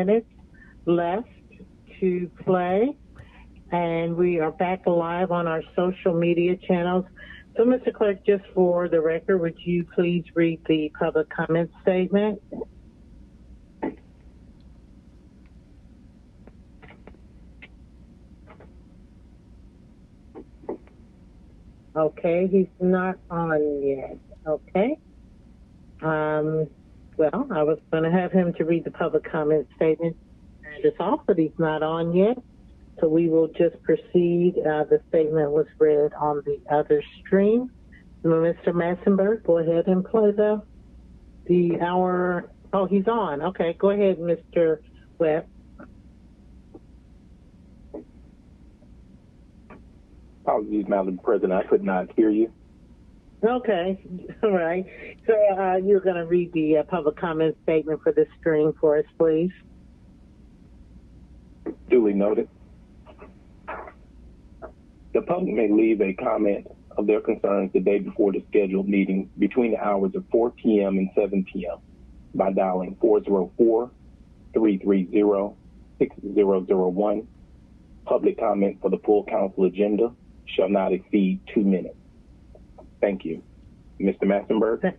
minutes left to play, and we are back live on our social media channels. So, Mr. Clerk, just for the record, would you please read the public comment statement? Okay, he's not on yet. Okay. Well, I was going to have him to read the public comment statement and it's off, but he's not on yet. So we will just proceed. The statement was read on the other stream. Mr. Massenberg, go ahead and play the hour. Oh, he's on. Okay, go ahead, Mr. Webb. Apologies, Madam President, I could not hear you. Okay, all right. So you're going to read the public comment statement for this stream for us, please. Duly noted. The public may leave a comment of their concerns the day before the scheduled meeting between the hours of 4 p.m. and 7 p.m. by dialing 404-330-6001. Public comment for the full council agenda shall not exceed 2 minutes. Thank you. Mr. Massenberg?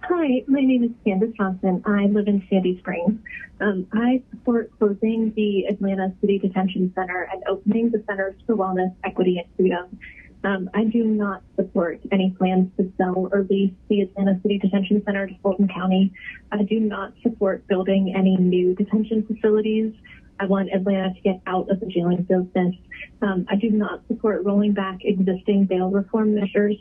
Hi, my name is Candace Johnson. I live in Sandy Springs. I support closing the Atlanta City Detention Center and opening the Centers for Wellness, Equity, and Freedom. I do not support any plans to sell or lease the Atlanta City Detention Center to Fulton County. I do not support building any new detention facilities. I want Atlanta to get out of the jailing business. I do not support rolling back existing bail reform measures.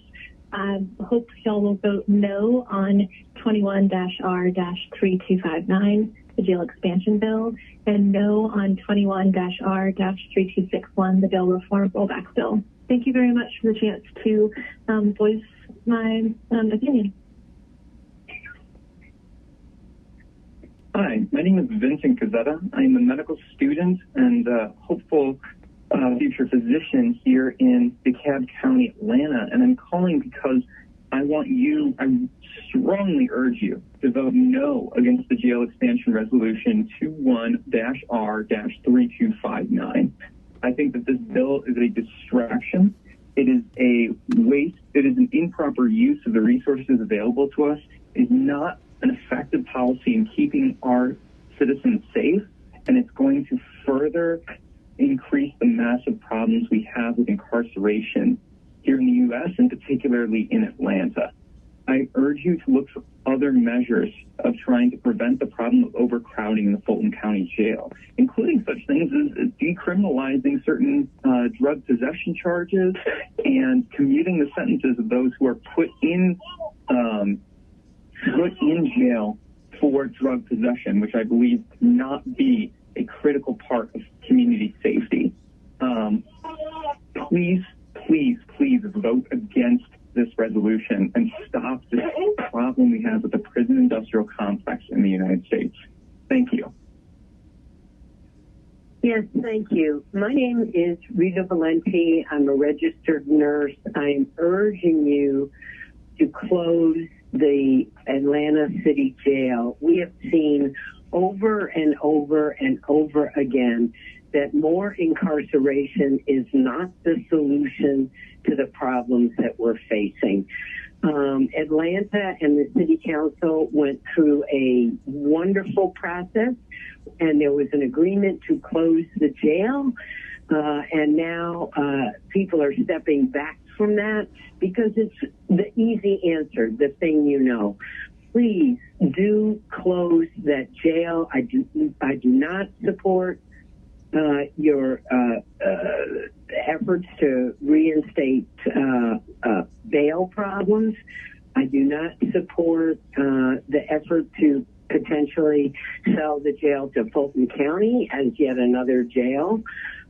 I hope y'all will vote no on 21-R-3259, the jail expansion bill, and no on 21-R-3261, the bail reform rollback bill. Thank you very much for the chance to voice my opinion. Hi, my name is Vincent Cazzetta. I'm a medical student and hopeful future physician here in DeKalb County, Atlanta, and I'm calling because I strongly urge you to vote no against the jail expansion resolution 21-R-3259. I think that this bill is a distraction. It is a waste. It is an improper use of the resources available to us. It is not an effective policy in keeping our citizens safe, and it's going to further increase the massive problems we have with incarceration here in the U.S. and particularly in Atlanta. I urge you to look for other measures of trying to prevent the problem of overcrowding in the Fulton County Jail, including such things as decriminalizing certain drug possession charges and commuting the sentences of those who are put in jail for drug possession, which I believe cannot be a critical part of community safety. Please, please, please vote against this resolution and stop this problem we have with the prison industrial complex in the United States. Thank you. Yes, thank you. My name is Rita Valenti. I'm a registered nurse. I'm urging you to close the Atlanta City Jail. We have seen over and over and over again that more incarceration is not the solution to the problems that we're facing. Atlanta and the City Council went through a wonderful process, and there was an agreement to close the jail, and now people are stepping back from that because it's the easy answer, the thing you know. Please do close that jail. I do not support your efforts to reinstate bail problems. I do not support the effort to potentially sell the jail to Fulton County as yet another jail.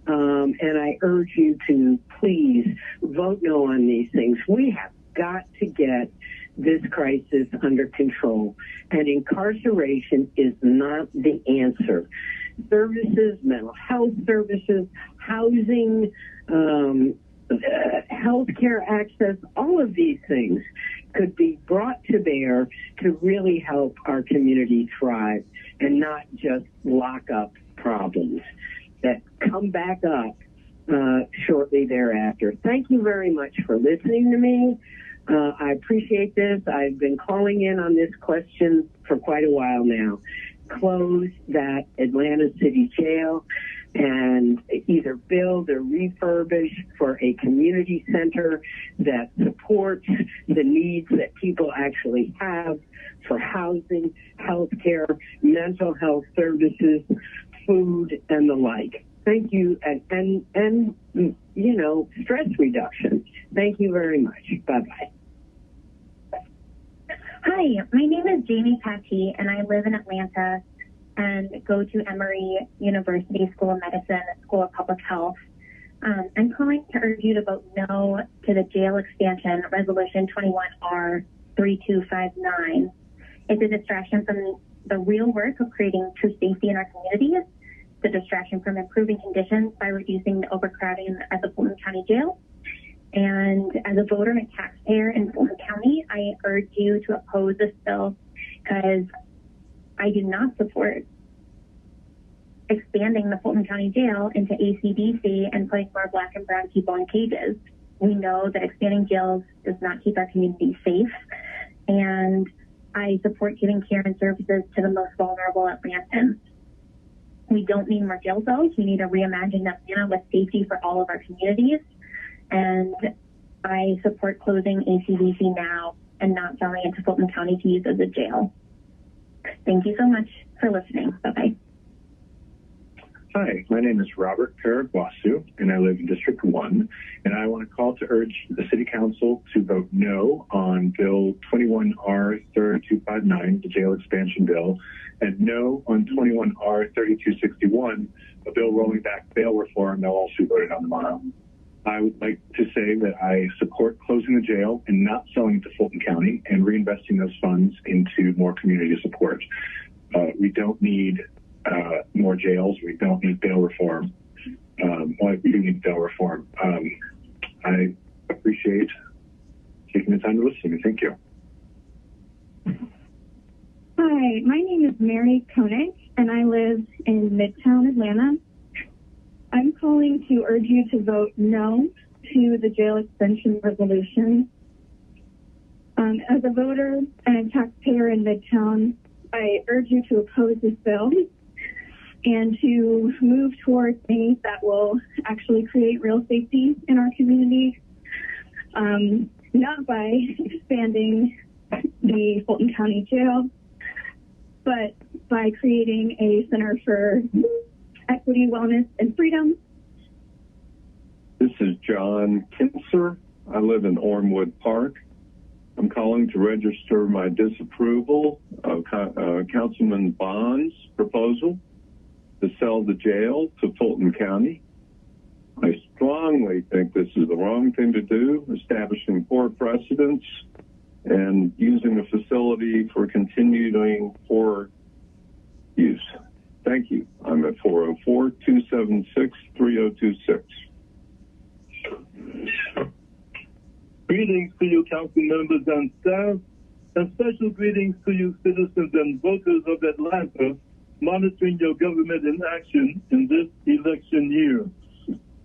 And I urge you to please vote no on these things. We have got to get this crisis under control, and incarceration is not the answer. Services, mental health services, housing, healthcare access, all of these things could be brought to bear to really help our community thrive and not just lock up problems that come back up shortly thereafter. Thank you very much for listening to me. I appreciate this. I've been calling in on this question for quite a while now. Close that Atlanta City Jail and either build or refurbish for a community center that supports the needs that people actually have for housing, healthcare, mental health services, food, and the like. Thank you, and you know, stress reduction. Thank you very much. Bye-bye. Hi, my name is Jamie Patty, and I live in Atlanta and go to Emory University School of Medicine, School of Public Health. I'm calling to urge you to vote no to the jail expansion, Resolution 21R3259. It's a distraction from the real work of creating true safety in our communities, the distraction from improving conditions by reducing the overcrowding at the Fulton County Jail. And as a voter and taxpayer in Fulton County, I urge you to oppose this bill because I do not support expanding the Fulton County Jail into ACDC and putting more Black and brown people in cages. We know that expanding jails does not keep our community safe, and I support giving care and services to the most vulnerable Atlantans. We don't need more jail cells. We need to reimagine Atlanta with safety for all of our communities. And I support closing ACDC now and not selling it to Fulton County to use as a jail. Thank you so much for listening. Bye-bye. Hi, my name is Robert Paraguasu, and I live in District 1, and I want to call to urge the City Council to vote no on Bill 21R3259, the jail expansion bill, and no on 21R3261, a bill rolling back bail reform that will also be voted on tomorrow. I would like to say that I support closing the jail and not selling it to Fulton County and reinvesting those funds into more community support. We don't need more jails. We don't need bail reform. We do need bail reform. I appreciate taking the time to listen to me. Thank you. Hi, my name is Mary Koenig, and I live in Midtown Atlanta. I'm calling to urge you to vote no to the jail extension resolution. As a voter and a taxpayer in Midtown, I urge you to oppose this bill and to move towards things that will actually create real safety in our community, not by expanding the Fulton County Jail, but by creating a center for equity, wellness, and freedom. This is John Kinser. I live in Ormwood Park. I'm calling to register my disapproval of Councilman Bond's proposal to sell the jail to Fulton County. I strongly think this is the wrong thing to do, establishing poor precedents and using the facility for continuing poor use. Thank you. I'm at 404-276-3026. Greetings to you, council members and staff, and special greetings to you, citizens and voters of Atlanta, monitoring your government in action in this election year.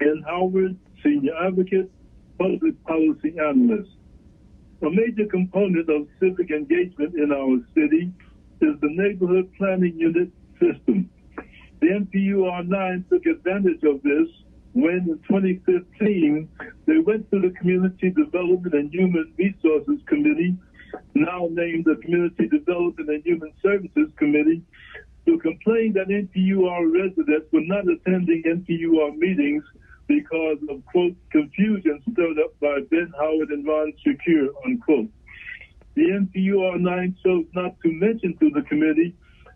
Ann Howard, Senior Advocate, Public Policy Analyst. A major component of civic engagement in our city is the Neighborhood Planning Unit system. The NPUR9 took advantage of this when in 2015, they went to the Community Development and Human Resources Committee, now named the Community Development and Human Services Committee, to complain that NPUR residents were not attending NPUR meetings because of, quote, confusion stirred up by Ben Howard and Ron Shakir, unquote. The NPUR9 chose not to mention to the committee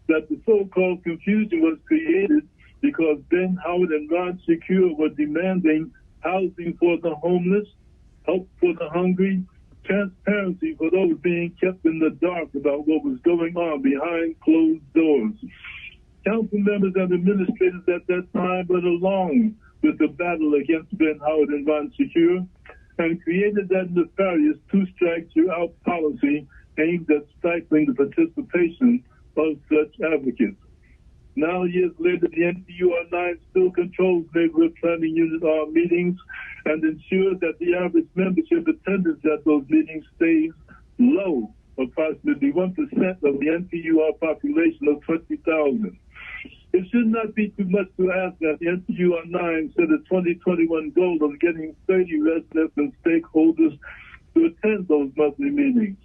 that the so-called confusion was created because Ben Howard and Ron Shakir were demanding housing for the homeless, help for the hungry, transparency for those being kept in the dark about what was going on behind closed doors. Council members and administrators at that time went along with the battle against Ben Howard and Ron Secure, and created that nefarious two-strike-you-out policy aimed at stifling the participation of such advocates. Now, years later, the NPUR9 still controls neighborhood planning unit meetings and ensures that the average membership attendance at those meetings stays low, approximately 1% of the NPUR population of 20,000. It should not be too much to ask that the NPUR9 set a 2021 goal of getting 30 residents and stakeholders to attend those monthly meetings.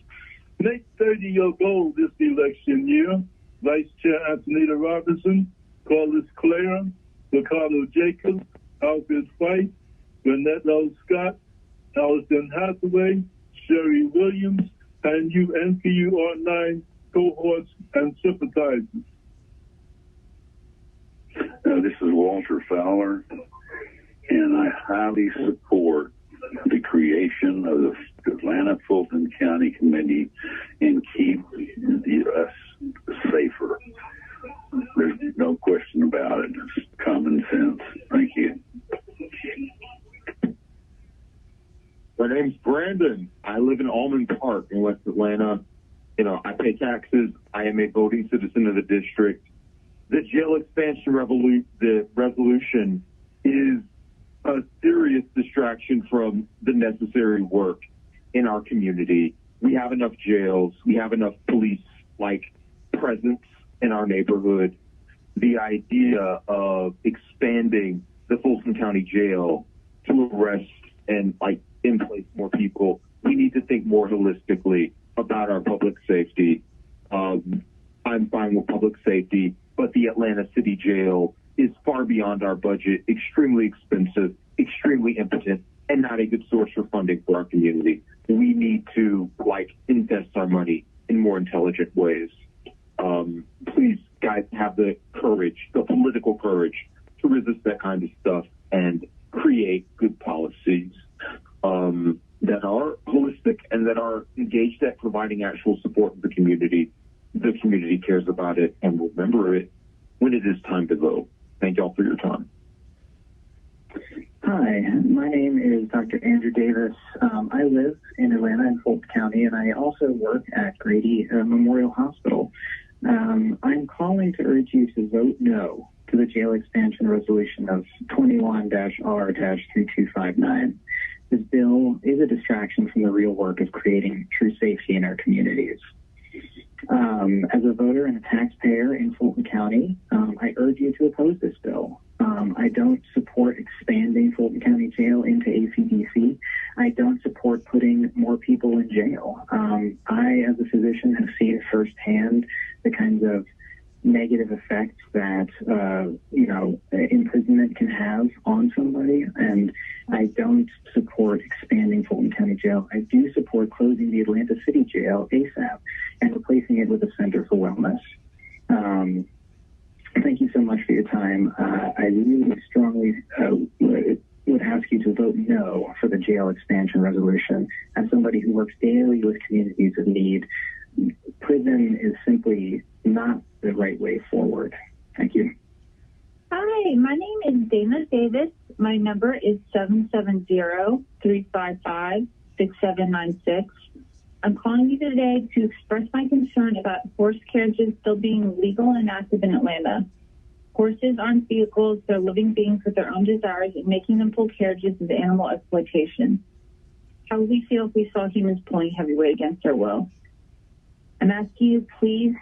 Make 30 your goal this election year. Vice Chair Antonita Robinson, Corliss Clare, Ricardo Jacobs, Alfred White, Burnett L. Scott, Allison Hathaway, Sherry Williams, and you NPUR9 cohorts and sympathizers. This is Walter Fowler, and I highly support the creation of the Atlanta-Fulton County Committee and keep us safer. There's no question about it. It's common sense. Thank you. My name's Brandon. I live in Almond Park in West Atlanta. I pay taxes. I am a voting citizen of the district. The jail expansion resolution is a serious distraction from the necessary work in our community. We have enough jails. We have enough police-like presence in our neighborhood. The idea of expanding the Fulton County Jail to arrest and in place more people, we need to think more holistically about our public safety. I'm fine with public safety, but the Atlanta City Jail is far beyond our budget, extremely expensive, extremely impotent, and not a good source for funding for our community. We need to invest our money in more intelligent ways. Please, guys, have the courage, the political courage to resist that kind of stuff and create good policies that are holistic and that are engaged at providing actual support to the community. The community cares about it and will remember it when it is time to vote. Thank y'all for your time. Hi, my name is Dr. Andrew Davis. I live in Atlanta in Fulton County, and I also work at Grady Memorial Hospital. I'm calling to urge you to vote no to the jail expansion resolution of 21-R-3259. This bill is a distraction from the real work of creating true safety in our communities. As a voter and a taxpayer in Fulton County, I urge you to oppose this bill. I don't support expanding Fulton County Jail into ACDC. I don't support putting more people in jail. I, as a physician, have seen firsthand the kinds of negative effects that, imprisonment can have on somebody, and I don't support expanding Fulton County Jail. I do support closing the Atlanta City Jail ASAP and replacing it with a Center for Wellness. Thank you so much for your time. I really strongly would ask you to vote no for the jail expansion resolution. As somebody who works daily with communities of need, prison is simply not the right way forward. Thank you. Hi, my name is Dana Davis. My number is 770-355-6796. I'm calling you today to express my concern about horse carriages still being legal and active in Atlanta. Horses aren't vehicles, they're living beings with their own desires, and making them pull carriages is animal exploitation. How would we feel if we saw humans pulling heavyweight against their will? I'm asking you, please,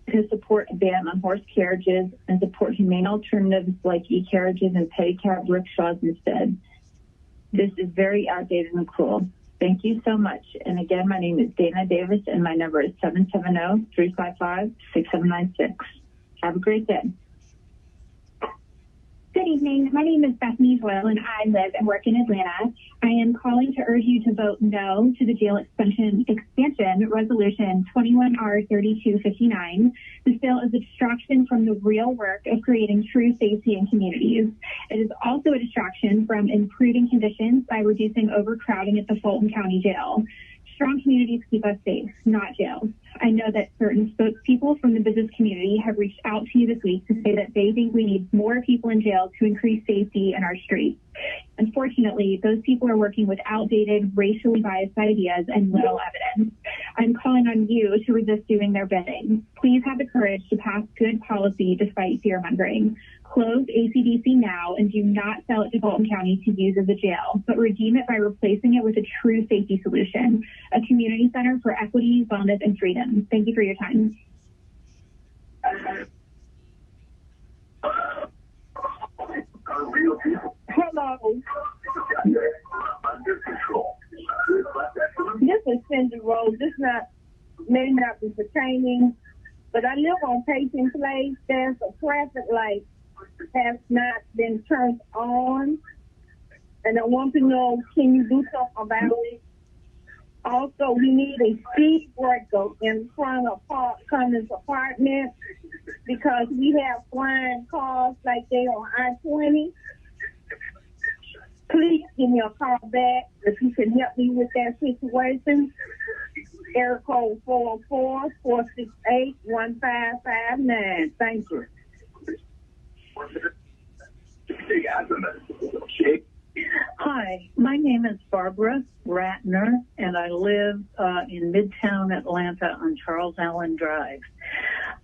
to support a ban on horse carriages and support humane alternatives like e-carriages and pedicab rickshaws instead. This is very outdated and cruel. Thank you so much. And again, my name is Dana Davis, and my number is 770-355-6796. Have a great day. Good evening. My name is Bethany Doyle, and I live and work in Atlanta. I am calling to urge you to vote no to the jail expansion resolution 21-R-3259. This bill is a distraction from the real work of creating true safety in communities. It is also a distraction from improving conditions by reducing overcrowding at the Fulton County Jail. Strong communities keep us safe, not jails. I know that certain spokespeople from the business community have reached out to you this week to say that they think we need more people in jail to increase safety in our streets. Unfortunately, those people are working with outdated, racially biased ideas and little evidence. I'm calling on you to resist doing their bidding. Please have the courage to pass good policy despite fear-mongering. Close ACDC now and do not sell it to Fulton County to use as a jail, but redeem it by replacing it with a true safety solution, a community center for equity, wellness, and freedom. Thank you for your time. Hello. This is Cindy Rose. This may not be pertaining, but I live on Payton Place. There's a traffic light has not been turned on, and I want to know, can you do something about it? Also, we need a speed breaker in front of Cummins' apartment because we have flying cars like they on I-20. Please give me a call back if you can help me with that situation. Air code 404-468-1559. Thank you. Hi, my name is Barbara Ratner, and I live in Midtown Atlanta on Charles Allen Drive.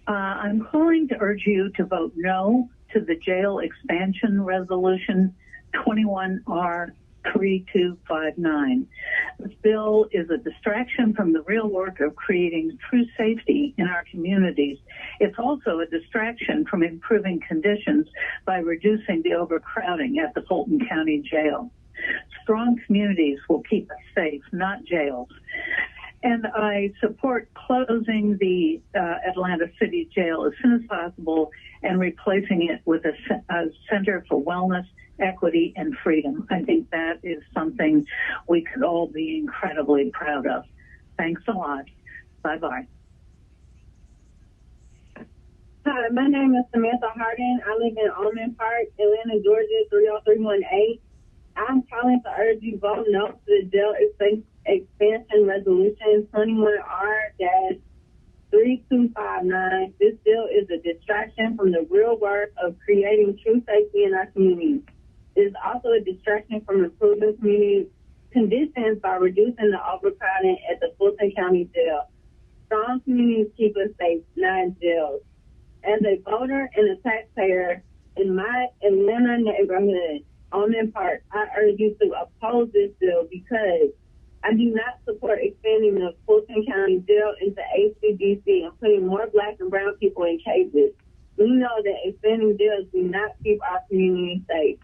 I'm calling to urge you to vote no to the jail expansion resolution 21R3259. This bill is a distraction from the real work of creating true safety in our communities. It's also a distraction from improving conditions by reducing the overcrowding at the Fulton County Jail. Strong communities will keep us safe, not jails. And I support closing the Atlanta City Jail as soon as possible and replacing it with a Center for Wellness, Equity, and Freedom. I think that is something we could all be incredibly proud of. Thanks a lot. Bye-bye. Hi, my name is Samantha Harden. I live in Almond Park, Atlanta, Georgia, 30318. I'm calling to urge you vote no to the jail expansion resolution 21R-3259. This bill is a distraction from the real work of creating true safety in our communities. It is also a distraction from improving community conditions by reducing the overcrowding at the Fulton County Jail. Strong communities keep us safe, not jails. As a voter and a taxpayer in my Atlanta neighborhood, Almond Park, I urge you to oppose this bill because I do not support expanding the Fulton County Jail into HCDC and putting more Black and brown people in cages. We know that expanding jails do not keep our community safe.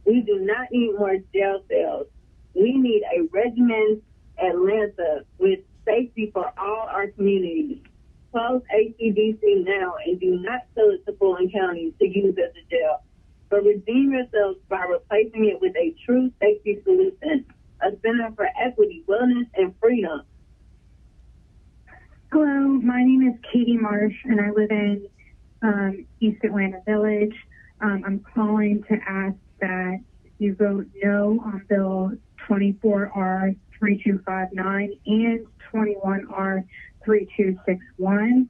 We do not need more jail cells. We need a regimented Atlanta with safety for all our communities. Close HCDC now and do not sell it to Fulton County to use as a jail, but redeem yourselves by replacing it with a true safety solution, a center for equity, wellness, and freedom. Hello, my name is Katie Marsh, and I live in East Atlanta Village. I'm calling to ask that you vote no on Bill 24R3259 and 21R3261.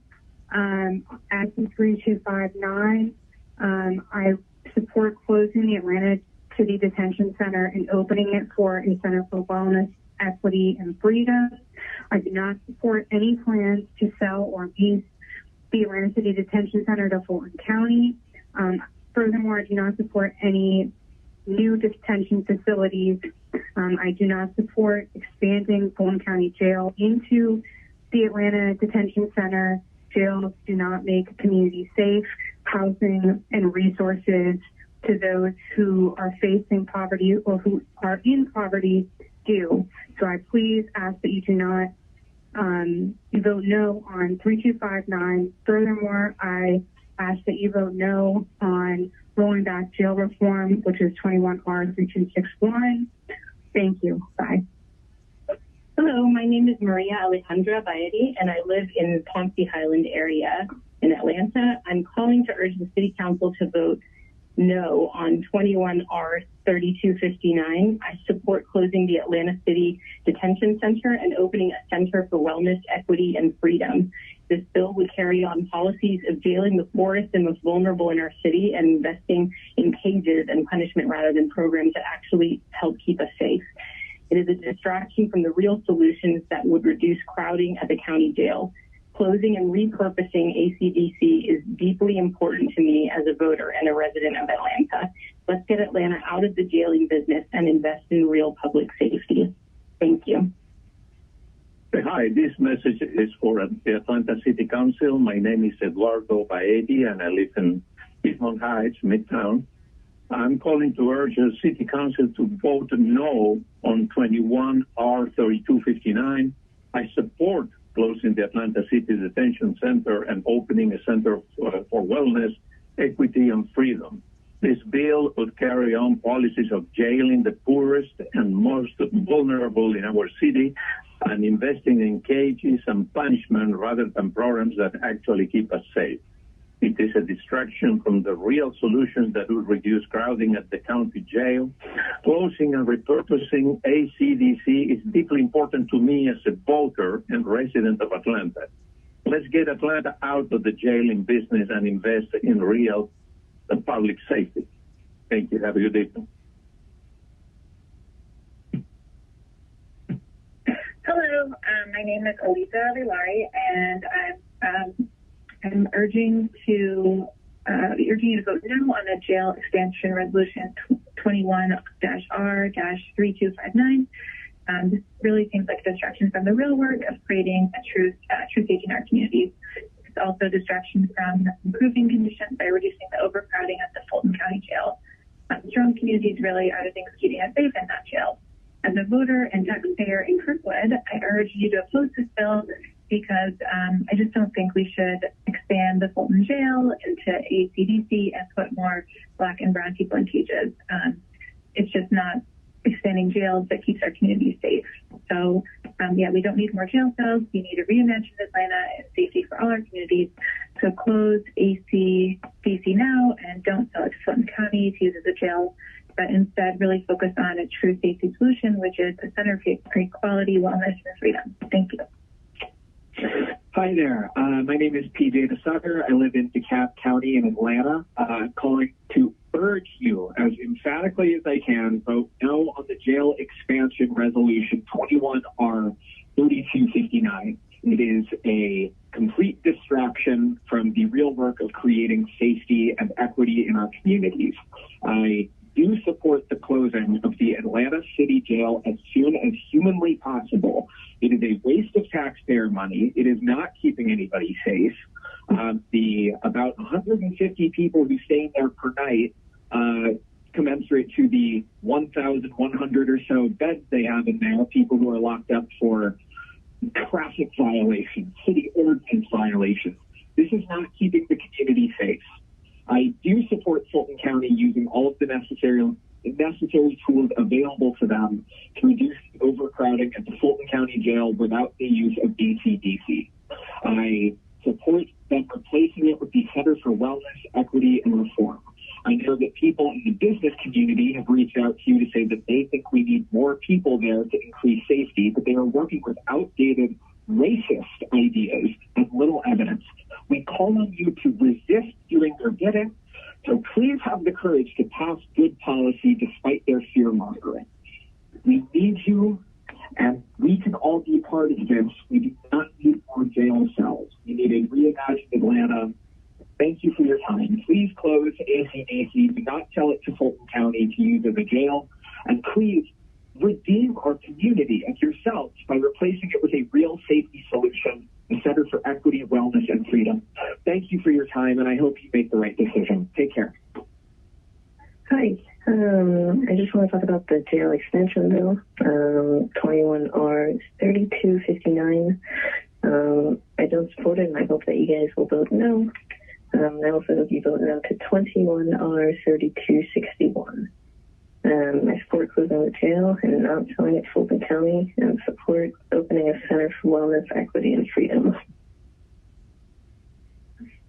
As in 3259, I support closing the Atlanta City Detention Center and opening it for a Center for Wellness, Equity, and Freedom. I do not support any plans to sell or lease the Atlanta City Detention Center to Fulton County. Furthermore, I do not support any new detention facilities. I do not support expanding Fulton County Jail into the Atlanta Detention Center. Jails do not make a community safe. Housing and resources to those who are facing poverty or who are in poverty do. So I please ask that you do not you vote no on 3259. Furthermore, I ask that you vote no on rolling back jail reform, which is 21R3261. Thank you. Bye. Hello, my name is Maria Alejandra Baedi, and I live in Ponce Highland area in Atlanta. I'm calling to urge the City Council to vote no on 21R 3259. I support closing the Atlanta City Detention Center and opening a Center for Wellness, Equity, and Freedom. This bill would carry on policies of jailing the poorest and most vulnerable in our city and investing in cages and punishment rather than programs that actually help keep us safe. It is a distraction from the real solutions that would reduce crowding at the county jail. Closing and repurposing ACDC is deeply important to me as a voter and a resident of Atlanta. Let's get Atlanta out of the jailing business and invest in real public safety. Thank you. Hi, this message is for the Atlanta City Council. My name is Eduardo Baedi, and I live in Piedmont Heights, Midtown. I'm calling to urge the City Council to vote no on 21R 3259. I support closing the Atlanta City Detention Center and opening a Center for Wellness, Equity, and Freedom. This bill would carry on policies of jailing the poorest and most vulnerable in our city and investing in cages and punishment rather than programs that actually keep us safe. It is a distraction from the real solutions that will reduce crowding at the county jail. Closing and repurposing ACDC is deeply important to me as a voter and resident of Atlanta. Let's get Atlanta out of the jailing business and invest in real public safety. Thank you. Have a good evening. Hello, my name is Alisa Vilari, and I'm urging you to vote no on the jail expansion resolution 21-R-3259. This really seems like a distraction from the real work of creating a true safety in our communities. It's also a distraction from improving conditions by reducing the overcrowding at the Fulton County Jail. Strong communities really are the things keeping us safe in that jail. As a voter and taxpayer in Kirkwood, I urge you to oppose this bill because I just don't think we should expand the Fulton Jail into ACDC and put more Black and brown people in cages. It's just not expanding jails that keeps our communities safe. So, we don't need more jail cells. We need to reimagine Atlanta and safety for all our communities. So close ACDC now and don't sell it to Fulton County to use as a jail, but instead really focus on a true safety solution, which is a center for equality, wellness, and freedom. Thank you. Hi there. My name is PJ DeSutter. I live in DeKalb County in Atlanta. I'm calling to urge you, as emphatically as I can, vote no on the jail expansion resolution 21R 3259. It is a complete distraction from the real work of creating safety and equity in our communities. I do support the closing of the Atlanta City Jail as soon as humanly possible. It is a waste of taxpayer money. It is not keeping anybody safe. The about 150 people who stay there per night, commensurate to the 1,100 or so beds they have in there, people who are locked up for traffic violations, city ordinance violations. This is not keeping the community safe. I do support Fulton County using all of the necessary tools available to them to reduce the overcrowding at the Fulton County Jail without the use of ACDC. I support them replacing it with the Center for Wellness, Equity, and Reform. I know that people in the business community have reached out to you to say that they think we need more people there to increase safety, but they are working with outdated, racist ideas and little evidence. We call on you to resist doing their bidding, so please have the courage to pass good policy despite their fear-mongering. We need you, and we can all be part of this. We do not need more jail cells. We need a reimagined Atlanta. Thank you for your time. Please close ACDC. Do not sell it to Fulton County to use as a jail. And please redeem our community and yourselves by replacing it with a real safety solution, the Center for Equity, Wellness, and Freedom. Thank you for your time, and I hope you make the right decision. Take care. Hi. I just want to talk about the jail expansion bill, 21R 3259. I don't support it, and I hope that you guys will vote no. I also hope you vote no to 21R 3261. I support closing the jail and not selling it to Fulton County, and support opening a Center for Wellness, Equity, and Freedom.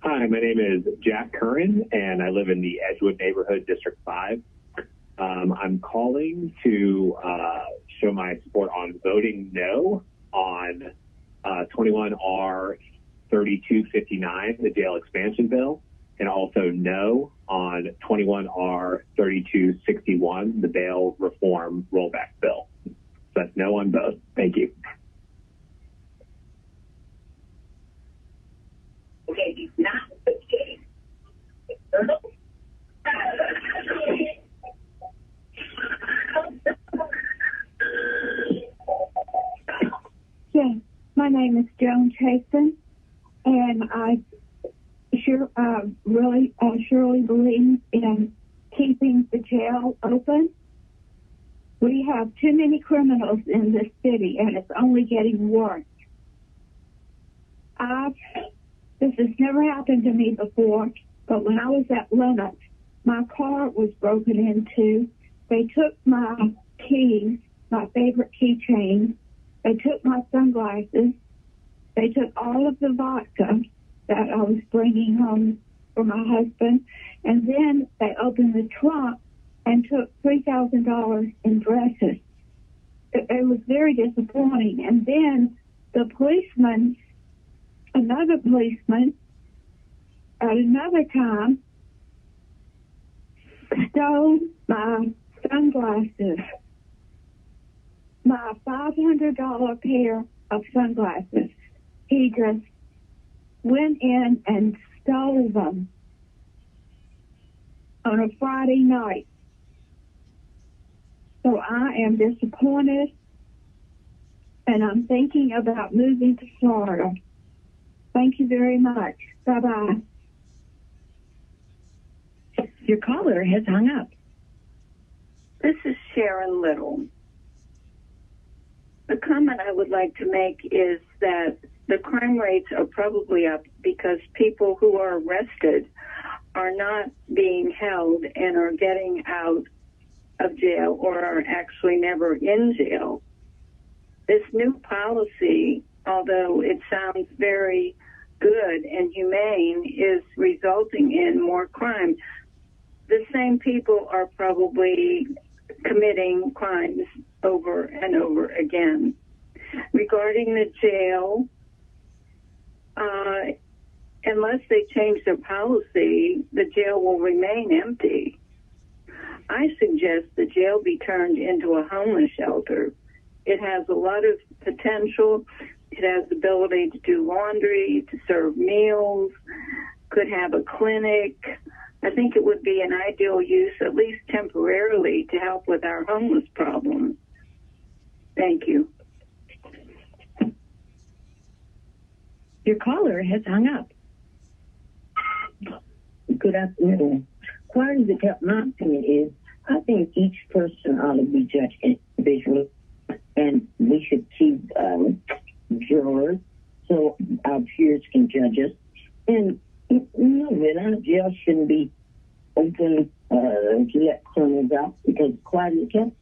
Hi, my name is Jack Curran, and I live in the Edgewood neighborhood, District 5. I'm calling to show my support on voting no on 21R 3259, the jail expansion bill, and also no on 21R 3261, the bail reform rollback bill. So that's no on both. Thank you. Okay, he's not okay. Yes, my name is Joan Chasen, and I surely believe in keeping the jail open. We have too many criminals in this city, and it's only getting worse. This has never happened to me before, but when I was at Lennox, my car was broken into. They took my keys, my favorite keychain. They took my sunglasses. They took all of the vodka that I was bringing home for my husband. And then they opened the trunk and took $3,000 in dresses. It was very disappointing. And then another policeman, at another time, stole my sunglasses, my $500 pair of sunglasses. He just went in and stole them on a Friday night. So I am disappointed, and I'm thinking about moving to Florida. Thank you very much. Bye-bye. Your caller has hung up. This is Sharon Little. The comment I would like to make is that the crime rates are probably up because people who are arrested are not being held and are getting out of jail or are actually never in jail. This new policy, although it sounds very good and humane, is resulting in more crime. The same people are probably committing crimes over and over again. Regarding the jail, unless they change their policy, the jail will remain empty. I suggest the jail be turned into a homeless shelter. It has a lot of potential. It has the ability to do laundry, to serve meals, could have a clinic. I think it would be an ideal use, at least temporarily, to help with our homeless problem. Thank you. Your caller has hung up. Good afternoon. Part of my opinion is I think each person ought to be judged individually, and we should keep jurors so our peers can judge us. And our jail shouldn't be open to let criminals out because quiet as kept.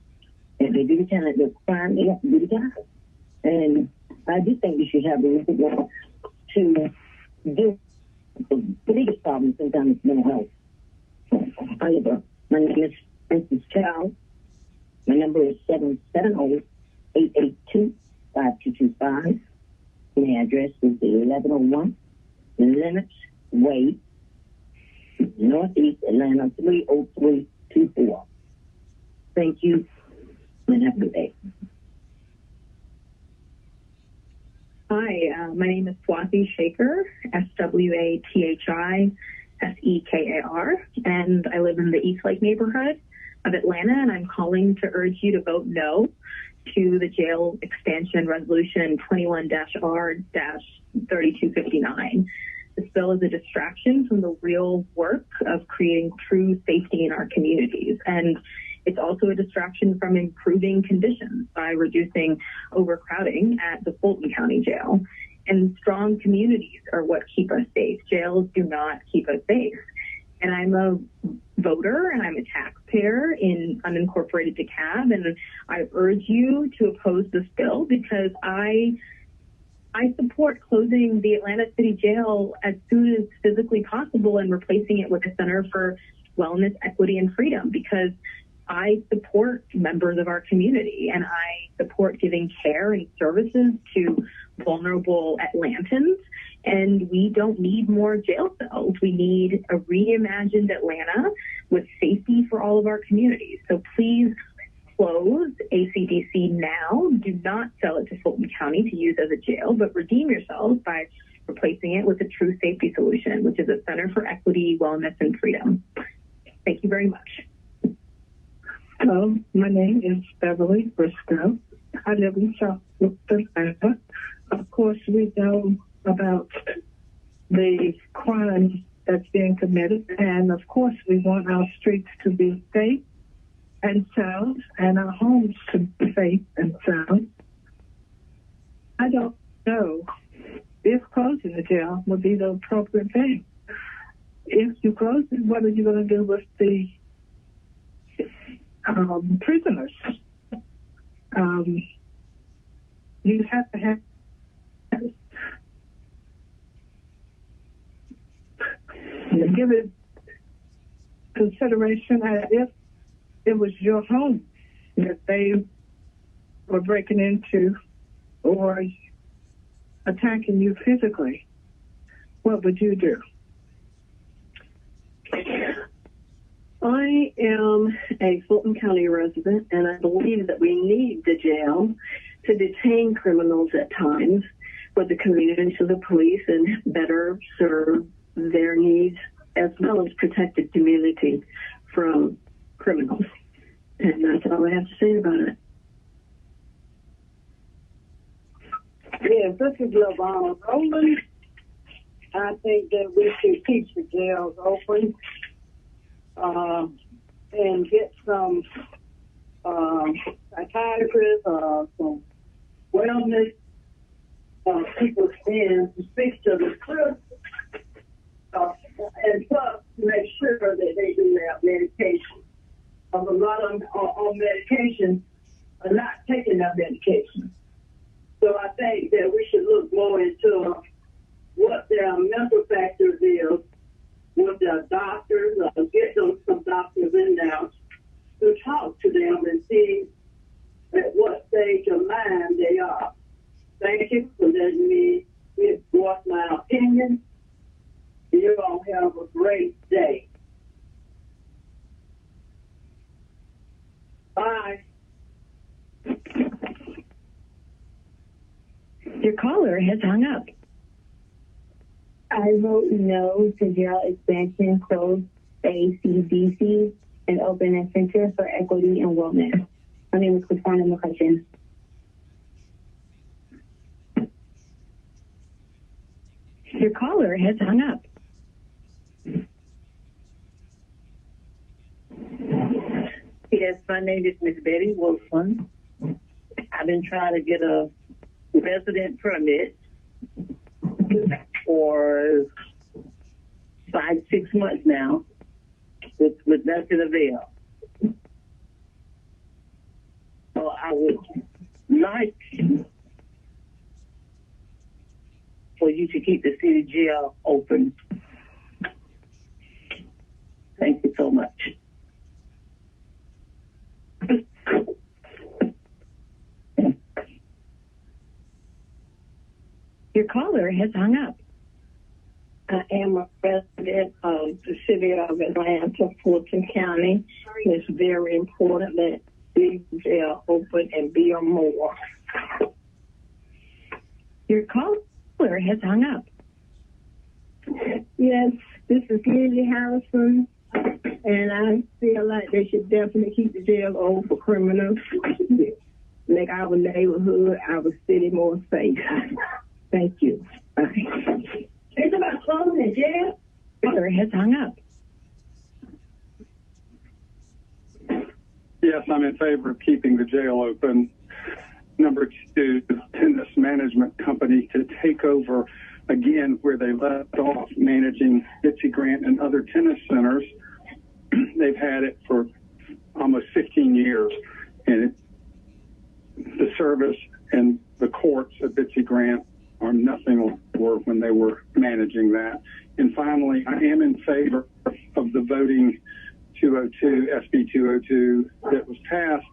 If they do the crime, they have to do the time. And I do think we should have a little bit to do the biggest problem sometimes is mental health. My name is Princess Chow. My number is 770-882-5225. My address is 1101 Lennox Way, Northeast Atlanta 30324. Thank you, and have a good day. Hi, my name is Swati Shaker, SWATHISEKAR, and I live in the Eastlake neighborhood of Atlanta, and I'm calling to urge you to vote no to the jail expansion resolution 21-R-3259. This bill is a distraction from the real work of creating true safety in our communities, and it's also a distraction from improving conditions by reducing overcrowding at the Fulton County Jail. And strong communities are what keep us safe. Jails do not keep us safe. And I'm a voter and I'm a taxpayer in unincorporated DeKalb, and I urge you to oppose this bill because I I support closing the Atlanta City Jail as soon as physically possible and replacing it with a Center for Wellness, Equity, and Freedom, because I support members of our community and I support giving care and services to vulnerable Atlantans. And we don't need more jail cells. We need a reimagined Atlanta with safety for all of our communities. So please close ACDC now. Do not sell it to Fulton County to use as a jail, but redeem yourselves by replacing it with a true safety solution, which is a Center for Equity, Wellness, and Freedom. Thank you very much. Hello, my name is Beverly Briscoe. I live in South Atlanta. Of course, we know about the crime that's being committed, and of course, we want our streets to be safe and sound, and our homes to be safe and sound. I don't know if closing the jail would be the appropriate thing. If you close it, what are you going to do with the prisoners? You have to have give it consideration as if it was your home that they were breaking into or attacking you physically. What would you do? I am a Fulton County resident, and I believe that we need the jail to detain criminals at times for the convenience of the police and better serve their needs, as well as protect the community from criminals. And that's all I have to say about it. Yes, this is LaVon Rowland. I think that we should keep the jails open and get some psychiatrists, some wellness people in to speak to the truth, and plus to make sure that they do their medication. A lot of them on medication are not taking their medication. So I think that we should look more into what their mental factors is with their doctors, get some doctors in there to talk to them and see at what stage of mind they are. Thank you for letting me voice my opinion. You all have a great day. Bye. Your caller has hung up. I vote no to jail expansion, close ACDC, and open a Center for Equity and Wellness. My name is Christina McCutcheon. Your caller has hung up. Yes, my name is Miss Betty Wilson. I've been trying to get a resident permit for 5-6 months now with nothing avail. So I would like for you to keep the city jail open. Thank you so much. Your caller has hung up. I am a resident of the city of Atlanta, Fulton County. It's very important that the jail open and be a more. Your caller has hung up. Yes, this is Lily Harrison, and I feel like they should definitely keep the jail open for criminals, make our neighborhood, our city more safe. Thank you. Bye. It's about closing the jail. Caller has hung up. Yes, I'm in favor of keeping the jail open. Number 2, tennis management company to take over again where they left off, managing Bitsy Grant and other tennis centers. They've had it for almost 15 years, and the service and the courts at Bitsy Grant or nothing were when they were managing that. And finally, I am in favor of the voting 202, SB 202 that was passed.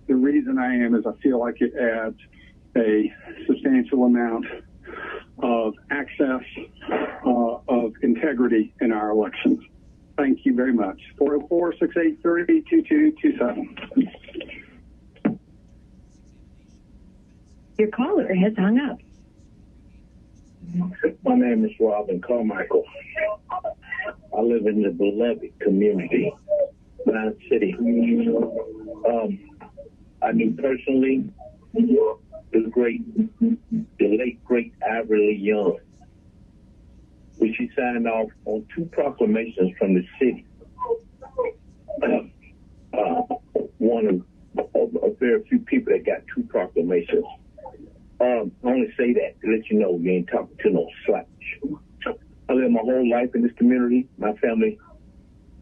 The reason I am is I feel like it adds a substantial amount of access, of integrity in our elections. Thank you very much. 404-683-2227. Your caller has hung up. My name is Robin Carmichael. I live in the beloved community, Atlanta City. I knew personally the late great Avril Young, when she signed off on 2 proclamations from the city. One of very few people that got 2 proclamations. I only say that to let you know you ain't talking to no slouch. I lived my whole life in this community. My family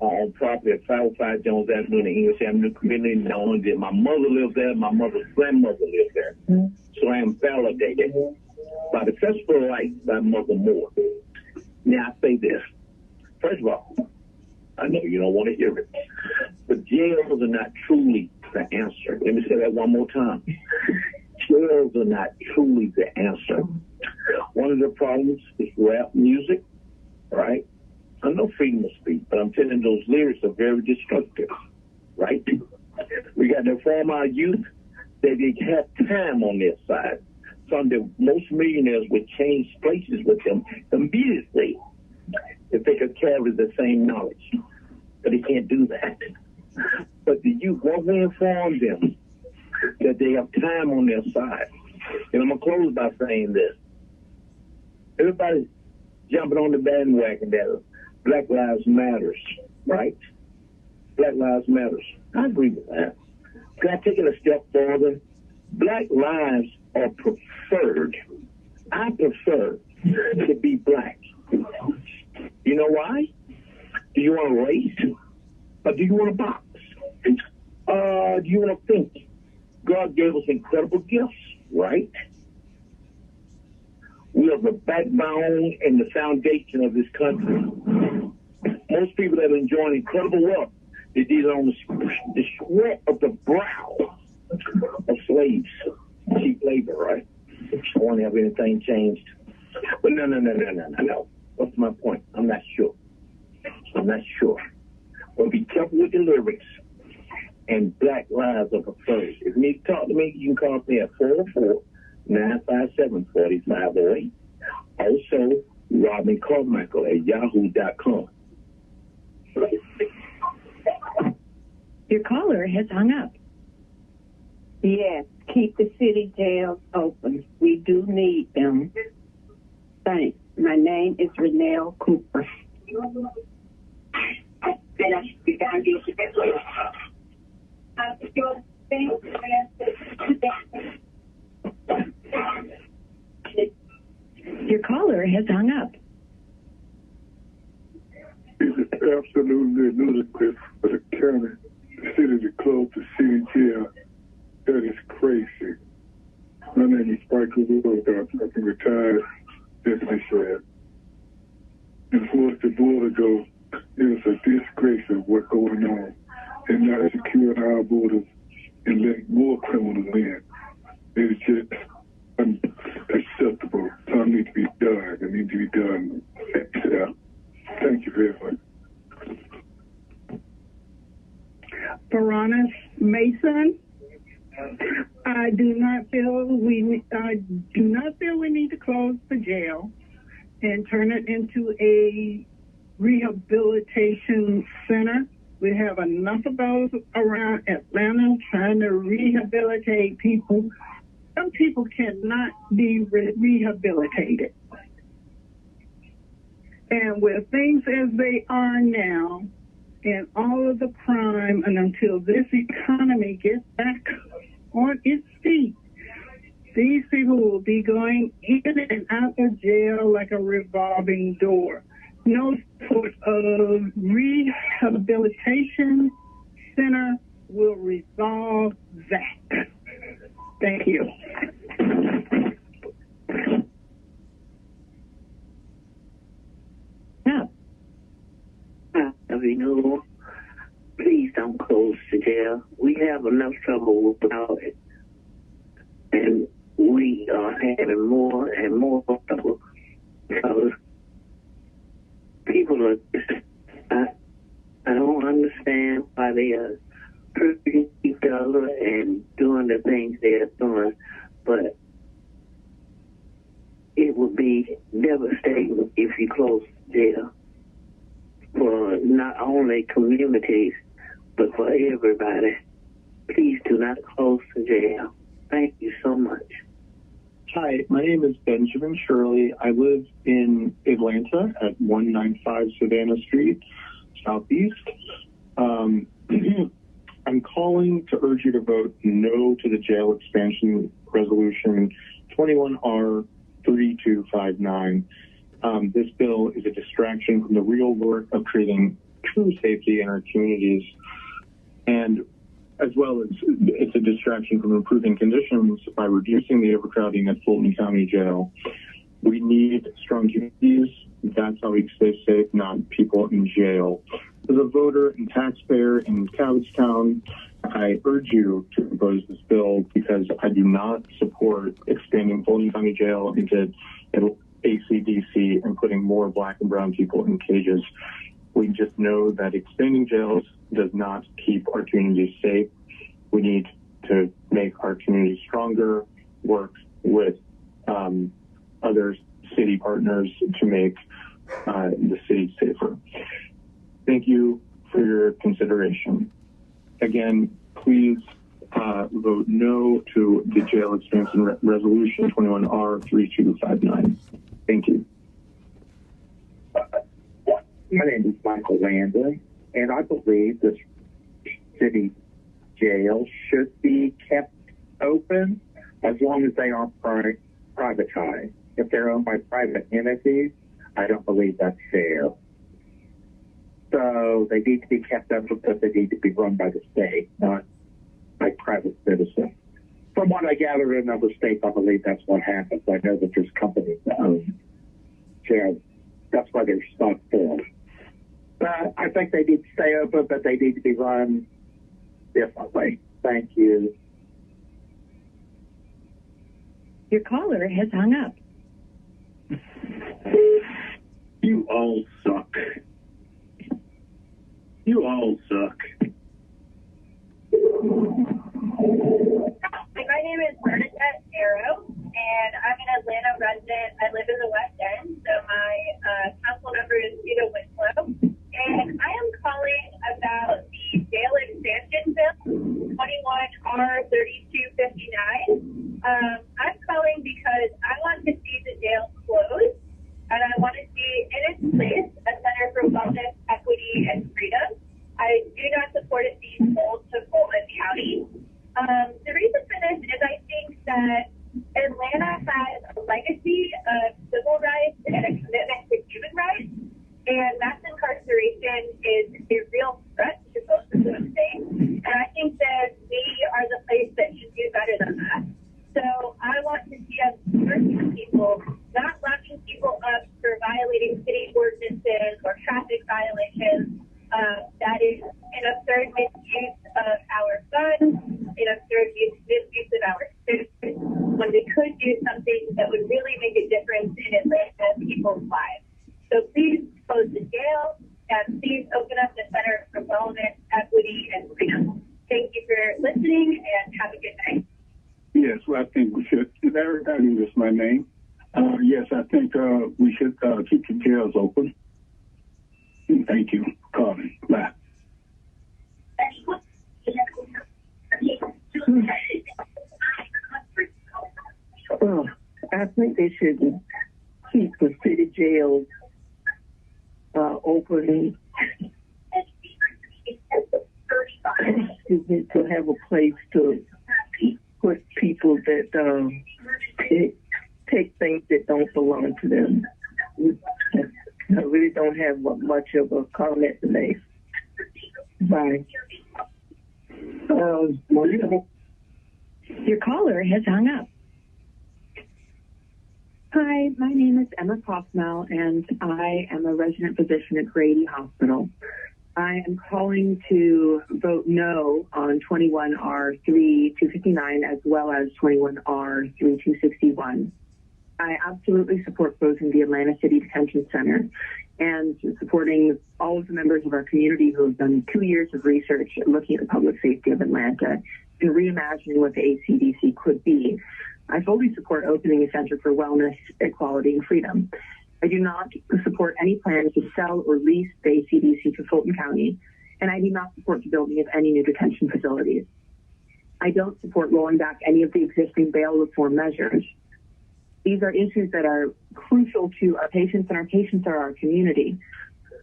on property at 505 Jones Avenue in the English Avenue community. Not only did my mother live there, my mother's grandmother lived there. So I am validated by the Festival of Lights by Mother Moore. Now I say this. First of all, I know you don't want to hear it, but jails are not truly the answer. Let me say that one more time. Jails are not truly the answer. One of the problems is rap music, right? I know freedom of speech, but I'm telling you, those lyrics are very destructive, right? We got to inform our youth that they have time on their side. Some of the most millionaires would change places with them immediately if they could carry the same knowledge. But they can't do that. But the youth, once we inform them that they have time on their side, and I'm going to close by saying this. Everybody's jumping on the bandwagon that Black Lives Matters, right? Black Lives Matters. I agree with that. Can I take it a step further? Black lives are preferred. I prefer to be black. You know why? Do you want a race? Or do you want a box? Do you want to think? God gave us incredible gifts, right? We are the backbone and the foundation of this country. Most people that are enjoying incredible wealth, they did it on the sweat of the brow of slaves. Cheap labor, right? I want to have anything changed. But no. What's my point? I'm not sure. But be careful with the lyrics. And Black lives are preferred. If you need to talk to me, you can call me at 404-957-4508. Also, Robin Carmichael at yahoo.com. Your caller has hung up. Yes, keep the city jails open. We do need them. Thanks. My name is Renelle Cooper. Your caller has hung up. It is absolutely ludicrous for the county, the city to close the city jail. That is crazy. My name is Michael Woodard. I'm retired deputy sheriff. As far as the border goes, it is a disgrace of what's going on and not securing our borders and letting more criminals in. It is just unacceptable. Something needs to be done. It needs to be done. Thank you very much. Piranhas Mason. I do not feel we need to close the jail and turn it into a rehabilitation center. We have enough of those around Atlanta trying to rehabilitate people. Some people cannot be rehabilitated. And with things as they are now, and all of the crime, and until this economy gets back on its feet, these people will be going in and out of jail like a revolving door. No sort of rehabilitation center will resolve that. Thank you. renewal. Please don't close the jail. We have enough trouble without it. And we are having more and more trouble because people are, I don't understand why they are hurting each other and doing the things they are doing, but it would be devastating if you close jail for not only communities, but for everybody. Please do not close the jail. Thank you so much. Hi, my name is Benjamin Shirley. I live in Atlanta at 195 Savannah Street, Southeast. I'm calling to urge you to vote no to the jail expansion resolution 21R 3259. This bill is a distraction from the real work of creating true safety in our communities, and as well as it's a distraction from improving conditions by reducing the overcrowding at Fulton County Jail. We need strong communities. That's how we stay safe, not people in jail. As a voter and taxpayer in Cabbagetown, I urge you to oppose this bill because I do not support expanding Fulton County Jail into ACDC and putting more black and brown people in cages. We just know that expanding jails does not keep our communities safe. We need to make our communities stronger, work with other city partners to make the city safer. Thank you for your consideration. Again, please vote no to the jail expansion resolution 21R 3259. Thank you. My name is Michael Landon, and I believe this city jail should be kept open as long as they aren't privatized. If they're owned by private entities, I don't believe that's fair. So they need to be kept open because they need to be run by the state, not by private citizens. From what I gather in other states, I believe that's what happens. I know that there's companies that own jails. That's why they're stuck for. But I think they need to stay open, but they need to be run differently. Thank you. Your caller has hung up. You all suck. You all suck. My name is Bernadette Arrow, and I'm an Atlanta resident. I live in the West End, so my council member is Rita Winslow. And I am calling about the jail expansion bill, 21R 3259. I'm calling because I want to see the jail closed, and I want to see in its place a Center for Wellness, Equity, and Freedom. I do not support it being sold to Fulton County. The reason for this is I think that Atlanta has a legacy of civil rights and a commitment to human rights, and mass incarceration is a real threat to both of those things. And I think that we are the place that should do better than that. So I want to see us working people, not locking people up for violating city ordinances or traffic violations. That is an absurd misuse of our funds, an absurd misuse of our citizens, when we could do something that would really make a difference in Atlanta people's lives. So please close the jail, and please open up the Center for Wellness, Equity, and Freedom. Thank you for listening, and have a good night. Yes, well, I think we should. Eric, I think that's my name. Yes, I think we should keep the jails open. Thank you for calling. Bye. I think they should keep the city jails open to have a place to put people that take things that don't belong to them. I really don't have much of a comment to make. Bye. Your caller has hung up. Hi, my name is Emma Kaufmel, and I am a resident physician at Grady Hospital. I am calling to vote no on 21R3259 as well as 21R3261. I absolutely support closing the Atlanta City Detention Center and supporting all of the members of our community who have done 2 years of research looking at the public safety of Atlanta and reimagining what the ACDC could be. I fully support opening a center for wellness, equality, and freedom. I do not support any plans to sell or lease the ACDC to Fulton County, and I do not support the building of any new detention facilities. I don't support rolling back any of the existing bail reform measures. These are issues that are crucial to our patients, and our patients are our community.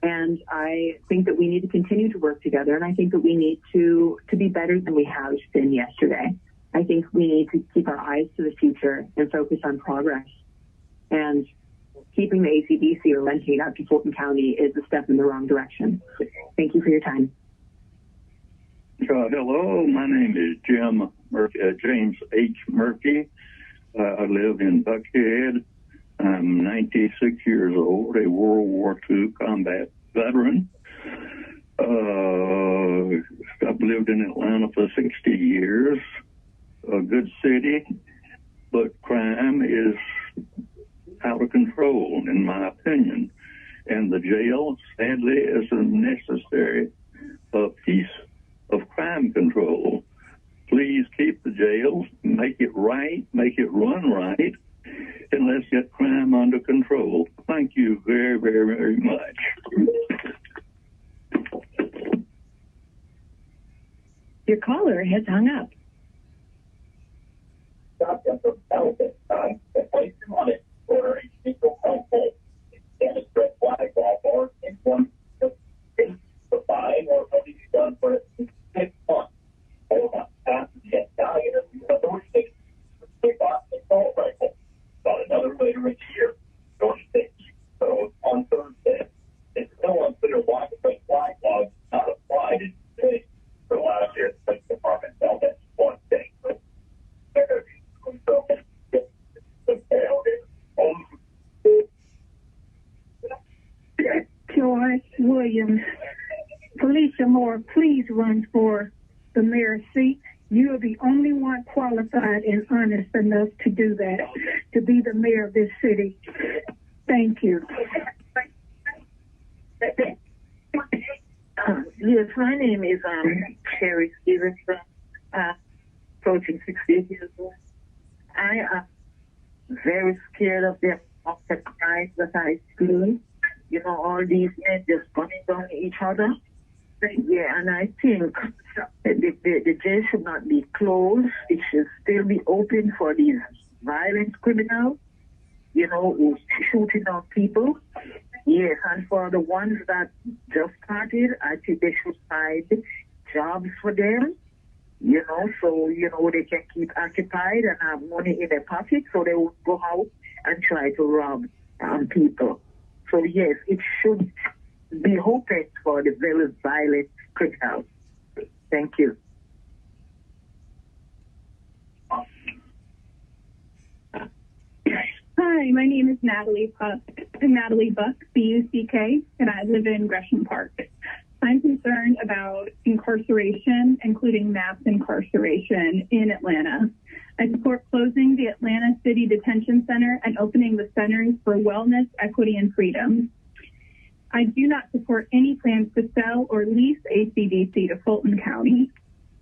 And I think that we need to continue to work together, and I think that we need to be better than we have been yesterday. I think we need to keep our eyes to the future and focus on progress. And keeping the ACDC or renting it out to Fulton County is a step in the wrong direction. Thank you for your time. Hello, my name is James H. Murphy. I live in Buckhead. I'm 96 years old, a World War II combat veteran. I've lived in Atlanta for 60 years. A good city, but crime is out of control, in my opinion. And the jail, sadly, is a necessary piece of crime control. Please keep the jails, make it right, make it run right, and let's get crime under control. Thank you very, very, very much. Your caller has hung up. Felicia Moore, please run for the mayor's seat. You are the only one qualified and honest enough to do that, to be the mayor of this city. Thank you. Yes, my name is Sherry Stevenson, approaching 60 years old. I am very scared of the crimes that I see. You know, all these men just gunning down each other. Yeah, and I think the jail should not be closed. It should still be open for these violent criminals, you know, who's shooting on people. Yes, and for the ones that just started, I think they should find jobs for them, you know, so, you know, they can keep occupied and have money in their pocket so they won't go out and try to rob people. So, yes, it should be open for the very violent criminals. Thank you. Hi, my name is Natalie Buck, B-U-C-K, and I live in Gresham Park. I'm concerned about incarceration, including mass incarceration in Atlanta. I support closing the Atlanta City Detention Center and opening the Centers for Wellness, Equity, and Freedom. I do not support any plans to sell or lease ACDC to Fulton County.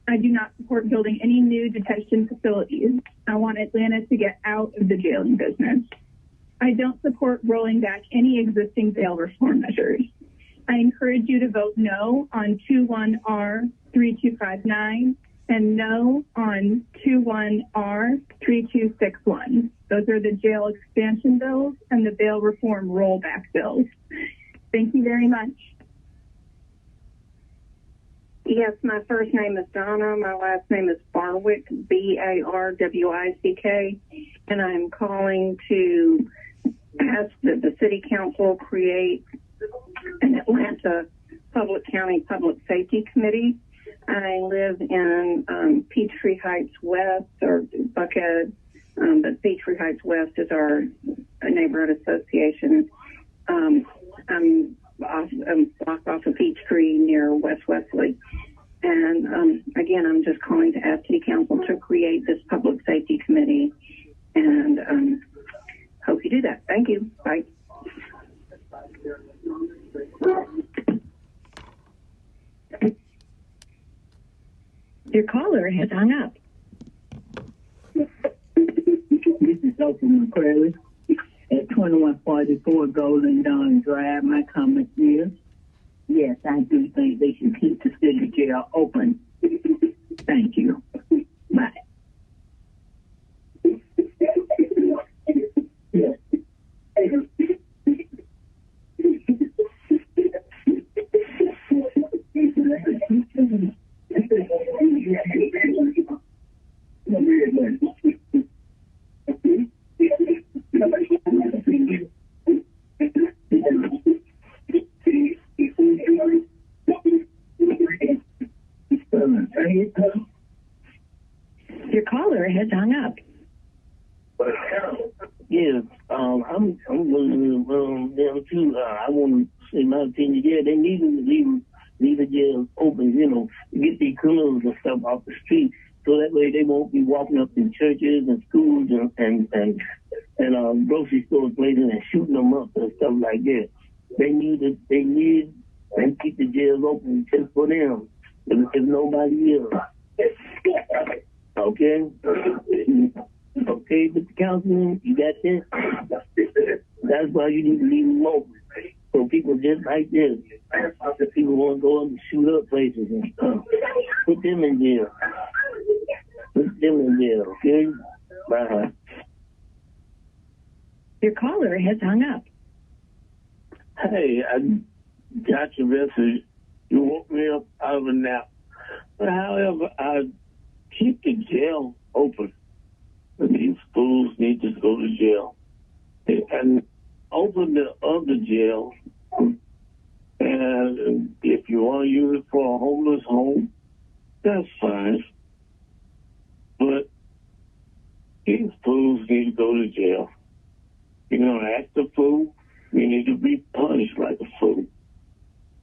I do not support building any new detention facilities. I want Atlanta to get out of the jailing business. I don't support rolling back any existing bail reform measures. I encourage you to vote no on 21R3259 and no on 21R3261. Those are the jail expansion bills and the bail reform rollback bills. Thank you very much. Yes, my first name is Donna. My last name is Barwick, B-A-R-W-I-C-K, and I'm calling to ask that the City Council create an Atlanta Public County Public Safety Committee. I live in Peachtree Heights West, or Buckhead, but Peachtree Heights West is our neighborhood association. I'm block off of Peachtree near West Wesley. And again, I'm just calling to ask City Council to create this public safety committee, and hope you do that. Thank you. Bye. Your caller has hung up. This is Oprah McCrary at 2144 Golden Dawn Drive. My comment is, yes, I do think they should keep the city jail open. Thank you. Bye. Your caller has hung up. Yes, I'm listening to them too. I want to say my opinion. Yeah, they need to leave the jails open, you know, to get these criminals and stuff off the street, so that way they won't be walking up in churches and schools and grocery stores later and shooting them up and stuff like that. They need to keep the jails open just for them, if nobody else. Okay? Okay, Mr. Councilman, you got this? That's why you need to leave them open. So people just like this, people want to go and shoot up places and stuff. Put them in jail. Put them in jail, okay? Bye. Your caller has hung up. Hey, I got your message. You woke me up out of a nap. But however, I keep the jail open. These fools need to go to jail. And open the other jail. And if you want to use it for a homeless home, that's fine. But these fools need to go to jail. You're going to act a fool, you need to be punished like a fool.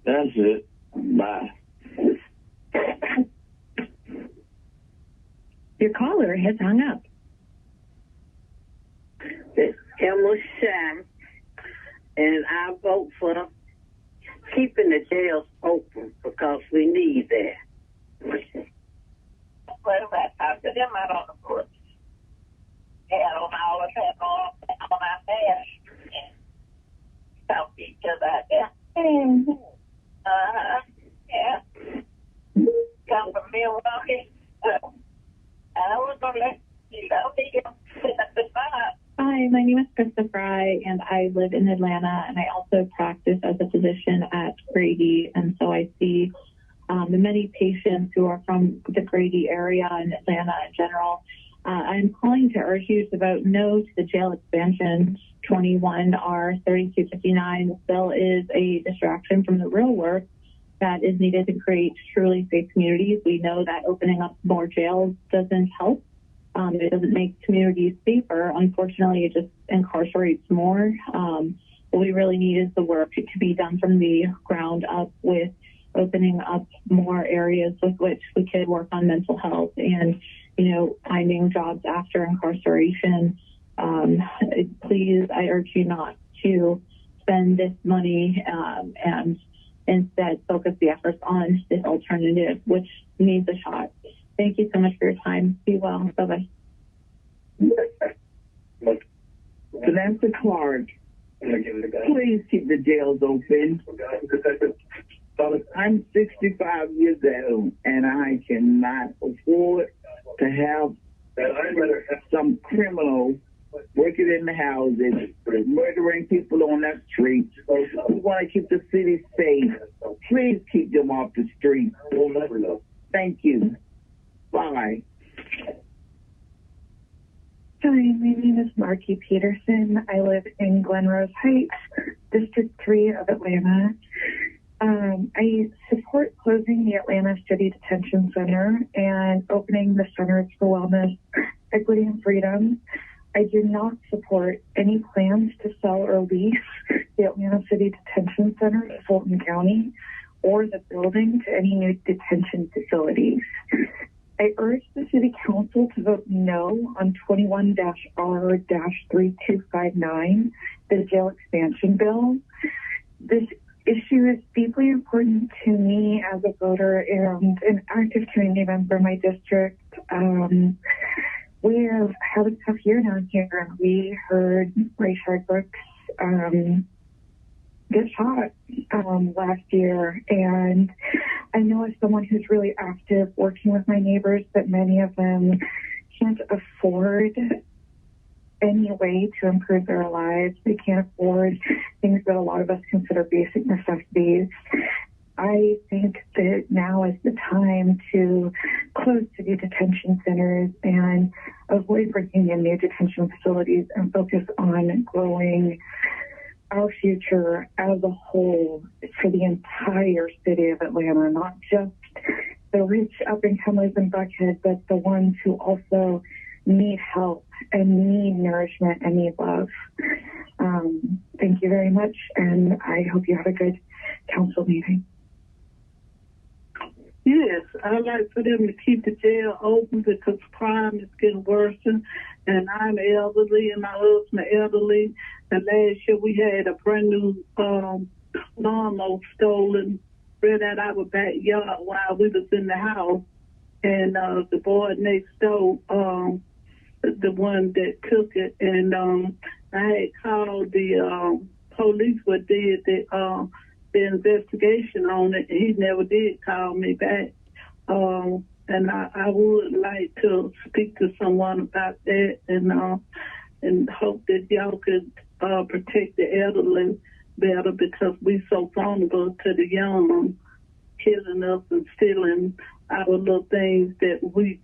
That's it. Bye. Your caller has hung up. It's Emma Sham, and I vote for keeping the jails open because we need that. Well, that's after them out on the porch. Had on all of that on our mask. Help each other out there. Yeah. Come from Milwaukee. I was going to let you know. Hi, my name is Krista Fry, and I live in Atlanta, and I also practice as a physician at Grady, and so I see the many patients who are from the Grady area and Atlanta in general. I'm calling to urge you to vote no to the jail expansion 21R 3259. This bill is a distraction from the real work that is needed to create truly safe communities. We know that opening up more jails doesn't help. It doesn't make communities safer. Unfortunately, it just incarcerates more. What we really need is the work to be done from the ground up with opening up more areas with which we could work on mental health and, you know, finding jobs after incarceration. Please, I urge you not to spend this money and instead focus the efforts on this alternative, which needs a shot. Thank you so much for your time. Be well. Bye-bye. Samantha Clark, please keep the jails open. I'm 65 years old, and I cannot afford to have some criminal working in the houses, murdering people on the streets. We want to keep the city safe. Please keep them off the street. Thank you. Bye. Hi, my name is Marky Peterson. I live in Glen Rose Heights, District 3 of Atlanta. I support closing the Atlanta City Detention Center and opening the Centers for Wellness, Equity, and Freedom. I do not support any plans to sell or lease the Atlanta City Detention Center to Fulton County or the building to any new detention facilities. I urge the City Council to vote no on 21-R-3259, the jail expansion bill. This issue is deeply important to me as a voter and an active community member in my district. We have had a tough year down here. We heard Rayshard Brooks get shot last year, and I know as someone who's really active working with my neighbors that many of them can't afford any way to improve their lives. They can't afford things that a lot of us consider basic necessities. I think that now is the time to close city detention centers and avoid bringing in new detention facilities and focus on growing our future as a whole for the entire city of Atlanta, not just the rich up-and-comers in Buckhead, but the ones who also need help and need nourishment and need love. Thank you very much, and I hope you have a good council meeting. Yes, I'd like for them to keep the jail open because crime is getting worse. And I'm elderly and my husband elderly. And last year we had a brand new lawnmower stolen right out our backyard while we was in the house. And the boy next door, the one that cooked it, and I had called the police what did the investigation on it. He never did call me back. And I would like to speak to someone about that and hope that y'all could protect the elderly better because we're so vulnerable to the young killing us and stealing our little things that we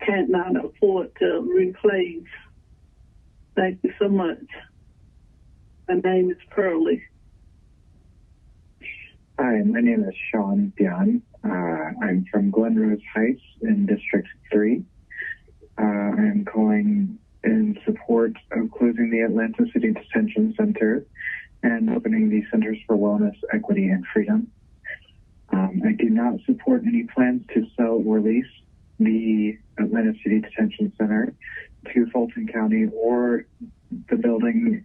cannot afford to replace. Thank you so much. My name is Pearlie. Hi, my name is Sean Bian. I'm from Glen Rose Heights in District 3. I'm calling in support of closing the Atlanta City Detention Center and opening the Centers for Wellness, Equity, and Freedom. I do not support any plans to sell or lease the Atlanta City Detention Center to Fulton County or the building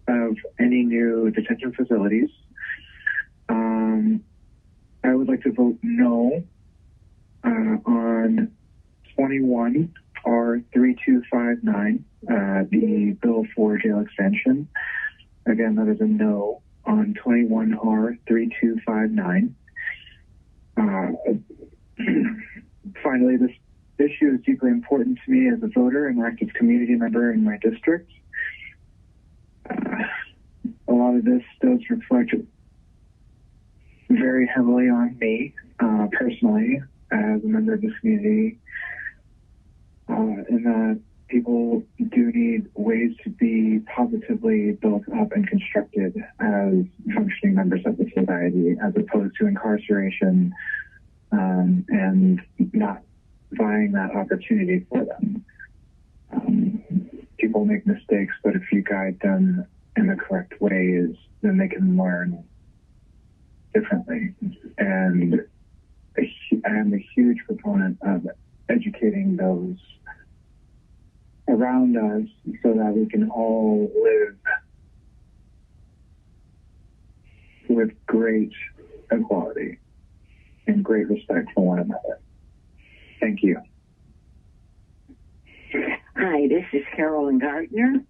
of any new detention facilities. I would like to vote no on 21-R-3259, the bill for jail expansion. Again, that is a no on 21-R-3259. Finally, this issue is deeply important to me as a voter and active community member in my district. A lot of this does reflect very heavily on me personally as a member of this community, in that people do need ways to be positively built up and constructed as functioning members of the society, as opposed to incarceration and not buying that opportunity for them. People make mistakes, but if you guide them in the correct ways, then they can learn differently. And I am a huge proponent of educating those around us so that we can all live with great equality and great respect for one another. Thank you. Hi, this is Carolyn Gardner.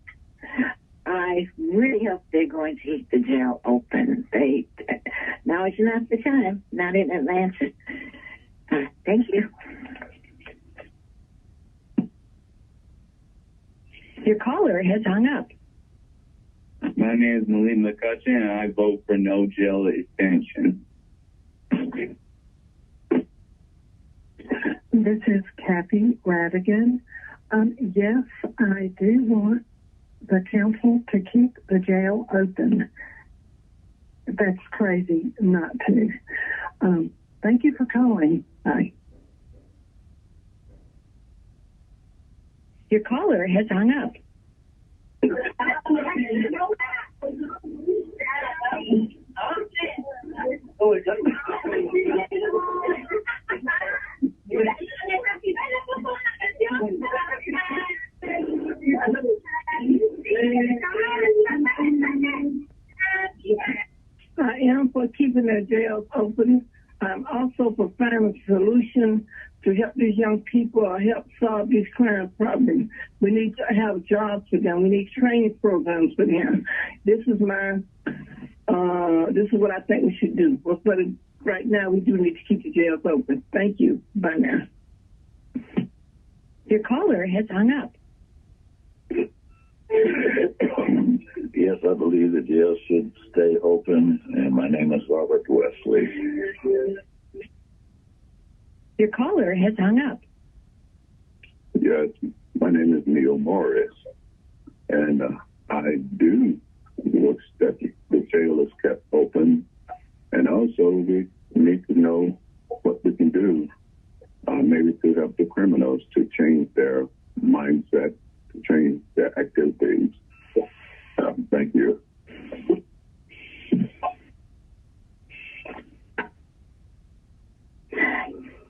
I really hope they're going to keep the jail open. Now is not the time, not in Atlanta. Thank you. Your caller has hung up. My name is Malik McCutcheon, and I vote for no jail extension. This is Kathy Radigan. Yes, I do want the council to keep the jail open. That's crazy not to. Thank you for calling. Bye. Your caller has hung up. I am for keeping the jails open. I'm also for finding a solution to help these young people or help solve these crime problems. We need to have jobs for them. We need training programs for them. This is what I think we should do. But right now, we do need to keep the jails open. Thank you. Bye now. Your caller has hung up. Yes, I believe the jail should stay open, and my name is Robert Wesley. Your caller has hung up. Yes, my name is Neil Morris, and I do wish that the jail is kept open, and also we need to know what we can do, maybe to help the criminals to change their mindset, to change their activities. Thank you.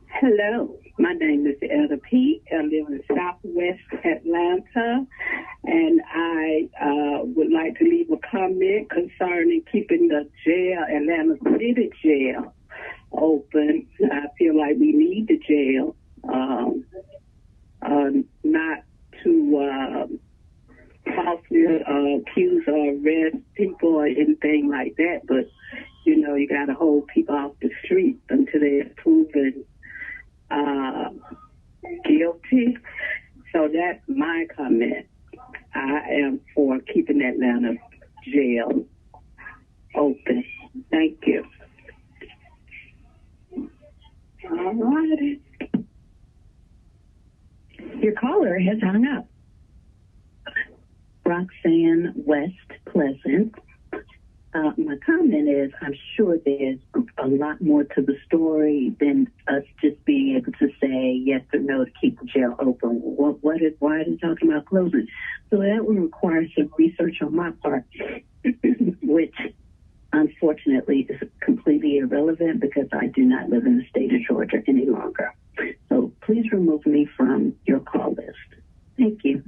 Hello, my name is Etta Pete. I live in Southwest Atlanta, and I would like to leave a comment concerning keeping the jail, Atlanta City Jail, open. I feel like we need the jail, not to falsely accuse or arrest people or anything like that, but you got to hold people off the street until they're proven guilty. So that's my comment. I am for keeping Atlanta jail open. Thank you. All right. Your caller has hung up. Roxanne West Pleasant. My comment is, I'm sure there's a lot more to the story than us just being able to say yes or no to keep the jail open. Why are they talking about closing? So that would require some research on my part, which unfortunately is completely irrelevant because I do not live in the state of Georgia any longer. So please remove me from your call list. Thank you.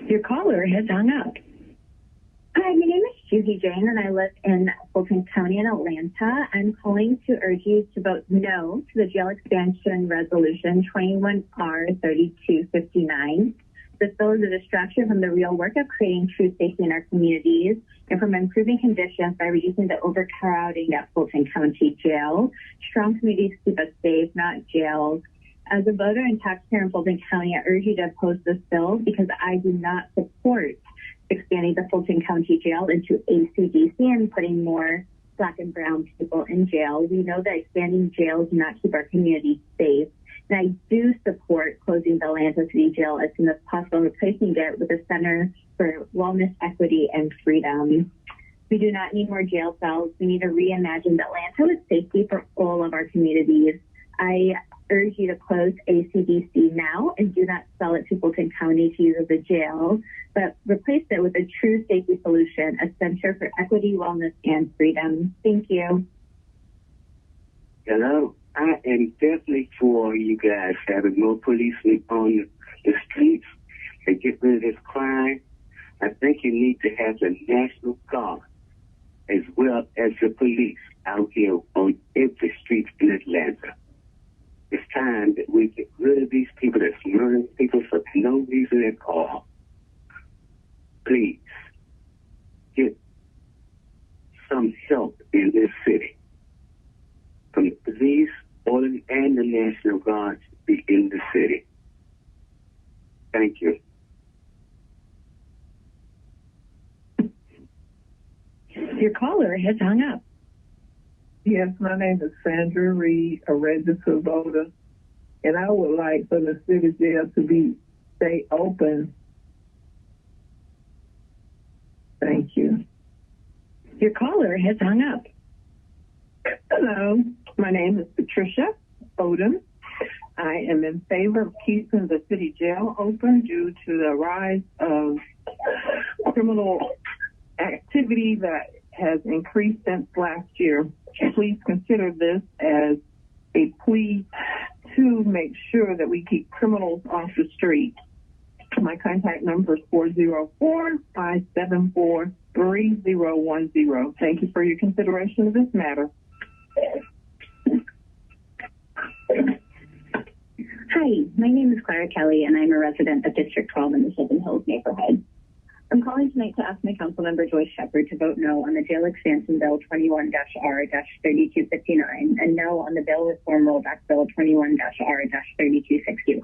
Your caller has hung up. Hi, my name is Judy Jane, and I live in Fulton County in Atlanta. I'm calling to urge you to vote no to the jail expansion resolution 21R3259. This bill is a distraction from the real work of creating true safety in our communities and from improving conditions by reducing the overcrowding at Fulton County Jail. Strong communities keep us safe, not jails. As a voter and taxpayer in Fulton County, I urge you to oppose this bill because I do not support expanding the Fulton County Jail into ACDC and putting more Black and brown people in jail. We know that expanding jails do not keep our communities safe. And I do support closing the Atlanta City Jail as soon as possible, replacing it with a Center for Wellness, Equity, and Freedom. We do not need more jail cells. We need to reimagine Atlanta with safety for all of our communities. I urge you to close ACDC now and do not sell it to Fulton County to use as a jail, but replace it with a true safety solution, a Center for Equity, Wellness, and Freedom. Thank you. Hello. I am definitely for you guys having more policemen on the streets and get rid of this crime. I think you need to have the National Guard as well as the police out here on every street in Atlanta. It's time that we get rid of these people that's murdering people for no reason at all. Please, get some help in this city. From the police, and the National Guard to be in the city. Thank you. Your caller has hung up. Yes, my name is Sandra Reed, a registered voter, and I would like for the city jail to stay open. Thank you. Your caller has hung up. Hello, my name is Patricia Odom. I am in favor of keeping the city jail open due to the rise of criminal activity that has increased since last year. Please consider this as a plea to make sure that we keep criminals off the street. My contact number is 404-574-3010. Thank you for your consideration of this matter. Hi, my name is Clara Kelly, and I'm a resident of District 12 in the Seven Hills neighborhood. I'm calling tonight to ask my council member Joyce Shepard to vote no on the jail expansion bill 21-R-3259 and no on the bail reform rollback bill 21-R-3261.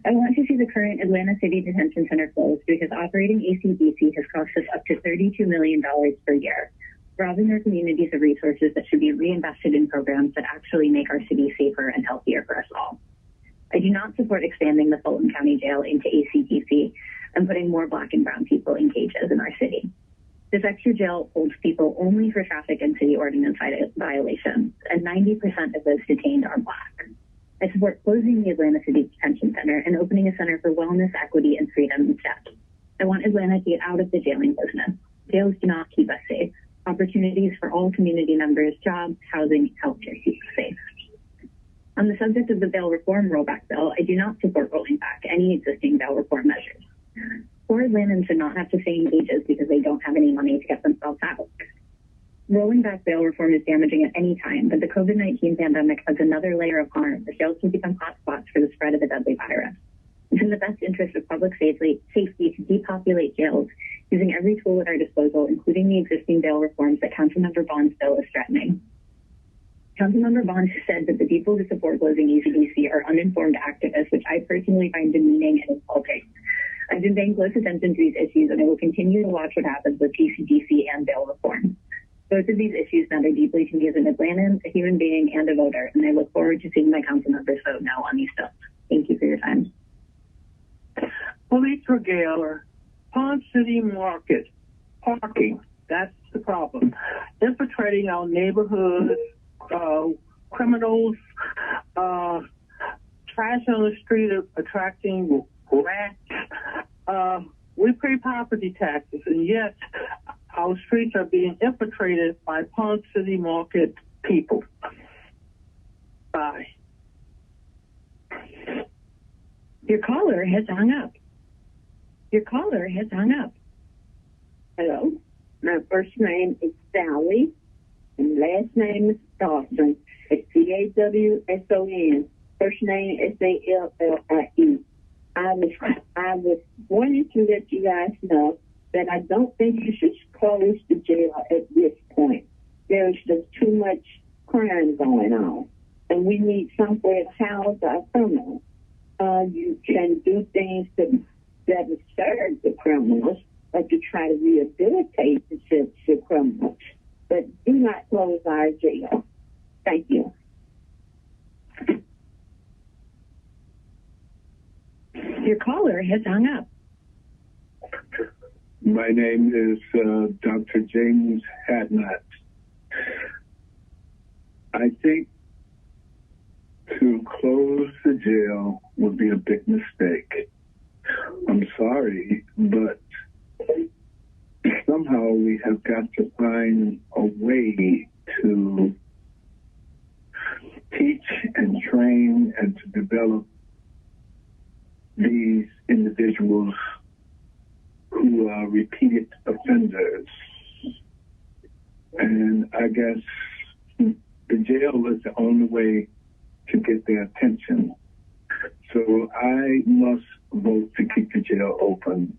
I want to see the current Atlanta City Detention Center closed because operating ACDC has cost us up to $32 million per year, robbing our communities of resources that should be reinvested in programs that actually make our city safer and healthier for us all. I do not support expanding the Fulton County Jail into ACDC and putting more Black and brown people in cages in our city. This extra jail holds people only for traffic and city ordinance violations, and 90% of those detained are Black. I support closing the Atlanta City Detention Center and opening a center for wellness, equity, and freedom instead. I want Atlanta to get out of the jailing business. Jails do not keep us safe. Opportunities for all community members, jobs, housing, healthcare keep us safe. On the subject of the bail reform rollback bill, I do not support rolling back any existing bail reform measures. Poor Atlantans should not have to stay in cages because they don't have any money to get themselves out. Rolling back bail reform is damaging at any time, but the COVID-19 pandemic adds another layer of harm as jails can become hotspots for the spread of a deadly virus. It's in the best interest of public safety to depopulate jails using every tool at our disposal, including the existing bail reforms that Councilmember Bond's bill is threatening. Councilmember Bond has said that the people who support closing ACDC are uninformed activists, which I personally find demeaning and insulting. I've been paying close attention to these issues, and I will continue to watch what happens with ACDC and bail reform. Both of these issues matter deeply to me as an Atlantan, a human being, and a voter, and I look forward to seeing my council members vote no on these bills. Thank you for your time. Police regaler, Pond City Market, parking, that's the problem. Infiltrating our neighborhoods, criminals, trash on the street attracting rats. We pay property taxes, and yet our streets are being infiltrated by Pond City Market people. Bye. Your caller has hung up. Your caller has hung up. Hello. My first name is Sally, and last name is Dawson. It's Dawson. First name Sallie. I was wanting to let you guys know that I don't think you should close the jail at this point. There's just too much crime going on, and we need somewhere to house our criminals. You can do things that would serve the criminals, or to try to rehabilitate the criminals, but do not close our jail. Thank you. Your caller has hung up. My name is Dr. James Hadnot. I think to close the jail would be a big mistake. I'm sorry, but somehow we have got to find a way to teach and train and to develop these individuals who are repeated offenders. And I guess the jail is the only way to get their attention. So I must vote to keep the jail open.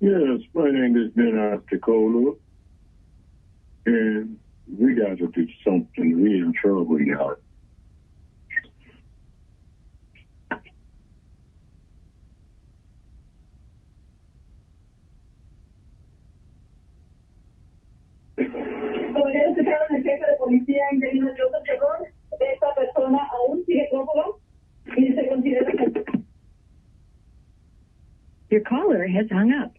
Yes, my name is Ben Articola, and we got to do something. We're in trouble, y'all. Policía ha impedido el terror, esta persona aún sigue prófugo y se considera que... Your caller has hung up.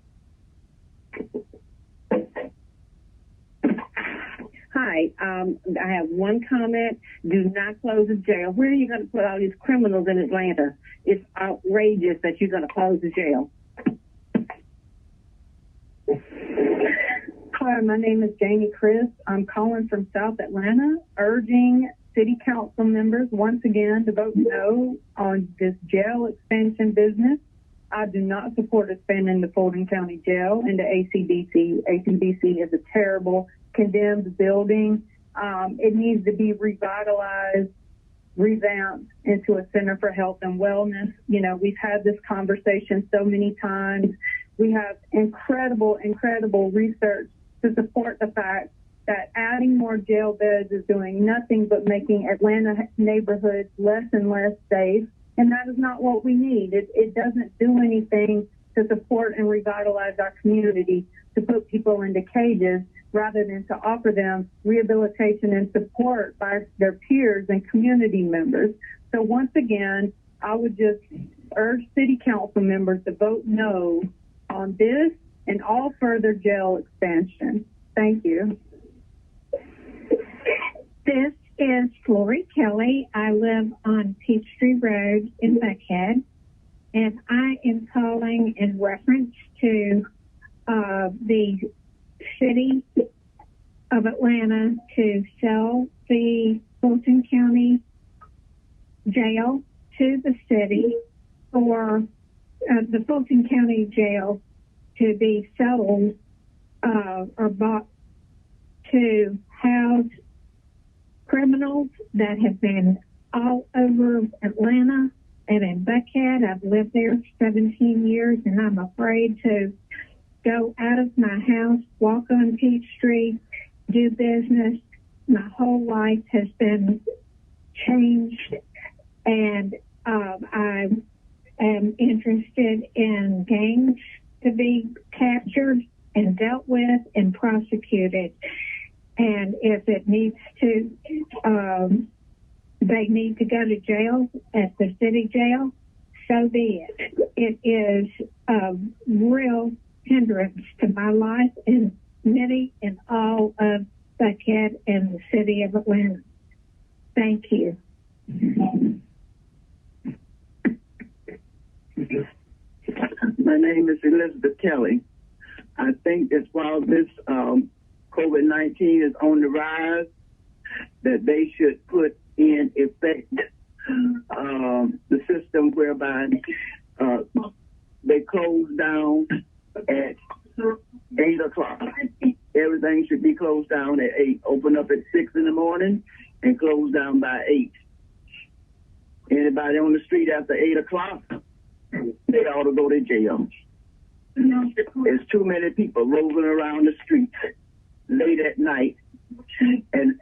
Hi, Hi. I have one comment. Do not close the jail. Where are you going to put all these criminals in Atlanta? It's outrageous that you're going to close the jail. Hi, my name is Jamie Chris. I'm calling from South Atlanta, urging city council members once again to vote no on this jail expansion business. I do not support expanding the Fulton County Jail into ACDC. ACDC is a terrible, condemned building. It needs to be revitalized, revamped into a center for health and wellness. You know, we've had this conversation so many times. We have incredible research to support the fact that adding more jail beds is doing nothing but making Atlanta neighborhoods less and less safe. And that is not what we need. It doesn't do anything to support and revitalize our community to put people into cages rather than to offer them rehabilitation and support by their peers and community members. So once again, I would just urge city council members to vote no on this and all further jail expansion. Thank you. This is Lori Kelly. I live on Peachtree Road in Buckhead, and I am calling in reference to the city of Atlanta to sell the Fulton County Jail to the city, for the Fulton County Jail to be sold or bought to house criminals that have been all over Atlanta and in Buckhead. I've lived there 17 years, and I'm afraid to go out of my house, walk on Peachtree, do business. My whole life has been changed, and I am interested in gangs to be captured and dealt with and prosecuted. And if it needs to, they need to go to jail at the city jail, so be it. It is a real hindrance to my life and many and all of Buckhead and the city of Atlanta. Thank you. My name is Elizabeth Kelly. I think as while this COVID-19 is on the rise, that they should put in effect the system whereby they close down at 8 o'clock. Everything should be closed down at 8. Open up at 6 in the morning and close down by 8. Anybody on the street after 8 o'clock, they ought to go to jail. There's too many people rolling around the streets late at night and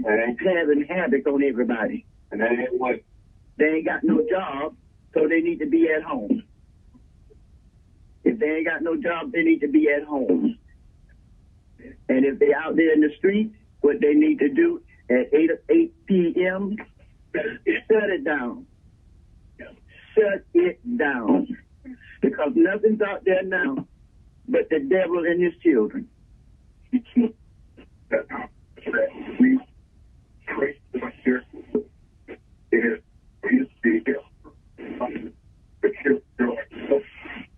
having havoc on everybody. And that ain't what? They ain't got no job, so they need to be at home. If they ain't got no job, they need to be at home. And if they're out there in the street, what they need to do at 8 p.m., shut it down. Shut it down. Because nothing's out there now but the devil and his children. We pray here is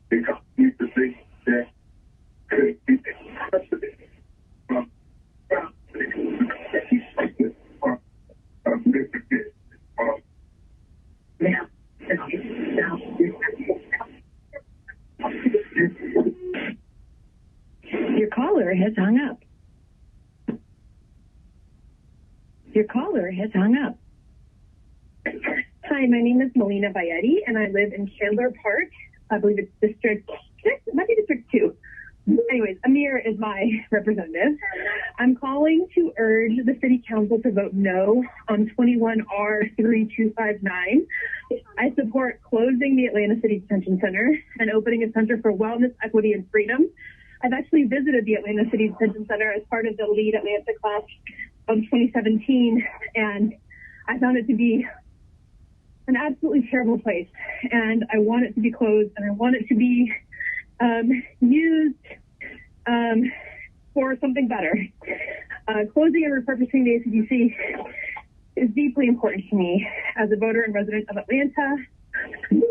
because you can see that could be precedent from Your caller has hung up. Your caller has hung up. Hi, my name is Melina Bayetti, and I live in Chandler Park. I believe it's District 6, it might be District 2. Anyways, Amir is my representative. I'm calling to urge the City Council to vote no on 21R3259. I support closing the Atlanta City Detention Center and opening a center for wellness, equity, and freedom. I've actually visited the Atlanta City Detention Center as part of the Lead Atlanta class of 2017, and I found it to be an absolutely terrible place, and I want it to be closed, and I want it to be used for something better. Closing and repurposing the ACDC is deeply important to me as a voter and resident of Atlanta,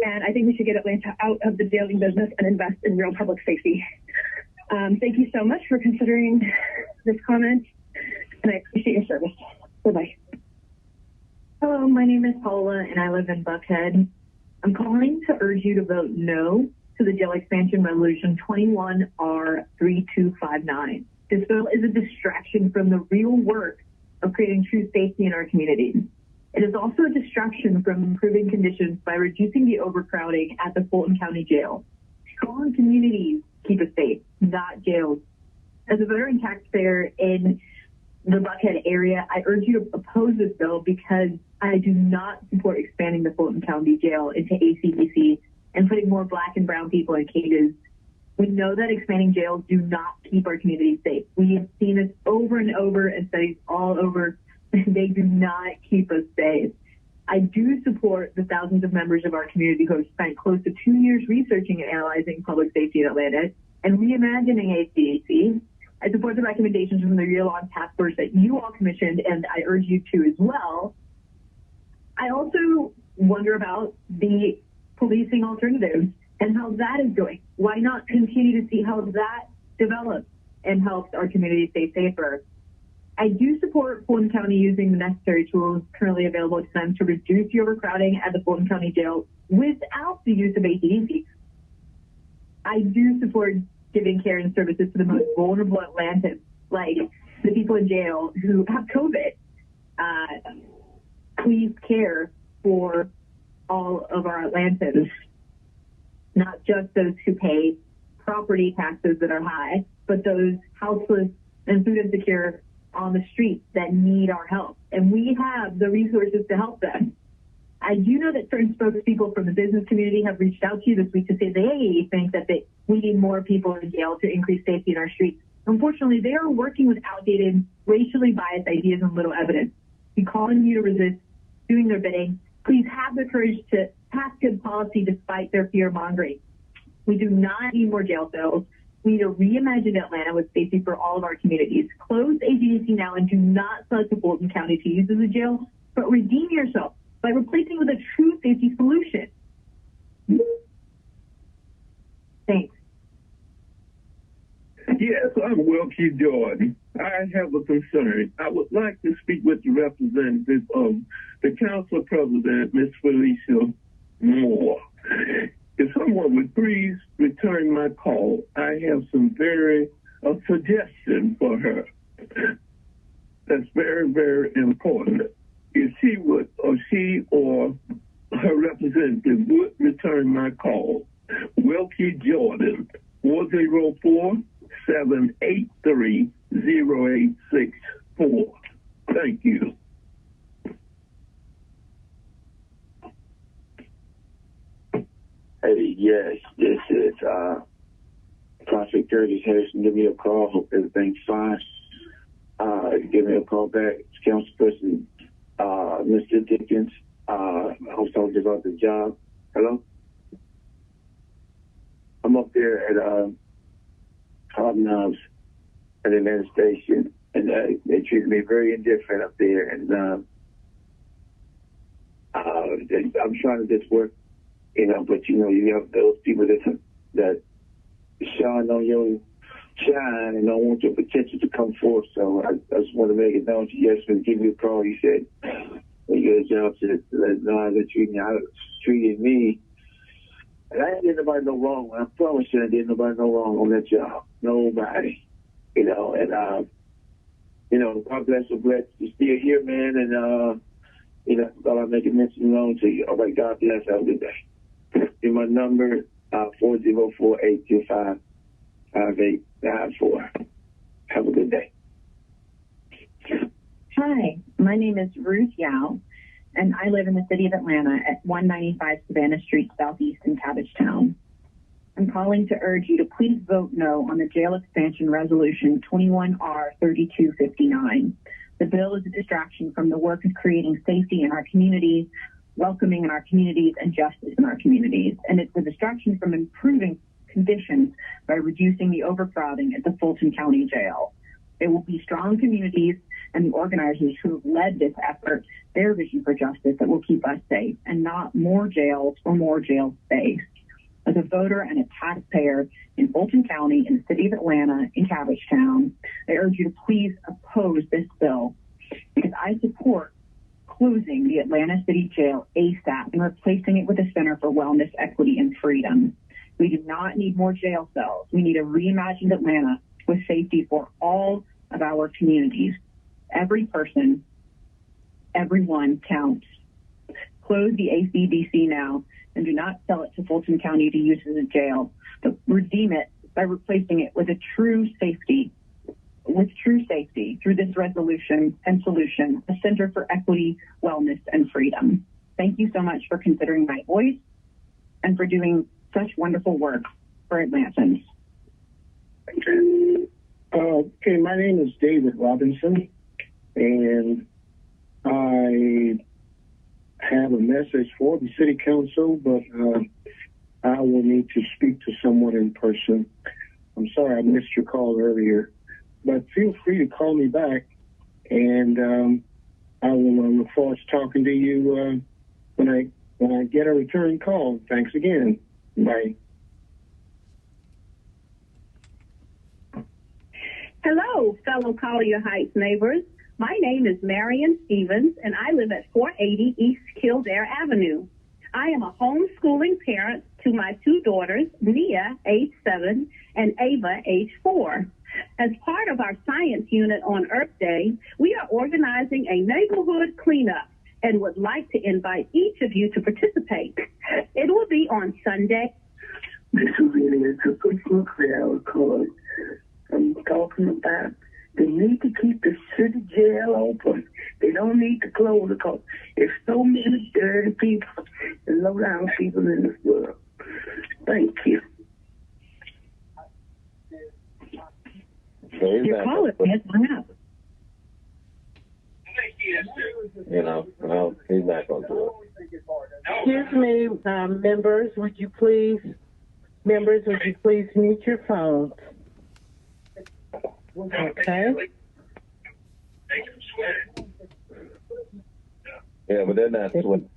and I think we should get Atlanta out of the jailing business and invest in real public safety. Thank you so much for considering this comment, and I appreciate your service. Bye-bye. Hello, my name is Paula, and I live in Buckhead. I'm calling to urge you to vote no to the jail expansion resolution 21R3259. This bill is a distraction from the real work of creating true safety in our communities. It is also a distraction from improving conditions by reducing the overcrowding at the Fulton County Jail. Strong communities keep us safe, not jails. As a veteran taxpayer in the Buckhead area, I urge you to oppose this bill because I do not support expanding the Fulton County Jail into ACDC and putting more Black and brown people in cages. We know that expanding jails do not keep our communities safe. We have seen this over and over in studies all over. They do not keep us safe. I do support the thousands of members of our community who have spent close to 2 years researching and analyzing public safety in Atlanta and reimagining ACDC. I support the recommendations from the Real Law Task Force that you all commissioned, and I urge you to as well. I also wonder about the policing alternatives and how that is going. Why not continue to see how that develops and helps our community stay safer? I do support Fulton County using the necessary tools currently available to them to reduce the overcrowding at the Fulton County Jail without the use of ATDC. I do support giving care and services to the most vulnerable Atlantans, like the people in jail who have COVID. Please care for all of our Atlantans, not just those who pay property taxes that are high, but those houseless and food insecure on the streets that need our help. And we have the resources to help them. I do know that certain spokespeople from the business community have reached out to you this week to say they think that we need more people in jail to increase safety in our streets. Unfortunately, they are working with outdated, racially biased ideas and little evidence. We call on you to resist doing their bidding. Please have the courage to pass good policy despite their fear-mongering. We do not need more jail cells. We need to reimagine Atlanta with safety for all of our communities. Close AGDC now and do not select the Fulton County to use as a jail, but redeem yourself by replacing with a true safety solution. Thanks. Yes, I'm Wilkie Jordan. I have a concern. I would like to speak with the representative of the council president, Ms. Felicia Moore. If someone would please return my call, I have some suggestion for her. That's very, very important. If she would, or she or her representative would return my call, Wilkie Jordan, 404-783-0864. Thank you. Hey, yes, this is Prophet Curtis Harrison. Give me a call. Hope everything's fine. Give me a call back. Councilperson Mr. Dickens. I hope talking about the job. Hello? I'm up there at Hobnobs at Atlanta Station, and they treated me very indifferent up there. And I'm trying to just work, but you have those people that shine on your shine and don't want your potential to come forth. So I just want to make it known to you yesterday, give you a call. You said when you get a job to let know how they treated me. And I didn't nobody no wrong. I promise you I didn't nobody no wrong on that job. Nobody. And God bless you, bless you still here, man, and thought I'd make a mention known to you. All right, God bless. Have a good day. In my number, 404-825-5894. Have a good day. Hi, my name is Ruth Yao, and I live in the city of Atlanta at 195 Savannah Street, Southeast in Cabbagetown. I'm calling to urge you to please vote no on the jail expansion resolution 21R3259. The bill is a distraction from the work of creating safety in our communities, welcoming in our communities, and justice in our communities. And it's a distraction from improving conditions by reducing the overcrowding at the Fulton County Jail. It will be strong communities and the organizers who have led this effort, their vision for justice, that will keep us safe, and not more jails or more jail space. As a voter and a taxpayer in Fulton County, in the city of Atlanta, in Cabbagetown, I urge you to please oppose this bill, because I support closing the Atlanta City Jail ASAP and replacing it with a Center for Wellness, Equity, and Freedom. We do not need more jail cells. We need a reimagined Atlanta with safety for all of our communities. Every person, everyone counts. Close the ACDC now and do not sell it to Fulton County to use as a jail, but redeem it by replacing it with true safety through this resolution and solution, a Center for Equity, Wellness, and Freedom. Thank you so much for considering my voice and for doing such wonderful work for Atlantans. Okay, my name is David Robinson, and I have a message for the City Council, but I will need to speak to someone in person. I'm sorry I missed your call earlier, but feel free to call me back, and I will look forward to talking to you when I get a return call. Thanks again. Bye. Hello, fellow Collier Heights neighbors. My name is Marion Stevens, and I live at 480 East Kildare Avenue. I am a homeschooling parent to my two daughters, Nia, age 7, and Ava, age 4. As part of our science unit on Earth Day, we are organizing a neighborhood cleanup and would like to invite each of you to participate. It will be on Sunday. This really is a personal prayer because I'm talking about they need to keep the city jail open. They don't need to close it because there's so many dirty people and low-down people in this world. Thank you. Your caller has hung up. Well, he's not going to do it. Excuse me, members, would you please mute your phones? Okay. Yeah, but they're not sweating.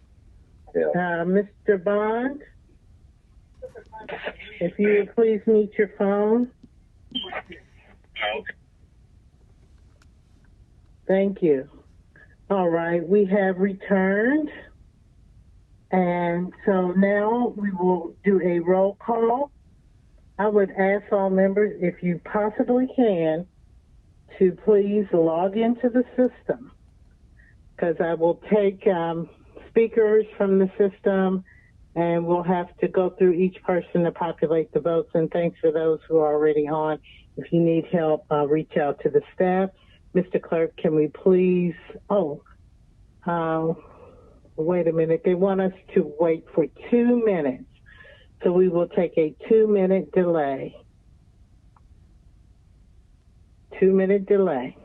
Yeah. Mr. Bond, if you would please mute your phone. Thank you. All right, we have returned. And so now we will do a roll call. I would ask all members, if you possibly can, to please log into the system, because I will take speakers from the system, and we'll have to go through each person to populate the votes. And thanks for those who are already on. If you need help, reach out to the staff. Mr. Clerk, can we please, wait a minute. They want us to wait for 2 minutes. So we will take a 2-minute delay. 2-minute delay.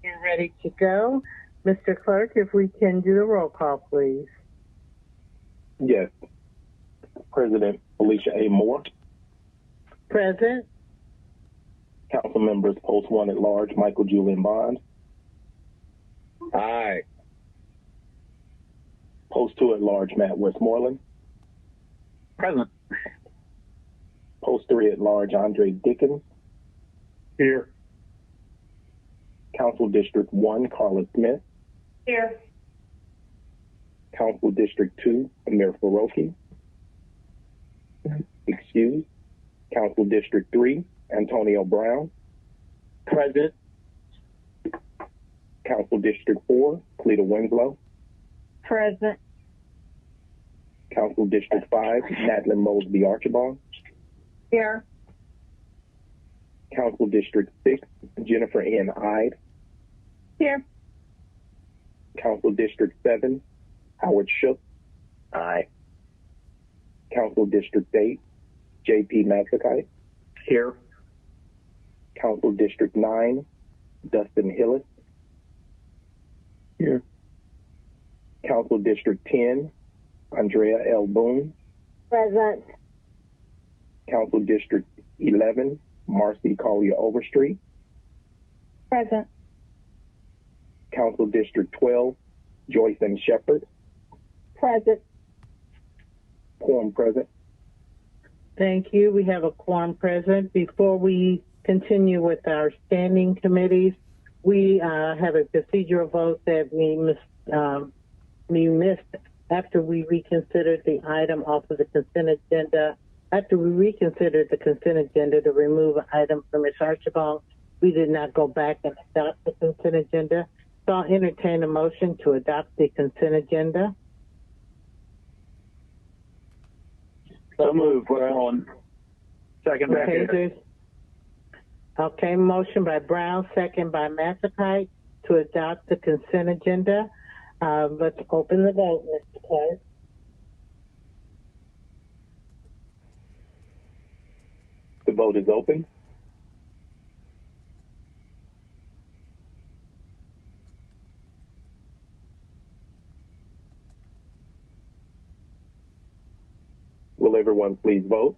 You're ready to go. Mr. Clerk, if we can do the roll call, please. Yes. President Alicia A. Moore. Present. Council members Post 1 at Large, Michael Julian Bond. Aye. Post 2 at large, Matt Westmoreland. Present. Post 3 at large, Andre Dickens. Here. Council District 1, Carla Smith. Here. Council District 2, Amir Faroki. Excused. Council District 3, Antonio Brown. Present. Council District 4, Cleta Winslow. Present. Council District 5, Madeline Mosby Archibald. Here. Council District 6, Jennifer N. Ide. Here. Council District 7, Howard Shook. Aye. Council District 8, J.P. Maxikite. Here. Council District 9, Dustin Hillis. Here. Council District 10, Andrea L. Boone. Present. Council District 11, Marcy Collier Overstreet. Present. Council District 12, Joyce M. Shepherd. Present. Quorum present. Thank you. We have a quorum present. Before we continue with our standing committees, we have a procedural vote that we missed after we reconsidered the item off of the consent agenda. After we reconsidered the consent agenda to remove an item from Ms. Archibald, we did not go back and adopt the consent agenda. So I'll entertain a motion to adopt the consent agenda. So moved. We're on. Second back here. Okay, motion by Brown, second by Maxikite to adopt the consent agenda. Let's open the vote, Mr. Clerk. The vote is open. Will everyone please vote?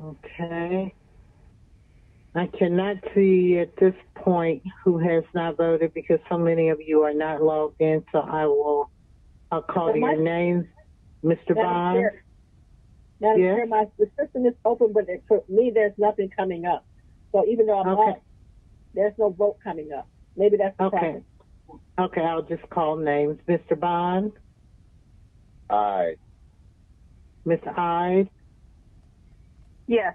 Okay. I cannot see at this point who has not voted because so many of you are not logged in, so I'll call your names. Mr. Bond? Madam Chair, the system is open, but for me, there's nothing coming up. So even though I'm up, there's no vote coming up. Maybe that's the problem. Okay, I'll just call names. Mr. Bond? Aye. Ms. Ide? Yes.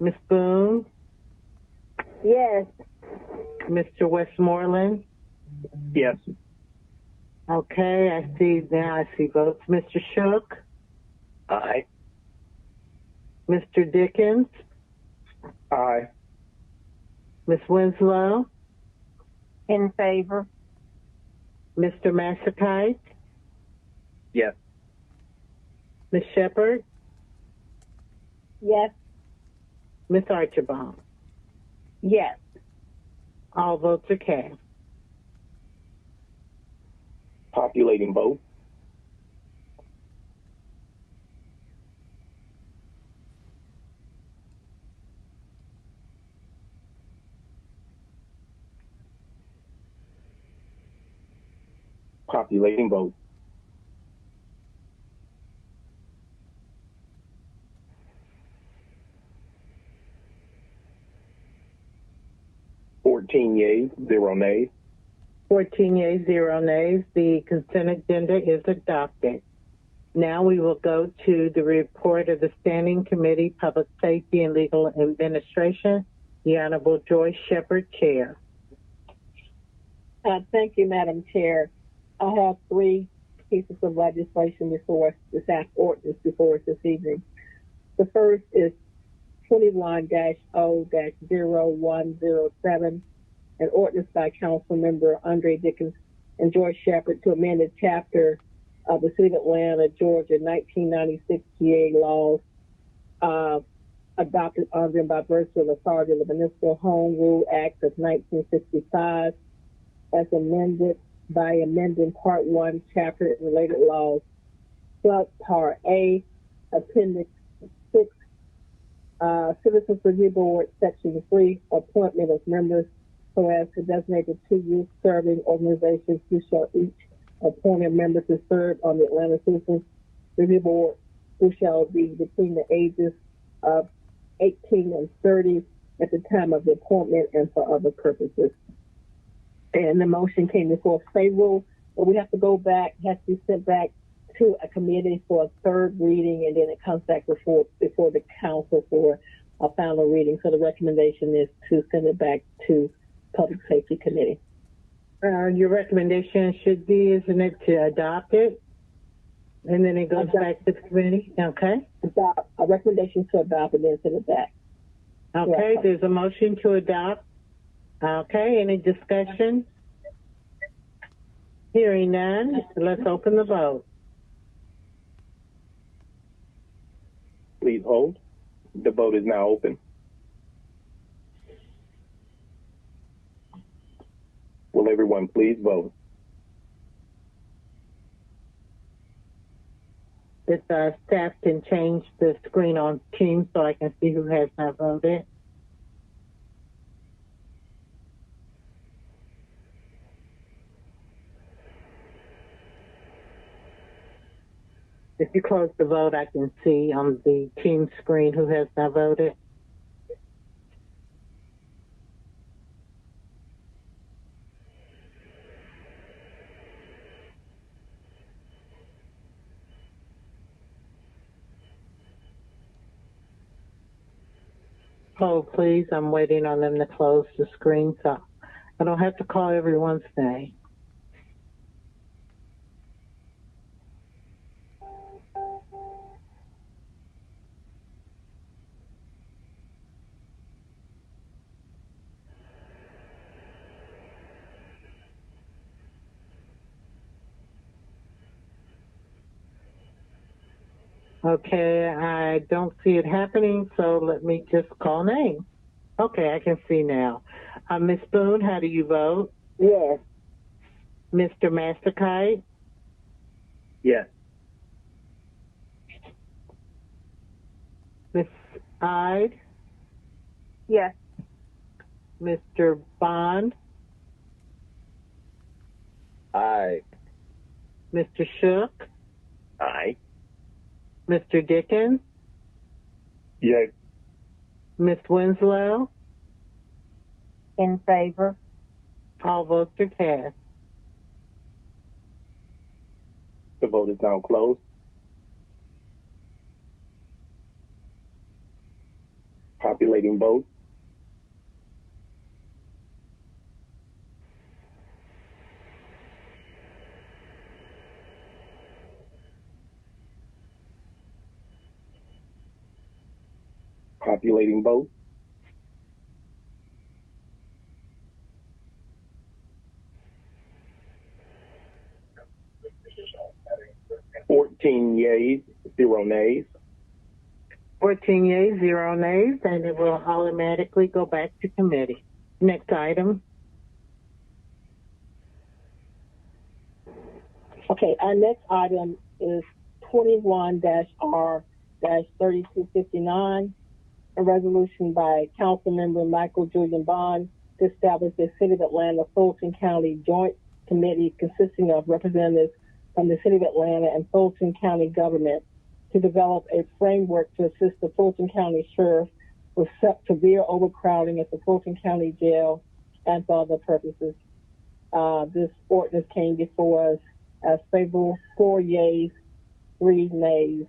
Ms. Boone? Yes. Mr. Westmoreland? Yes. Okay, I see votes. Mr. Shook? Aye. Mr. Dickens? Aye. Ms. Winslow? In favor. Mr. Maxikite? Yes. Ms. Shepherd? Yes. Ms. Archibald? Yes. All votes are cast. Populating vote. Populating vote. Yeas, 0 nays. 14 yeas, 0 nays. The consent agenda is adopted. Now we will go to the report of the Standing Committee, Public Safety and Legal Administration. The Honorable Joyce Shepherd, Chair. Thank you, Madam Chair. I have 3 pieces of legislation before us, ordinance before us this evening. The first is 21-0-0107, an ordinance by Council Member Andre Dickens and George Shepherd to amend the chapter of the City of Atlanta, Georgia, 1996 GA laws adopted on them by virtue of the Municipal Home Rule Act of 1965, as amended by amending Part 1, Chapter and Related Laws, Part A, Appendix 6, Citizens Review Board, Section 3, Appointment of Members, so as to designate the two youth-serving organizations who shall each appoint a member to serve on the Atlanta Citizens Review Board, who shall be between the ages of 18 and 30 at the time of the appointment and for other purposes. And the motion came before favorable, but we have to go back, has to be sent back to a committee for a third reading, and then it comes back before the council for a final reading. So the recommendation is to send it back to Public Safety Committee. Your recommendation should be, isn't it, to adopt it? And then it goes back to the committee? Okay. A recommendation to adopt and then send it back. Okay, there's a motion to adopt. Okay, any discussion? Hearing none, let's open the vote. Please hold. The vote is now open. Will everyone please vote? If staff can change the screen on Teams so I can see who has not voted. If you close the vote, I can see on the Teams screen who has not voted. Hold, please. I'm waiting on them to close the screen so I don't have to call everyone's name. Okay, I don't see it happening, so let me just call names. Okay, I can see now. Ms. Boone, how do you vote? Yes. Mr. Masterkite? Yes. Ms. Ide? Yes. Mr. Bond? Aye. Mr. Shook? Aye. Mr. Dickens? Yes. Ms. Winslow? In favor. All votes are cast. The vote is now closed. Populating vote. Populating vote. Fourteen yeas, 0 nays. 14 yeas, 0 nays, and it will automatically go back to committee. Next item. Okay, our next item is 21-R-3259, a resolution by Councilmember Michael Julian Bond to establish a City of Atlanta Fulton County Joint Committee consisting of representatives from the City of Atlanta and Fulton County government to develop a framework to assist the Fulton County Sheriff with severe overcrowding at the Fulton County Jail and for other purposes. This ordinance came before us as favorable, 4 yeas, 3 nays,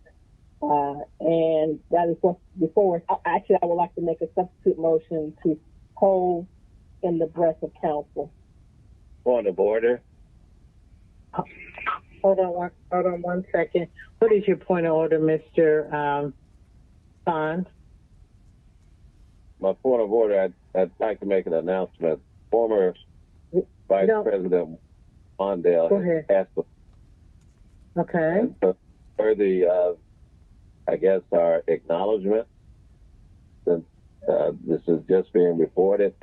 and that is what's before us. Actually, I would like to make a substitute motion to hold in the breath of council. Point of order. Hold on one second. What is your point of order, Mr. Bond? My point of order, I'd like to make an announcement. Former Vice President Mondale has asked for. Okay. For the, I guess, our acknowledgement, since this is just being reported,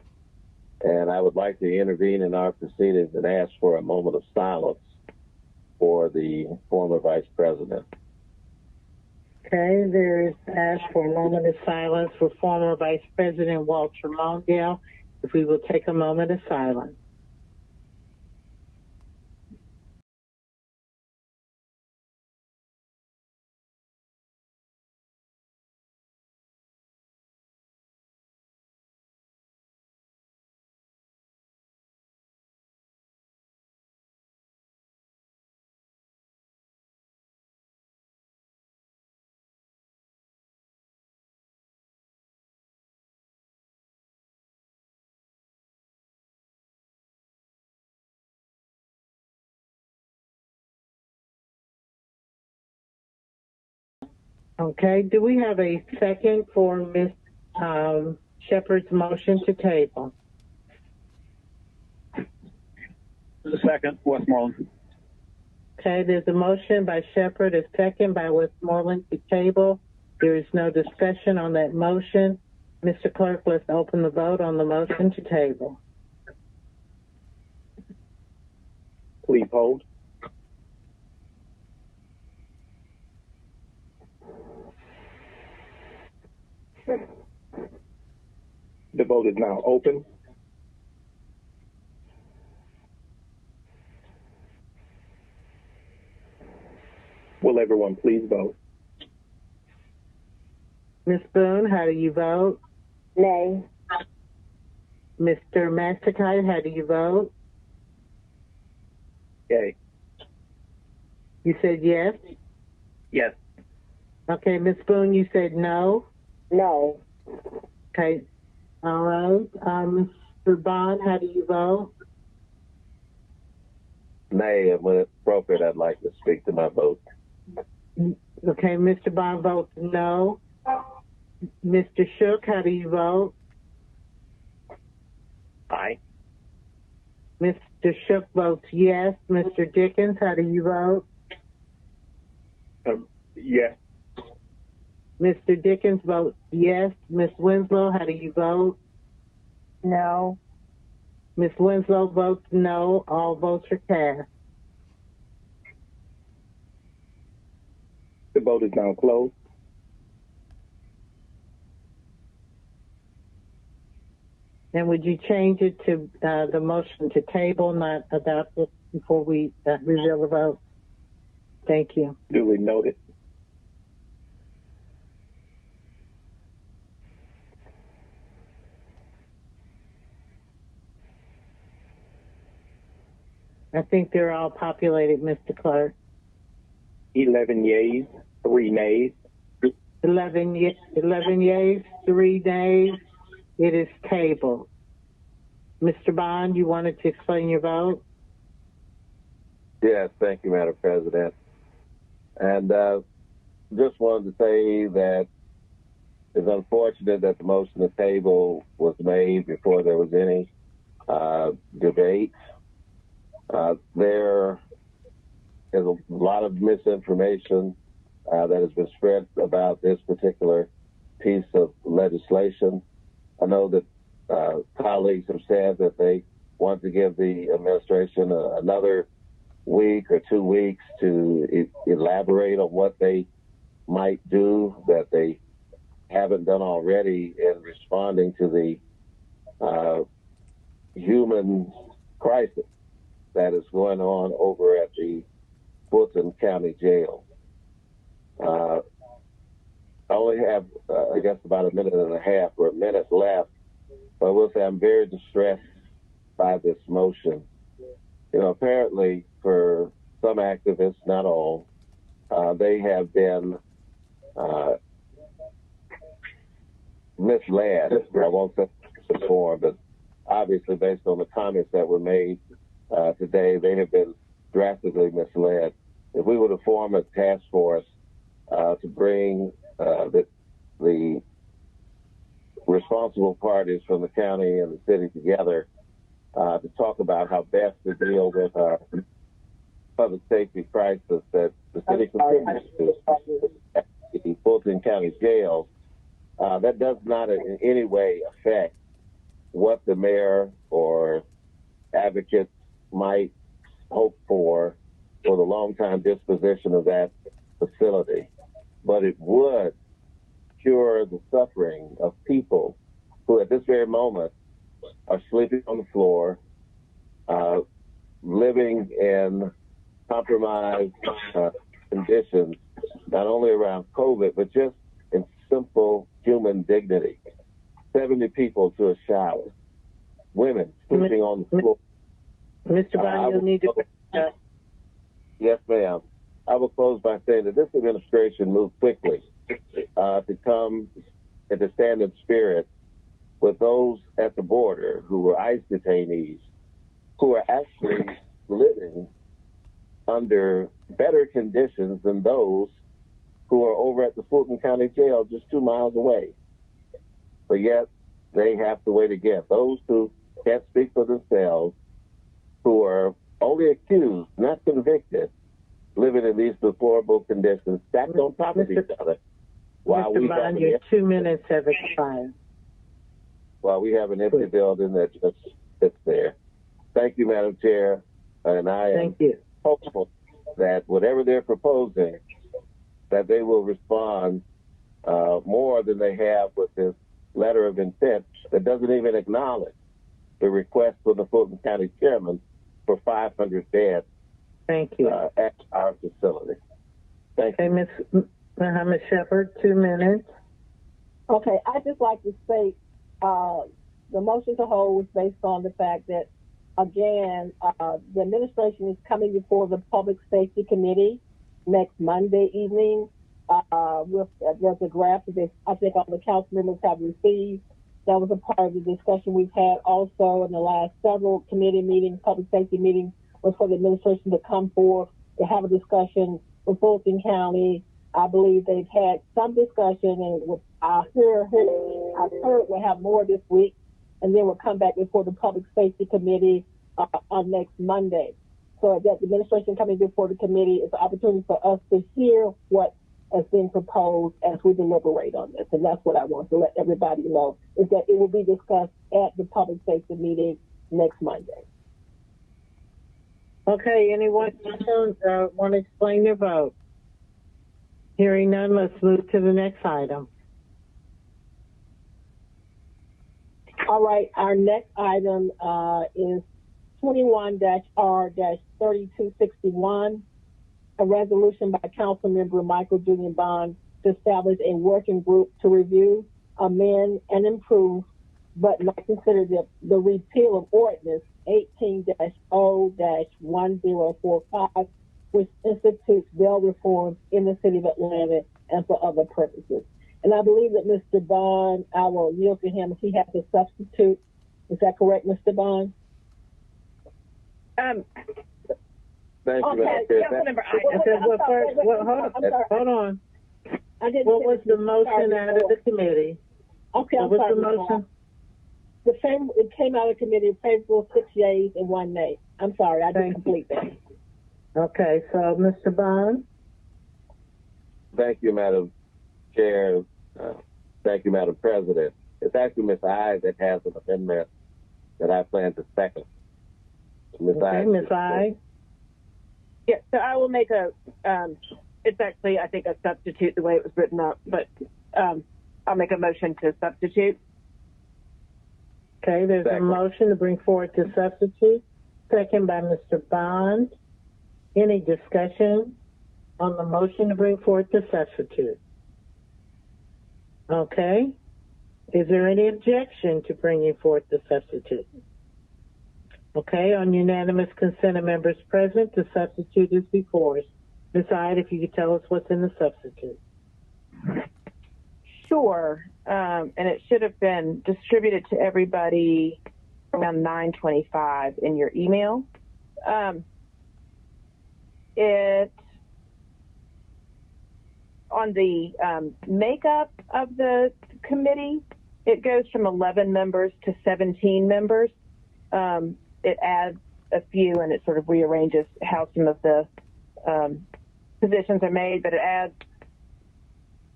And I would like to intervene in our proceedings and ask for a moment of silence for the former Vice President. Okay, there's asked for a moment of silence for former Vice President Walter Mondale. If we will take a moment of silence. Okay, do we have a second for Ms. Shepard's motion to table? Second, Westmoreland. Okay, there's a motion by Shepard, a second by Westmoreland to table. There is no discussion on that motion. Mr. Clerk, let's open the vote on the motion to table. Please hold. The vote is now open. Will everyone please vote? Ms. Boone, how do you vote? Nay. Mr. Massakai, how do you vote? Yay. You said yes? Yes. Okay, Ms. Boone, you said no? No. Okay. All right. Mr. Bond, how do you vote? Nay, and when it's appropriate, I'd like to speak to my vote. Okay, Mr. Bond votes no. Mr. Shook, how do you vote? Aye. Mr. Shook votes yes. Mr. Dickens, how do you vote? Yes. Mr. Dickens votes yes. Ms. Winslow, how do you vote? No. Ms. Winslow votes no. All votes are cast. The vote is now closed. And would you change it to the motion to table, not adopt it before we reveal the vote? Thank you. Duly noted. I think they're all populated, Mr. Clerk. 11 yeas, 3 nays. 11 yeas, 3 nays. It is tabled. Mr. Bond, you wanted to explain your vote? Yes, thank you, Madam President. And just wanted to say that it's unfortunate that the motion to table was made before there was any debate. There is a lot of misinformation that has been spread about this particular piece of legislation. I know that colleagues have said that they want to give the administration another week or 2 weeks to elaborate on what they might do that they haven't done already in responding to the human crisis that is going on over at the Fulton County Jail. I only have, I guess, about a minute and a half or a minute left, but I will say I'm very distressed by this motion. You know, apparently for some activists, not all, they have been misled. I won't say before, but obviously based on the comments that were made today, they have been drastically misled. If we were to form a task force to bring the responsible parties from the county and the city together to talk about how best to deal with our public safety crisis that the city contributes to at the Fulton County Jail, that does not in any way affect what the mayor or advocates might hope for the long-time disposition of that facility. But it would cure the suffering of people who at this very moment are sleeping on the floor, living in compromised conditions, not only around COVID, but just in simple human dignity. 70 people to a shower, women sleeping on the floor. Mr. Bond, you'll need to... Yes, ma'am. I will close by saying that this administration moved quickly to come and to stand in spirit with those at the border who were ICE detainees, who are actually living under better conditions than those who are over at the Fulton County Jail just 2 miles away. But yet they have to wait again. Those who can't speak for themselves, who are only accused, not convicted, living in these deplorable conditions, stacked on top of each other. While Mr. Bond, your 2 minutes have expired. While we have an empty building that just sits there. Thank you, Madam Chair. And I am hopeful that whatever they're proposing, that they will respond more than they have with this letter of intent that doesn't even acknowledge the request from the Fulton County Chairman for 500 beds. Thank you. At our facility. Thank you. Ms. Muhammad Shepherd, 2 minutes. Okay, I'd just like to say the motion to hold was based on the fact that, again, the administration is coming before the Public Safety Committee next Monday evening. There's a draft of this, I think all the council members have received. That was a part of the discussion we've had also in the last several committee meetings, public safety meetings, was for the administration to come forth to have a discussion with Fulton County. I believe they've had some discussion, and I heard we'll have more this week, and then we'll come back before the Public Safety Committee on next Monday. So that the administration coming before the committee is an opportunity for us to hear what has been proposed as we deliberate on this. And that's what I want to let everybody know, is that it will be discussed at the Public Safety meeting next Monday. Okay, anyone want to explain their vote? Hearing none, let's move to the next item. All right, our next item is 21-R-3261, a resolution by Councilmember Michael Julian Bond to establish a working group to review, amend, and improve, but not consider the repeal of Ordinance 18-0-1045, which institutes bail reforms in the city of Atlanta and for other purposes. And I believe that Mr. Bond, I will yield to him if he has a substitute. Is that correct, Mr. Bond? Thank you, hold on. What was the motion out of the committee? Okay, what was the motion? It came out of committee favorable, 6 yeas and 1 nay. I'm sorry, I didn't complete that. Okay, so Mr. Bond. Thank you, Madam Chair. Thank you, Madam President. It's actually Ms. I that has an amendment that I plan to second. Ms. I. Yeah, so I will make it's actually, I think, a substitute the way it was written up, but I'll make a motion to substitute. Okay, there's a motion to bring forward to substitute. Second by Mr. Bond. Any discussion on the motion to bring forward to substitute? Okay. Is there any objection to bringing forth the substitute? Okay, on unanimous consent of members present, the substitute is before us. Ms. Hyde, if you could tell us what's in the substitute. Sure, and it should have been distributed to everybody around 9:25 in your email. It on the makeup of the committee, it goes from 11 members to 17 members. It adds a few, and it sort of rearranges how some of the positions are made, but it adds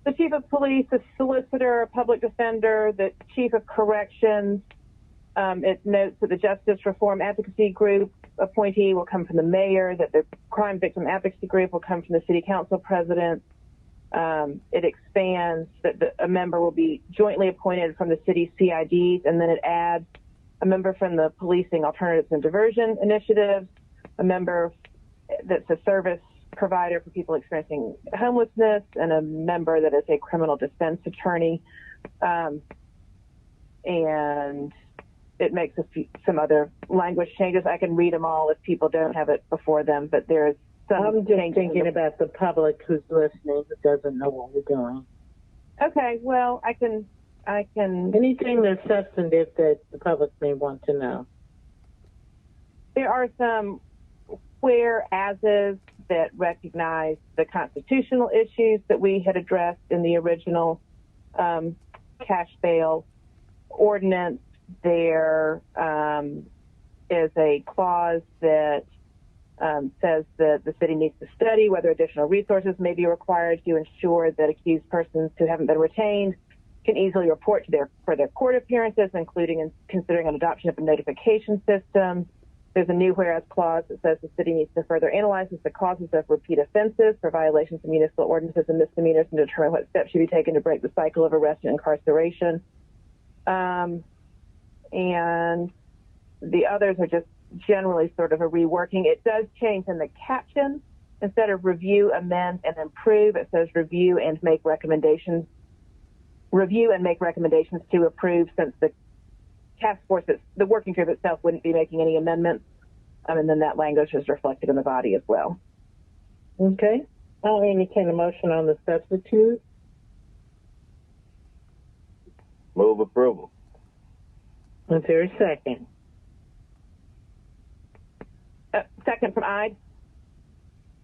the chief of police, the solicitor, a public defender, the chief of corrections, It notes that the Justice Reform Advocacy Group appointee will come from the mayor, that the Crime Victim Advocacy Group will come from the City Council President. It expands that a member will be jointly appointed from the city CIDs, and then it adds a member from the Policing Alternatives and Diversion Initiative, a member that's a service provider for people experiencing homelessness, and a member that is a criminal defense attorney. And it makes some other language changes. I can read them all if people don't have it before them, but there's some I'm just thinking about the public who's listening who doesn't know what we're doing. Okay, well, I can. Anything that's substantive that the public may want to know. There are some whereases that recognize the constitutional issues that we had addressed in the original cash bail ordinance. There is a clause that says that the city needs to study whether additional resources may be required to ensure that accused persons who haven't been retained can easily report for their court appearances, including considering an adoption of a notification system. There's a new whereas clause that says the city needs to further analyze the causes of repeat offenses for violations of municipal ordinances and misdemeanors and determine what steps should be taken to break the cycle of arrest and incarceration. And the others are just generally sort of a reworking. It does change in the caption. Instead of review, amend, and improve, it says review and make recommendations. Review and make recommendations to approve, since the task force, the working group itself, wouldn't be making any amendments. And then that language is reflected in the body as well. Okay. I'll entertain a motion on the substitute. Move approval. Is there a second? Second from Ide.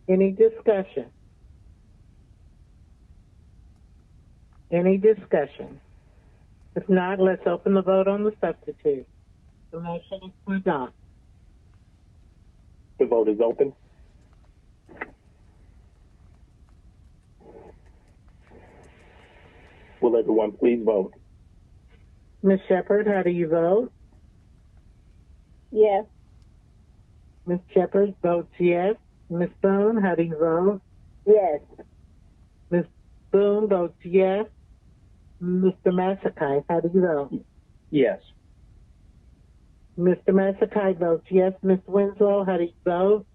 Any discussion? Any discussion? If not, let's open the vote on the substitute. The motion is to adopt. The vote is open. Will everyone please vote? Ms. Shepherd, how do you vote? Yes. Ms. Shepherd votes yes. Ms. Boone, how do you vote? Yes. Ms. Boone votes yes. Mr. Masakai, how do you vote? Yes. Mr. Masakai votes yes. Ms. Winslow, how do you vote?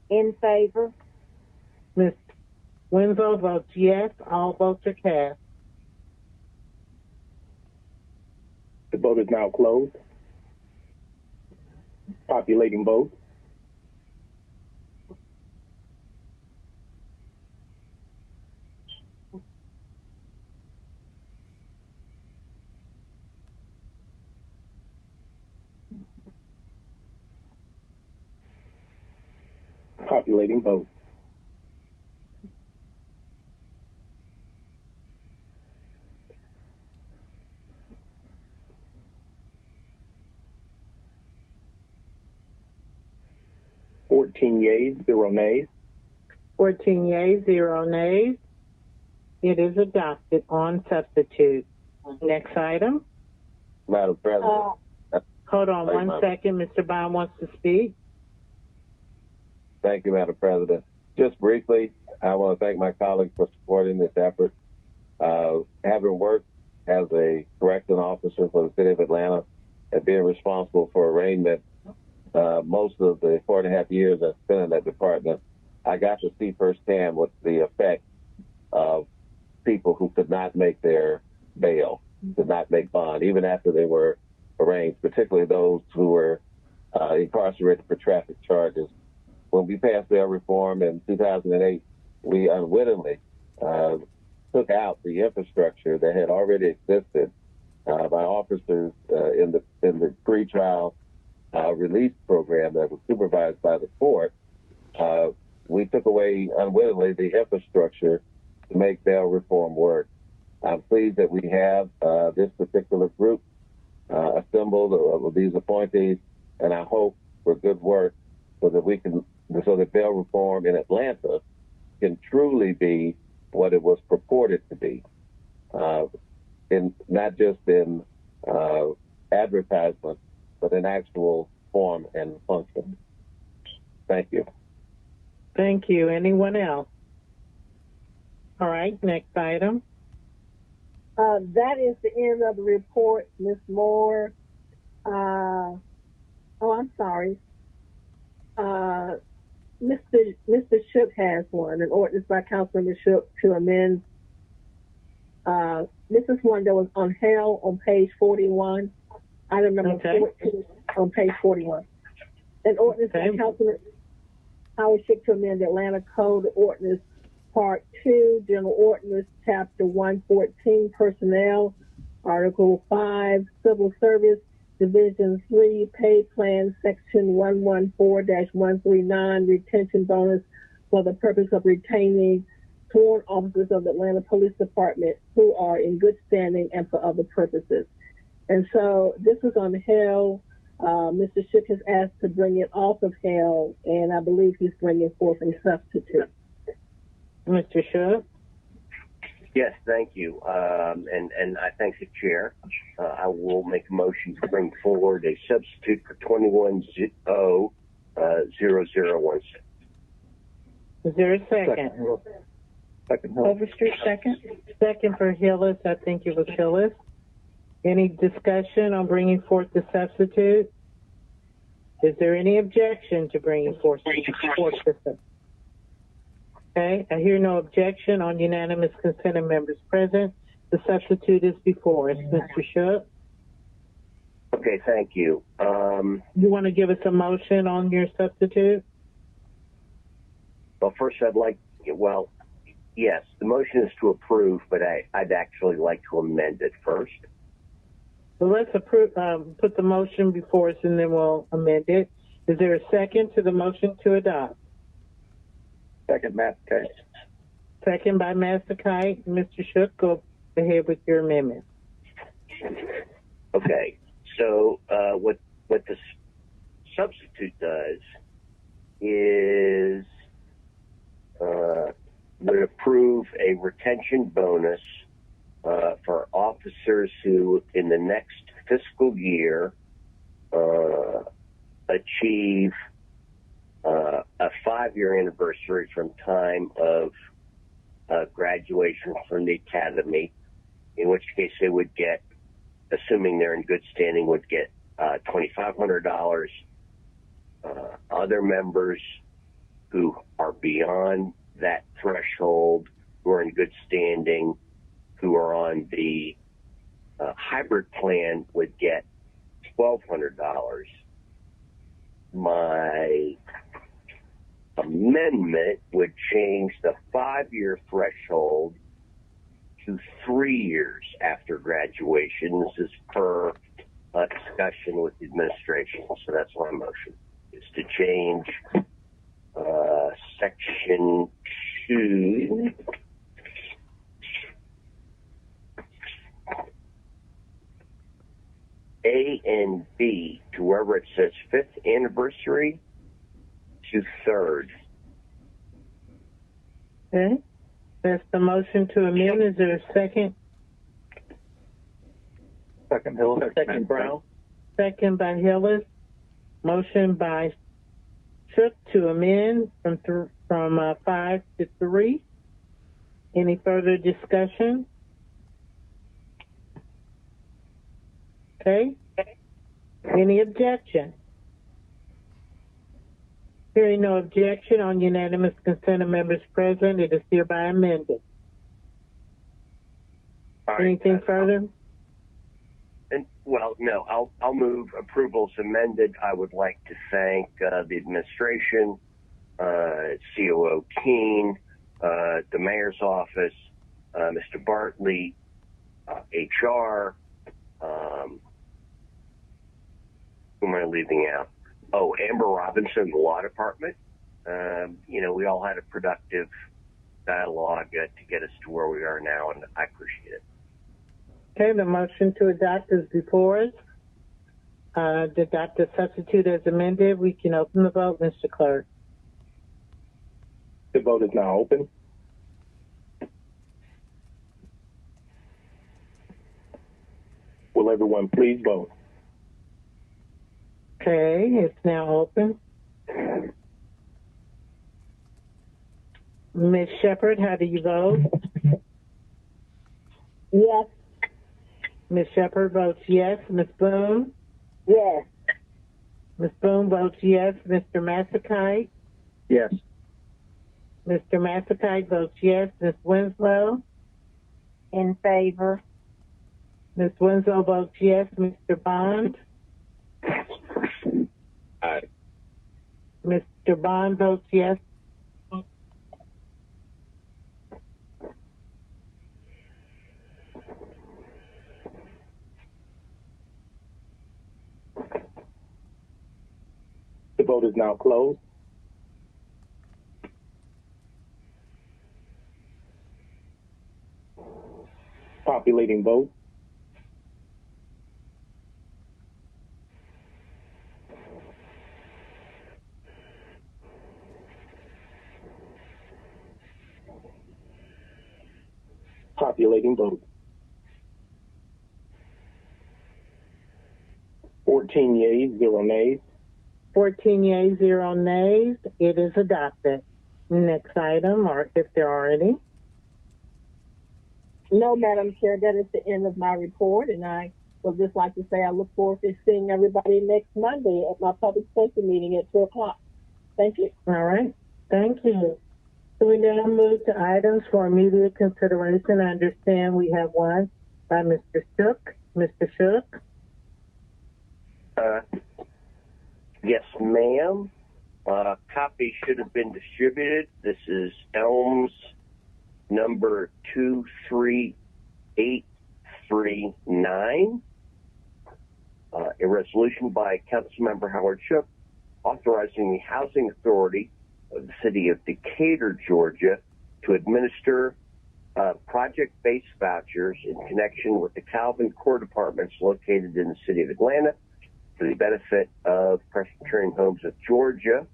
In favor. Ms. Winslow votes yes. All votes are cast. The vote is now closed. Populating vote. Populating vote. Yeas, 0 nays. 14 yeas, 0 nays. It is adopted on substitute. Next item. Madam President. Hold on one second. Mr. Bond wants to speak. Thank you, Madam President. Just briefly, I want to thank my colleagues for supporting this effort. Having worked as a corrections officer for the city of Atlanta and being responsible for arraignment most of the 4.5 years I spent in that department, I got to see firsthand what the effect of people who could not make their bail, could not make bond, even after they were arraigned, particularly those who were incarcerated for traffic charges. When we passed bail reform in 2008, we unwittingly took out the infrastructure that had already existed by officers in the pretrial release program that was supervised by the court. We took away unwittingly the infrastructure to make bail reform work. I'm pleased that we have this particular group assembled with these appointees, and I hope for good work so that bail reform in Atlanta can truly be what it was purported to be, not just in advertisement, but an actual form and function. Thank you. Thank you. Anyone else? All right, next item. That is the end of the report, Ms. Moore. I'm sorry. Mr. Shook has one, an ordinance by Councilmember Shook to amend. This is one that was held on page 41, item number 14 on page 41. An ordinance by Councilmember Howard Shook to amend the Atlanta Code Ordinance Part 2, General Ordinance, Chapter 114, Personnel, Article 5, Civil Service, Division 3, Pay Plan, Section 114-139, Retention Bonus for the purpose of retaining sworn officers of the Atlanta Police Department who are in good standing and for other purposes. And so this is on Hill. Mr. Shook has asked to bring it off of Hill, and I believe he's bringing forth a substitute. Mr. Shook? Yes, thank you. And I thank the chair. I will make a motion to bring forward a substitute for 21-0016. Is there a second? Second. Overstreet, second. Second for Hillis. I think it was Hillis. Any discussion on bringing forth the substitute? Is there any objection to bringing forth the substitute? Okay, I hear no objection. On unanimous consent of members present, the substitute is before us. Mr. Shook? Okay, thank you. You want to give us a motion on your substitute? Well, first yes, the motion is to approve, but I'd actually like to amend it first. So let's put the motion before us and then we'll amend it. Is there a second to the motion to adopt? Second, Massakai. Second by Massakai. Mr. Shook, go ahead with your amendment. Okay, so what the substitute does is would approve a retention bonus for officers who, in the next fiscal year, achieve a 5-year anniversary from time of graduation from the academy, in which case they would get, assuming they're in good standing, would get $2,500. Other members who are beyond that threshold, who are in good standing, who are on the hybrid plan, would get $1,200. My amendment would change the 5-year threshold to 3 years after graduation. This is per discussion with the administration. So that's my motion, is to change section 2 A and B to wherever it says 5th anniversary to 3rd. Okay. That's the motion to amend. Is there a second? Second, Hillis. Second, Brown. Second by Hillis. Motion by Shook to amend from 5 to 3. Any further discussion? Okay. Any objection? Hearing no objection, on unanimous consent of members present, it is hereby amended. Anything further? Well, no, I'll move approvals amended. I would like to thank the administration, COO Keene, the mayor's office, Mr. Bartley, HR, who am I leaving out? Oh, Amber Robinson, the law department. We all had a productive dialogue to get us to where we are now, and I appreciate it. Okay, the motion to adopt is before us. To adopt the substitute as amended, we can open the vote, Mr. Clerk. The vote is now open. Will everyone please vote? Okay, it's now open. Ms. Shepherd, how do you vote? Yes. Ms. Shepherd votes yes. Ms. Boone? Yes. Ms. Boone votes yes. Mr. Massacite? Yes. Mr. Massacite votes yes. Ms. Winslow? In favor. Ms. Winslow votes yes. Mr. Bond? Aye. Mr. Bond votes yes. The vote is now closed. Populating vote. Populating vote. 14 yeas, 0 nays. 14 yeas, 0 nays. It is adopted. Next item, or if there are any. No, Madam Chair, that is the end of my report, and I would just like to say I look forward to seeing everybody next Monday at my public safety meeting at 2 o'clock. Thank you. All right. Thank you. So we now move to items for immediate consideration. I understand we have one by Mr. Shook. Mr. Shook? Yes, ma'am. Copy should have been distributed. This is Elms number 23839. A resolution by Councilmember Howard Shook authorizing the Housing Authority of the City of Decatur, Georgia, to administer project-based vouchers in connection with the Calvin Court Apartments located in the City of Atlanta for the benefit of Presbyterian Homes of Georgia,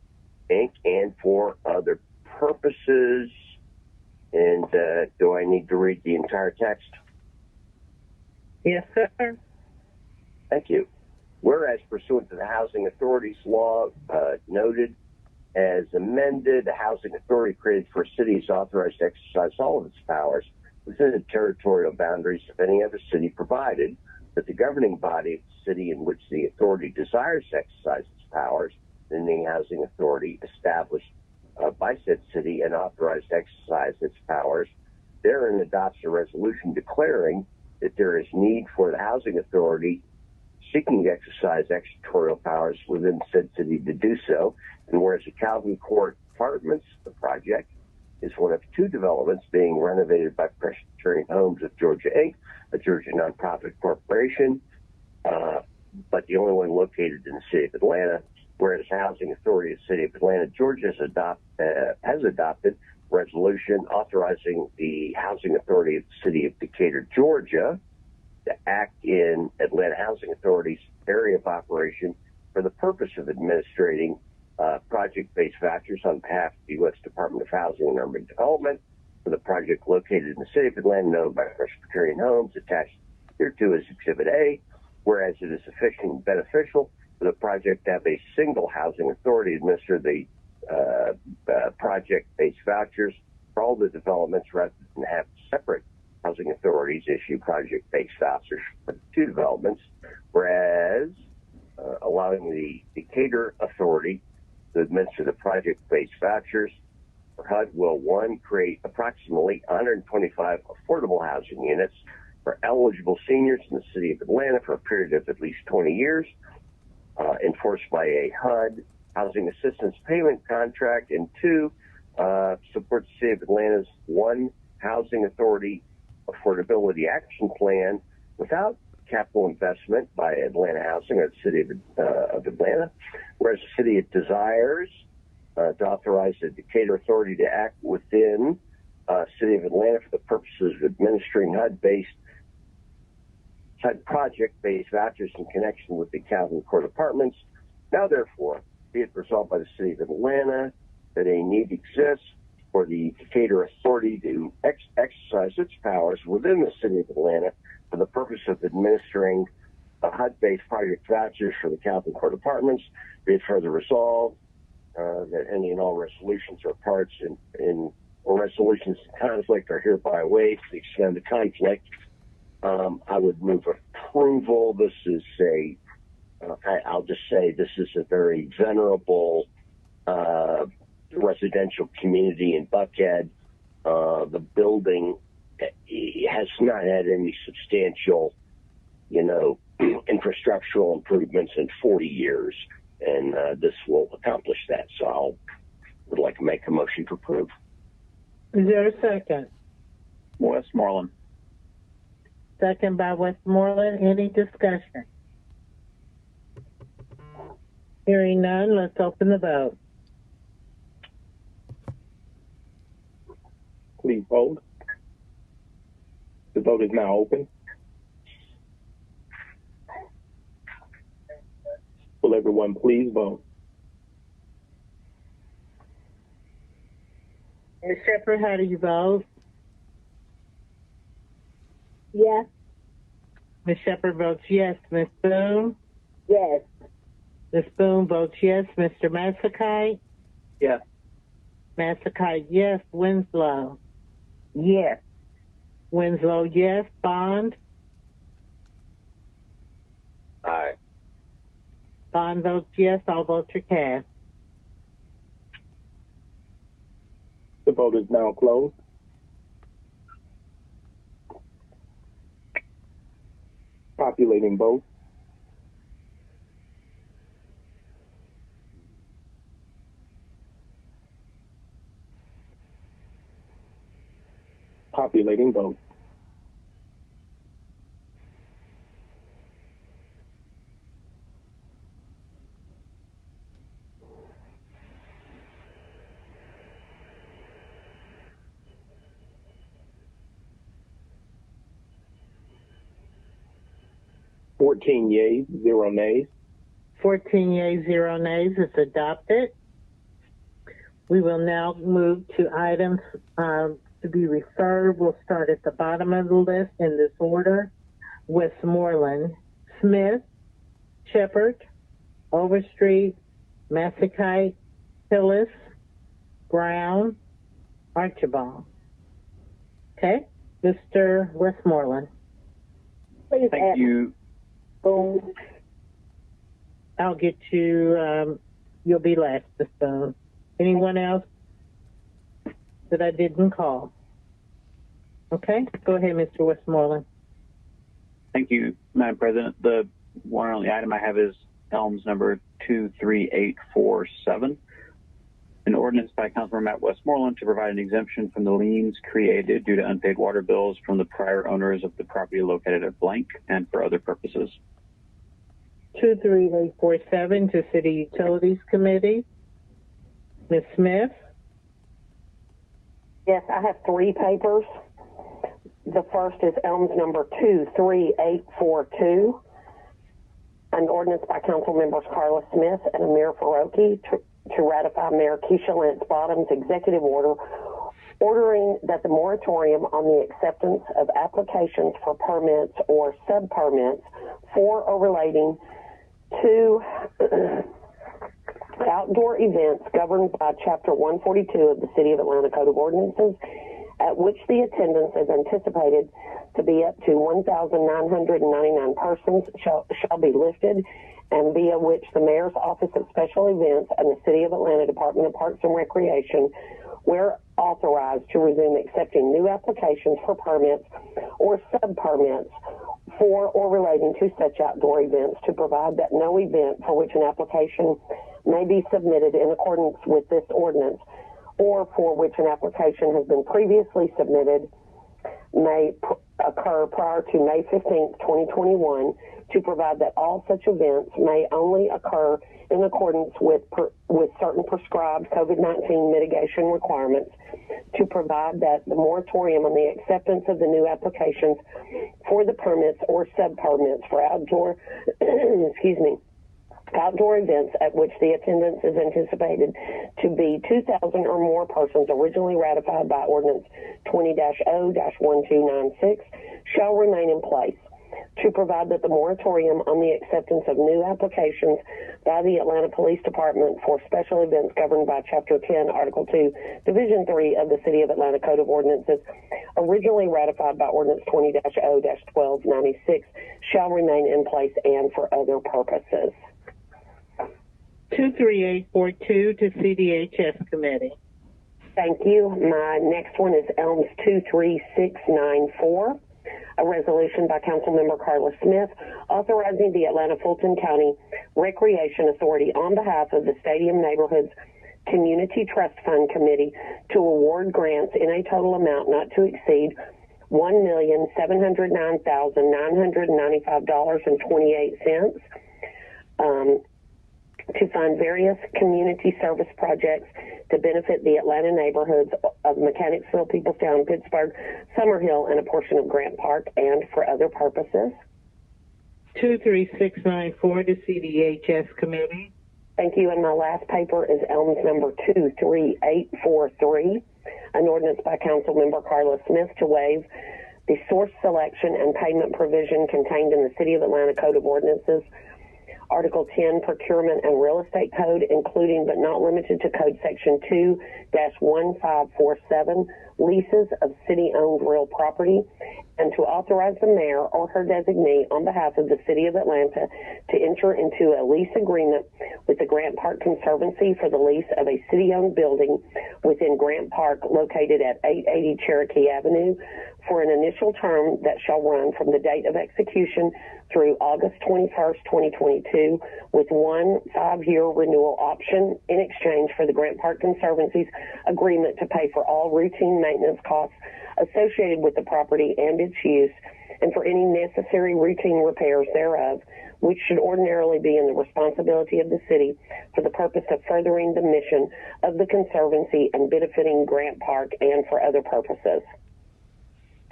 Inc., and for other purposes. And do I need to read the entire text? Yes, sir. Thank you. Whereas pursuant to the Housing Authority's law noted as amended, the Housing Authority created for cities authorized to exercise all of its powers within the territorial boundaries of any other city, provided that the governing body of the city in which the authority desires to exercise its powers, in the Housing Authority established by said city and authorized to exercise its powers, therein adopts a resolution declaring that there is need for the Housing Authority seeking to exercise extraterritorial powers within said city to do so. And whereas the Calvin Court Apartments, the project, is one of 2 developments being renovated by Presbyterian Homes of Georgia, Inc., a Georgia nonprofit corporation, but the only one located in the City of Atlanta, whereas the Housing Authority of the City of Atlanta, Georgia has adopted resolution authorizing the Housing Authority of the City of Decatur, Georgia, to act in Atlanta Housing Authority's area of operation for the purpose of administrating project-based vouchers on behalf of the U.S. Department of Housing and Urban Development for the project located in the City of Atlanta, known by Presbyterian Homes, attached hereto as Exhibit A, whereas it is sufficient and beneficial for the project to have a single housing authority administer the project-based vouchers for all the developments rather than have separate housing authorities issue project-based vouchers for the 2 developments, whereas allowing the Decatur Authority to administer the project-based vouchers for HUD will, 1, create approximately 125 affordable housing units for eligible seniors in the City of Atlanta for a period of at least 20 years, enforced by a HUD housing assistance payment contract, and 2, support the City of Atlanta's 1 housing authority affordability action plan without capital investment by Atlanta Housing or the City of Atlanta, whereas the city desires to authorize the Decatur Authority to act within City of Atlanta for the purposes of administering HUD project-based vouchers in connection with the Calvin Court Apartments. Now, therefore, be it resolved by the City of Atlanta that a need exists for the Decatur Authority to exercise its powers within the City of Atlanta for the purpose of administering HUD-based project vouchers for the Capitol Court Apartments. Be it further resolved that any and all resolutions or parts or resolutions in conflict are hereby waived to the extent of conflict. I would move approval. This is I'll just say this is a very venerable residential community in Buckhead. The building has not had any substantial, infrastructural improvements in 40 years, and this will accomplish that. So I would like to make a motion to approve. Is there a second? Westmoreland. Second by Westmoreland. Any discussion? Hearing none, let's open the vote. Please vote. The vote is now open. Will everyone please vote? Ms. Shepherd, how do you vote? Yes. Ms. Shepherd votes yes. Ms. Boone? Yes. Ms. Boone votes yes. Mr. Masakai? Yes. Masakai, yes. Winslow? Yes. Winslow, yes. Bond? Aye. Bond votes yes. All votes are cast. The vote is now closed. Populating vote. Populating vote. Fourteen yeas, 0 nays. 14 yeas, 0 nays. It's adopted. We will now move to items to be referred. We'll start at the bottom of the list in this order. Westmoreland, Smith, Shepherd, Overstreet, Masakai, Hillis, Brown, Archibald. Okay, Mr. Westmoreland. Please. Thank you. Boone. I'll get you, you'll be last, Ms. Boone. Anyone else that I didn't call? Okay, go ahead, Mr. Westmoreland. Thank you, Madam President. The one only item I have is Elms number 23847. An ordinance by Councilmember Matt Westmoreland to provide an exemption from the liens created due to unpaid water bills from the prior owners of the property located at blank and for other purposes. 23847 to City Utilities Committee. Ms. Smith? Yes, I have 3 papers. The first is Elms number 23842, an ordinance by Council members Carla Smith and Amir Faroki to ratify Mayor Keisha Lance Bottom's executive order ordering that the moratorium on the acceptance of applications for permits or sub-permits for or relating to outdoor events governed by Chapter 142 of the City of Atlanta Code of Ordinances, at which the attendance is anticipated to be up to 1,999 persons, shall be lifted, and via which the Mayor's Office of Special Events and the City of Atlanta Department of Parks and Recreation were authorized to resume accepting new applications for permits or sub-permits for or relating to such outdoor events, to provide that no event for which an application may be submitted in accordance with this ordinance or for which an application has been previously submitted may occur prior to May 15, 2021, to provide that all such events may only occur in accordance with certain prescribed COVID-19 mitigation requirements, to provide that the moratorium on the acceptance of the new applications for the permits or sub-permits for outdoor, outdoor events at which the attendance is anticipated to be 2,000 or more persons originally ratified by Ordinance 20-0-1296 shall remain in place. to provide that the moratorium on the acceptance of new applications by the Atlanta Police Department for special events governed by Chapter 10, Article 2, Division 3 of the City of Atlanta Code of Ordinances, originally ratified by Ordinance 20-0-1296, shall remain in place and for other purposes. 23842 to CDHS Committee. Thank you. My next one is ELMS 23694. A resolution by Councilmember Carla Smith authorizing the Atlanta Fulton County Recreation Authority on behalf of the Stadium Neighborhoods Community Trust Fund Committee to award grants in a total amount not to exceed $1,709,995.28 to fund various community service projects to benefit the Atlanta neighborhoods of Mechanicsville, Peoplestown, Pittsburgh, Summerhill, and a portion of Grant Park, and for other purposes. 23694 to CDHS Committee. Thank you. And my last paper is ELMS number 23843, an ordinance by Councilmember Carla Smith to waive the source selection and payment provision contained in the City of Atlanta Code of Ordinances, Article 10, Procurement and Real Estate Code, including but not limited to Code Section 2-1547, leases of city-owned real property, and to authorize the mayor or her designee on behalf of the City of Atlanta to enter into a lease agreement with the Grant Park Conservancy for the lease of a city-owned building within Grant Park located at 880 Cherokee Avenue for an initial term that shall run from the date of execution through August 21st, 2022, with one 5-year renewal option in exchange for the Grant Park Conservancy's agreement to pay for all routine maintenance costs associated with the property and its use, and for any necessary routine repairs thereof, which should ordinarily be in the responsibility of the city for the purpose of furthering the mission of the Conservancy and benefiting Grant Park and for other purposes.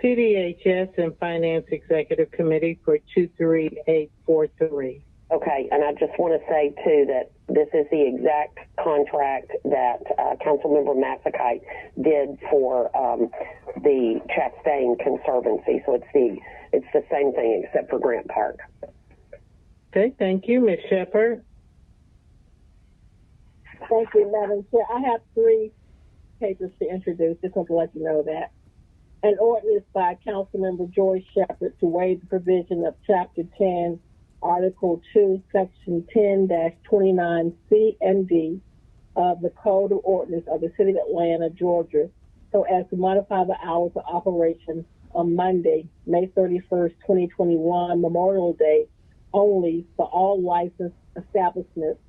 CDHS and Finance Executive Committee for 23843. Okay, and I just want to say, too, that this is the exact contract that Councilmember Massacite did for the Chastain Conservancy. So it's the same thing except for Grant Park. Okay, thank you. Ms. Shepherd. Thank you, Madam Chair. I have 3 papers to introduce, just want to let you know that. An ordinance by Councilmember Joyce Shepherd to waive the provision of Chapter 10, Article 2, Section 10-29C and D of the Code of Ordinance of the City of Atlanta, Georgia, so as to modify the hours of operation on Monday, May 31st, 2021, Memorial Day, only for all licensed establishments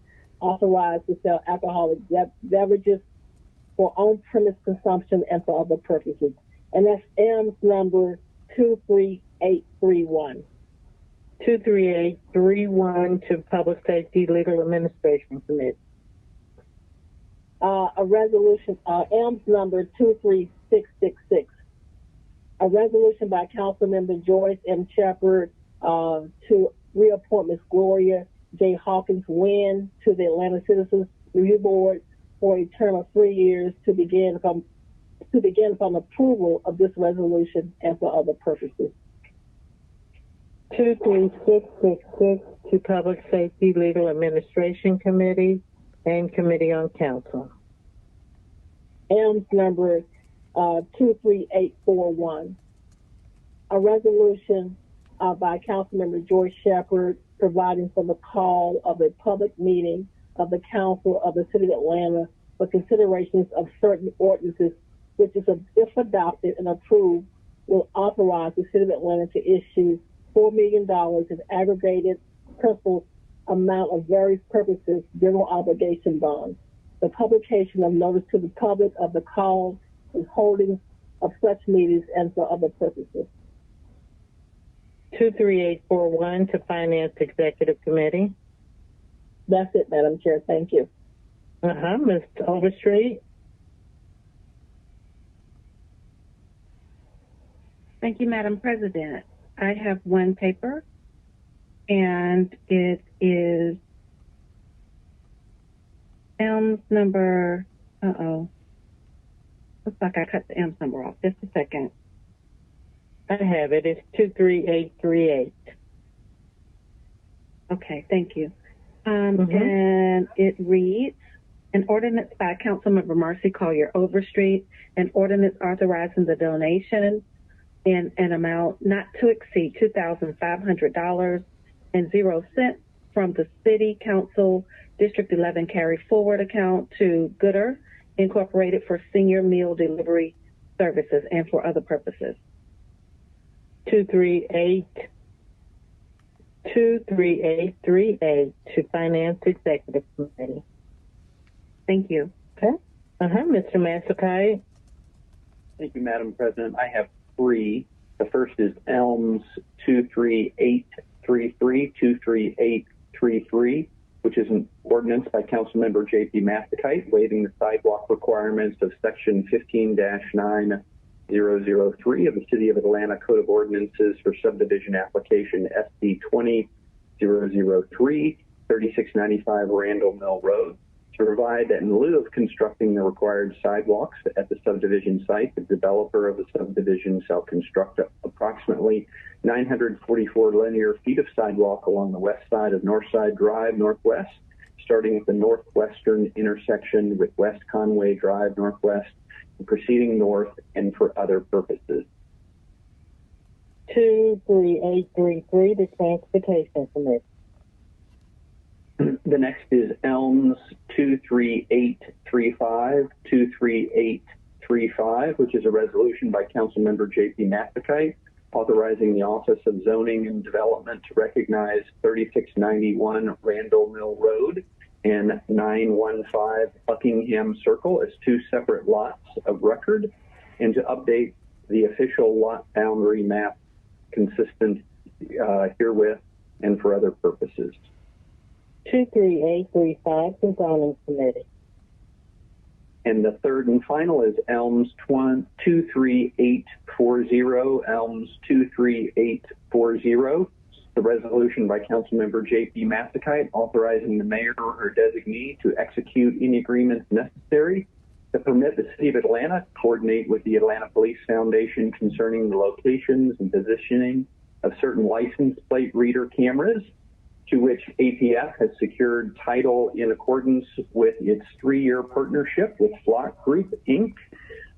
authorized to sell alcoholic beverages for on-premise consumption and for other purposes. And that's EMS number 23831. 23831 to Public Safety Legal Administration Committee. A resolution, EMS number 23666. A resolution by Councilmember Joyce M. Shepherd to reappoint Ms. Gloria J. Hawkins Wynn to the Atlanta Citizens Review Board for a term of 3 years to begin upon approval of this resolution and for other purposes. 23666 to Public Safety Legal Administration Committee and Committee on Council. EMS number 23841. A resolution by Councilmember Joyce Shepherd providing for the call of a public meeting of the Council of the City of Atlanta for considerations of certain ordinances, which is, if adopted and approved, will authorize the City of Atlanta to issue $4 million in aggregated principal amount of various purposes general obligation bonds. The publication of notice to the public of the call and holding of such meetings and for other purposes. 23841 to Finance Executive Committee. That's it, Madam Chair. Thank you. Ms. Overstreet. Thank you, Madam President. I have one paper, and it is EMS number, looks like I cut the EMS number off. Just a second. I have it. It's 23838. Okay, thank you. And it reads, an ordinance by Councilmember Marcy Collier Overstreet, an ordinance authorizing the donation in an amount not to exceed $2,500.00 from the City Council District 11 carry forward account to Gooder Incorporated for senior meal delivery services and for other purposes. 23838 to Finance Executive Committee. Thank you. Okay. Mr. Masakai. Thank you, Madam President. I have three. The first is ELMS 23833, 23833, which is an ordinance by Councilmember J.P. Mastakite waiving the sidewalk requirements of Section 15-9003 of the City of Atlanta Code of Ordinances for subdivision application SD 20-003, 3695 Randall Mill Road, to provide that in lieu of constructing the required sidewalks at the subdivision site, the developer of the subdivision shall construct approximately 944 linear feet of sidewalk along the west side of Northside Drive Northwest, starting at the northwestern intersection with West Conway Drive Northwest, and proceeding north and for other purposes. 23833, the Transportation Committee. The next is ELMS 23835, 23835, which is a resolution by Councilmember J.P. Mastakite authorizing the Office of Zoning and Development to recognize 3691 Randall Mill Road and 915 Buckingham Circle as two separate lots of record, and to update the official lot boundary map consistent herewith and for other purposes. 23835, the Zoning Committee. And the third and final is ELMS 23840, ELMS 23840, the resolution by Councilmember J.P. Mastakite authorizing the mayor or her designee to execute any agreements necessary to permit the City of Atlanta to coordinate with the Atlanta Police Foundation concerning the locations and positioning of certain license plate reader cameras, to which APF has secured title in accordance with its 3-year partnership with Flock Group, Inc.,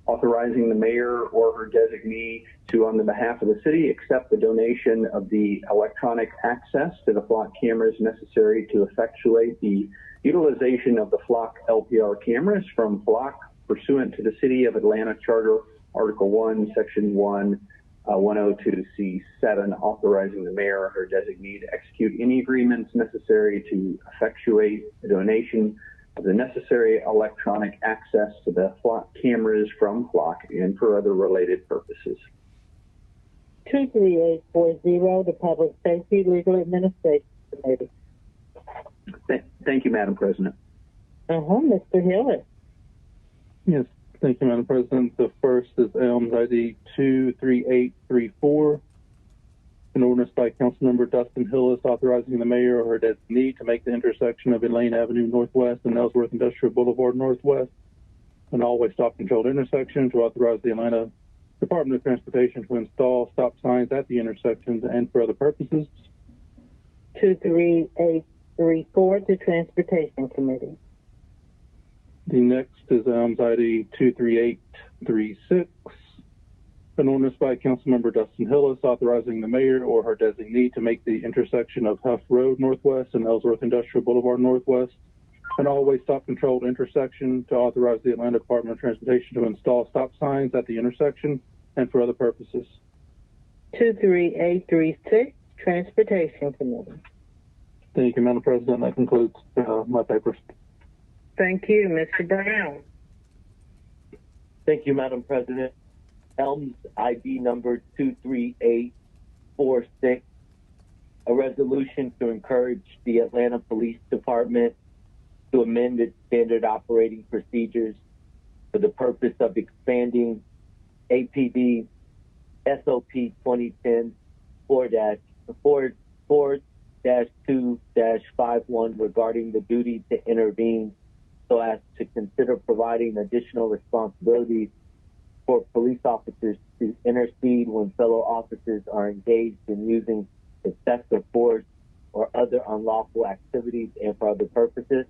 authorizing the mayor or her designee to, on the behalf of the city, accept the donation of the electronic access to the Flock cameras necessary to effectuate the utilization of the Flock LPR cameras from Flock pursuant to the City of Atlanta Charter, Article 1, Section 102C7, authorizing the mayor or her designee to execute any agreements necessary to effectuate the donation of the necessary electronic access to the Flock cameras from Flock and for other related purposes. 23840, the Public Safety Legal Administration Committee. Thank you, Madam President. Mr. Hillis. Yes, thank you, Madam President. The first is ELMS ID 23834, an ordinance by Councilmember Dustin Hillis authorizing the mayor or her designee to make the intersection of Elaine Avenue Northwest and Ellsworth Industrial Boulevard Northwest an always stop-controlled intersection, to authorize the Atlanta Department of Transportation to install stop signs at the intersections and for other purposes. 23834, the Transportation Committee. The next is ELMS ID 23836, an ordinance by Councilmember Dustin Hillis authorizing the mayor or her designee to make the intersection of Huff Road Northwest and Ellsworth Industrial Boulevard Northwest an always stop-controlled intersection, to authorize the Atlanta Department of Transportation to install stop signs at the intersection and for other purposes. 23836, Transportation Committee. Thank you, Madam President. That concludes my papers. Thank you. Mr. Brown. Thank you, Madam President. ELMS ID number 23846, a resolution to encourage the Atlanta Police Department to amend its standard operating procedures for the purpose of expanding APD SOP 2010 4-2-51 regarding the duty to intervene, so as to consider providing additional responsibilities for police officers to intercede when fellow officers are engaged in using excessive force or other unlawful activities and for other purposes.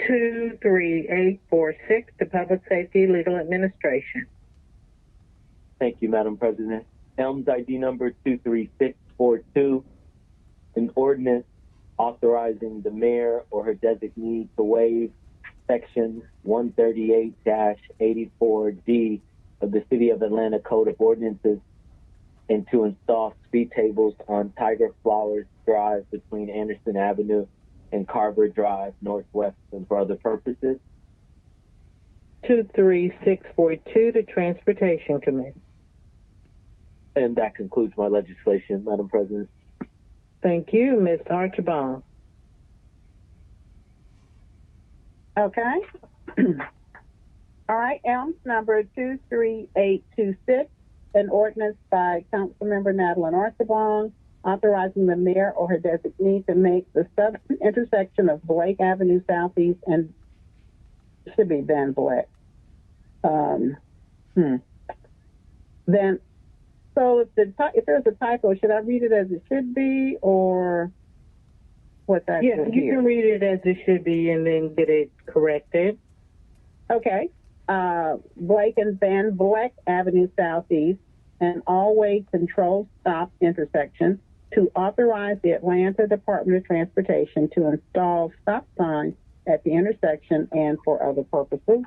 23846, the Public Safety Legal Administration. Thank you, Madam President. ELMS ID number 23642, an ordinance authorizing the mayor or her designee to waive Section 138-84D of the City of Atlanta Code of Ordinances and to install speed tables on Tiger Flowers Drive between Anderson Avenue and Carver Drive Northwest and for other purposes. 23642, the Transportation Committee. And that concludes my legislation, Madam President. Thank you, Ms. Archibald. Okay. All right, ELMS number 23826, an ordinance by Councilmember Madeline Archibald authorizing the mayor or her designee to make the southern intersection of Blake Avenue Southeast and should be Van Blake. Then, so if there's a typo, should I read it as it should be or what's that? Yeah, you can read it as it should be and then get it corrected. Okay. Blake and Van Blake Avenue Southeast, an all-way control stop intersection to authorize the Atlanta Department of Transportation to install stop signs at the intersection and for other purposes.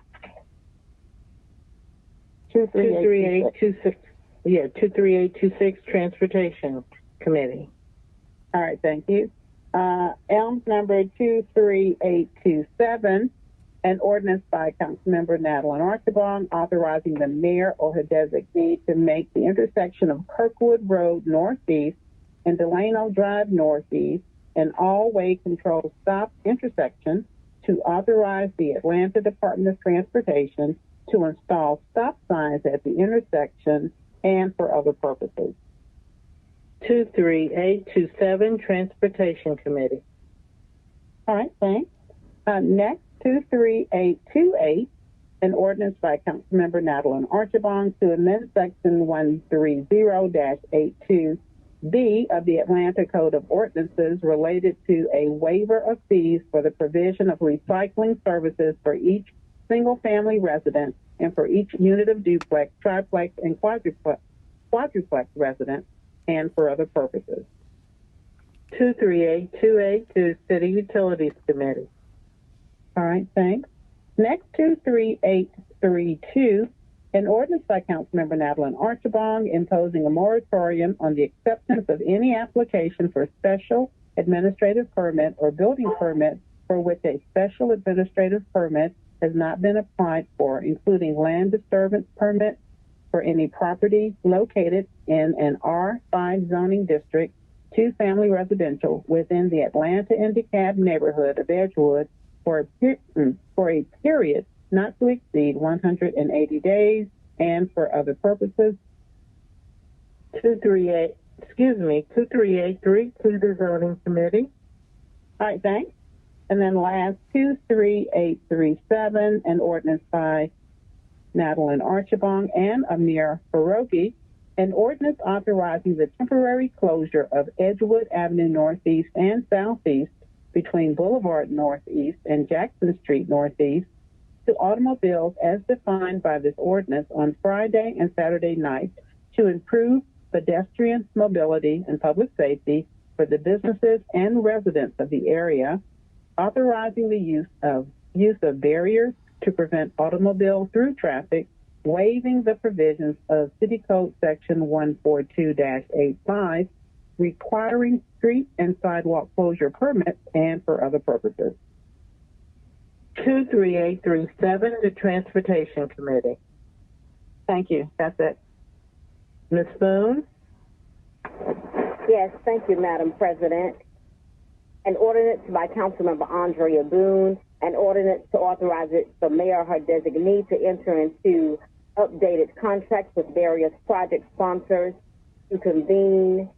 23826. Yeah, 23826, Transportation Committee. All right, thank you. ELMS number 23827, an ordinance by Councilmember Madeline Archibald authorizing the mayor or her designee to make the intersection of Kirkwood Road Northeast and Delano Drive Northeast an all-way control stop intersection to authorize the Atlanta Department of Transportation to install stop signs at the intersection and for other purposes. 23827, Transportation Committee. All right, thanks. Next, 23828, an ordinance by Councilmember Madeline Archibald to amend Section 130-82B of the Atlanta Code of Ordinances related to a waiver of fees for the provision of recycling services for each single-family resident and for each unit of duplex, triplex, and quadruplex resident, and for other purposes. 23828 to City Utilities Committee. All right, thanks. Next, 23832, an ordinance by Councilmember Madeline Archibald imposing a moratorium on the acceptance of any application for special administrative permit or building permit for which a special administrative permit has not been applied for, including land disturbance permit for any property located in an R5 zoning district, two-family residential within the Atlanta and DeKalb neighborhood of Edgewood for a period not to exceed 180 days and for other purposes. 23833 to the Zoning Committee. All right, thanks. And then last, 23837, an ordinance by Madeline Archibald and Amir Farogi, an ordinance authorizing the temporary closure of Edgewood Avenue Northeast and Southeast between Boulevard Northeast and Jackson Street Northeast to automobiles as defined by this ordinance on Friday and Saturday nights to improve pedestrian mobility and public safety for the businesses and residents of the area, authorizing the use of barriers to prevent automobile through traffic, waiving the provisions of City Code Section 142-85, requiring street and sidewalk closure permits, and for other purposes. 23837, the Transportation Committee. Thank you. That's it. Ms. Boone? Yes, thank you, Madam President. An ordinance by Councilmember Andrea Boone, an ordinance to authorize the mayor or her designee to enter into updated contracts with various project sponsors to continue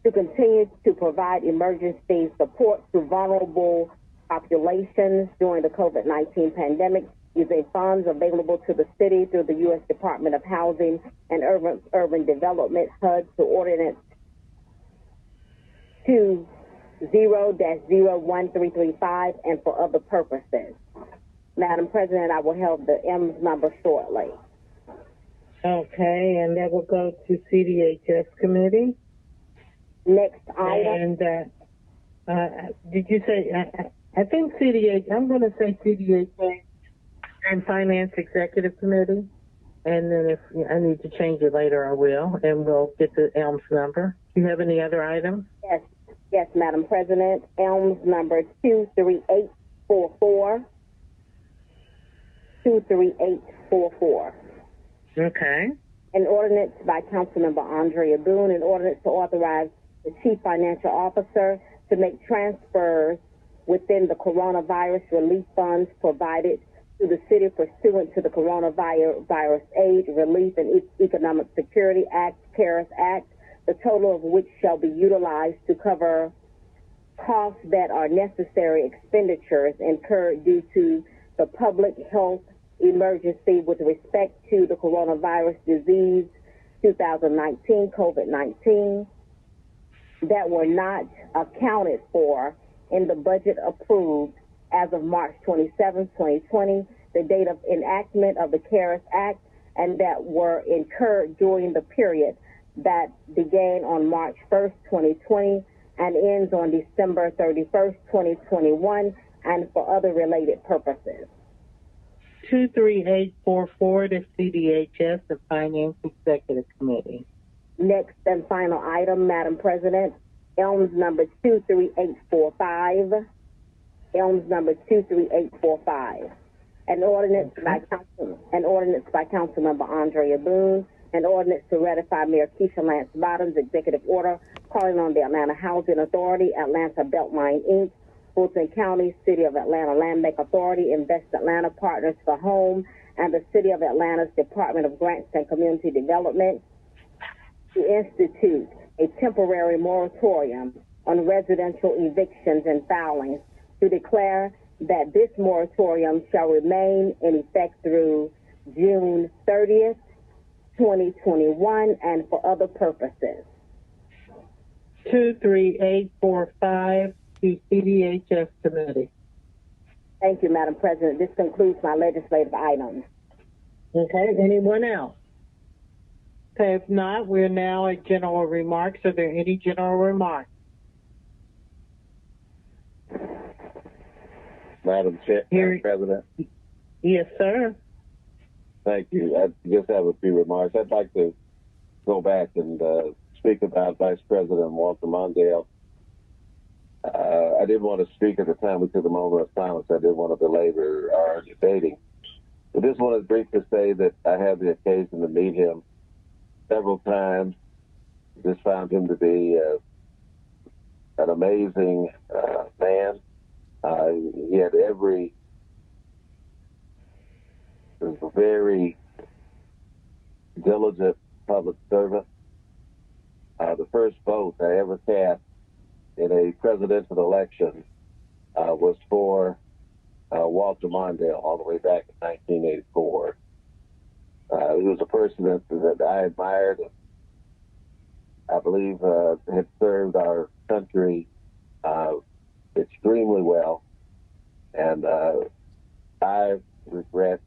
to provide emergency support to vulnerable populations during the COVID-19 pandemic using funds available to the city through the U.S. Department of Housing and Urban Development HUD to Ordinance 20-01335 and for other purposes. Madam President, I will have the M's number shortly. Okay, and that will go to CDHS committee. Next item. And did you say, I think I'm going to say CDHS and Finance Executive Committee. And then if I need to change it later, I will, and we'll get the ELMS number. Do you have any other items? Yes, Madam President. ELMS number 23844. 23844. Okay. An ordinance by Councilmember Andrea Boone, an ordinance to authorize the Chief Financial Officer to make transfers within the coronavirus relief funds provided to the city pursuant to the Coronavirus Aid, Relief, and Economic Security Act, CARES Act, the total of which shall be utilized to cover costs that are necessary expenditures incurred due to the public health emergency with respect to the coronavirus disease 2019, COVID-19, that were not accounted for in the budget approved as of March 27, 2020, the date of enactment of the CARES Act, and that were incurred during the period that began on March 1st, 2020, and ends on December 31st, 2021, and for other related purposes. 23844 to CDHS, the Finance Executive Committee. Next and final item, Madam President, ELMS number 23845. ELMS number 23845. An ordinance by Councilmember Andrea Boone, an ordinance to ratify Mayor Keisha Lance Bottoms' executive order calling on the Atlanta Housing Authority, Atlanta Beltline Inc., Fulton County, City of Atlanta Land Bank Authority, Invest Atlanta Partners for Home, and the City of Atlanta's Department of Grants and Community Development to institute a temporary moratorium on residential evictions and filings, to declare that this moratorium shall remain in effect through June 30th, 2021, and for other purposes. 23845 to CDHS Committee. Thank you, Madam President. This concludes my legislative items. Okay, anyone else? Okay, if not, we're now at general remarks. Are there any general remarks? Madam President. Yes, sir. Thank you. I just have a few remarks. I'd like to go back and speak about Vice President Walter Mondale. I didn't want to speak at the time we took a moment of silence. I didn't want to belabor our debating. But just wanted to briefly say that I had the occasion to meet him several times. Just found him to be an amazing man. He had was a very diligent public servant. The first vote I ever cast in a presidential election was for Walter Mondale all the way back in 1984. He was a person that I admired. I believe had served our country extremely well, and I regret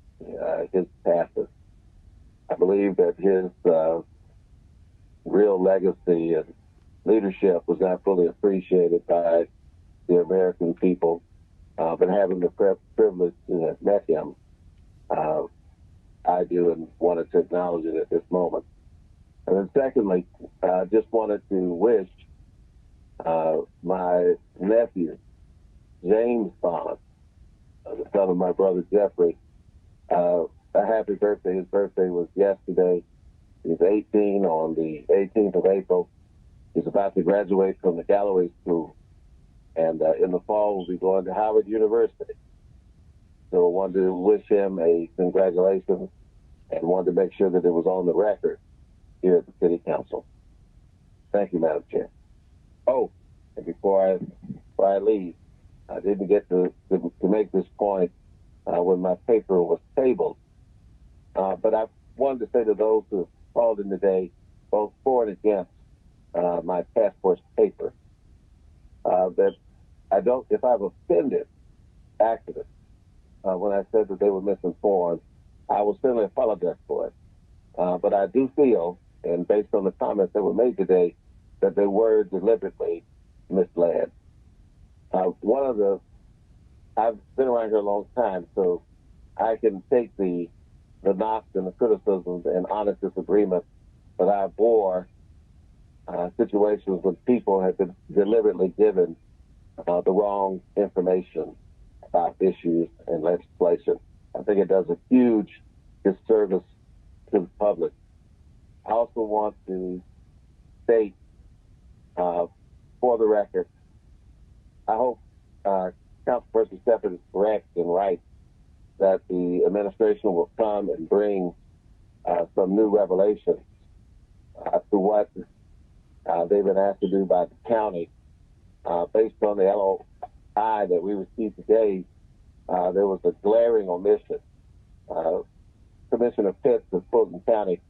his passing. I believe that his real legacy and leadership was not fully appreciated by the American people, but having the privilege to have met him, I do and wanted to acknowledge it at this moment. And then secondly, I just wanted to wish my nephew, James Bond, the son of my brother Jeffrey, a happy birthday. His birthday was yesterday. He's 18 on the 18th of April. He's about to graduate from the Galloway School, and in the fall will be going to Howard University. So I wanted to wish him a congratulations and wanted to make sure that it was on the record here at the City Council. Thank you, Madam Chair. Oh, and before I leave, I didn't get to make this point when my paper was tabled, but I wanted to say to those who have called in today, both for and against my passport paper, that if I've offended activists when I said that they were misinformed, I will certainly apologize for it. But I do feel, and based on the comments that were made today, that they were deliberately misled. I've been around here a long time, so I can take the knocks and the criticisms and honest disagreements that I bore situations when people have been deliberately given the wrong information about issues and legislation. I think it does a huge disservice to the public. I also want to state, for the record, I hope Councilperson Shepherd is correct and right that the administration will come and bring some new revelations to what they've been asked to do by the county. Based on the LOI that we received today, there was a glaring omission. Commissioner Pitts of Fulton County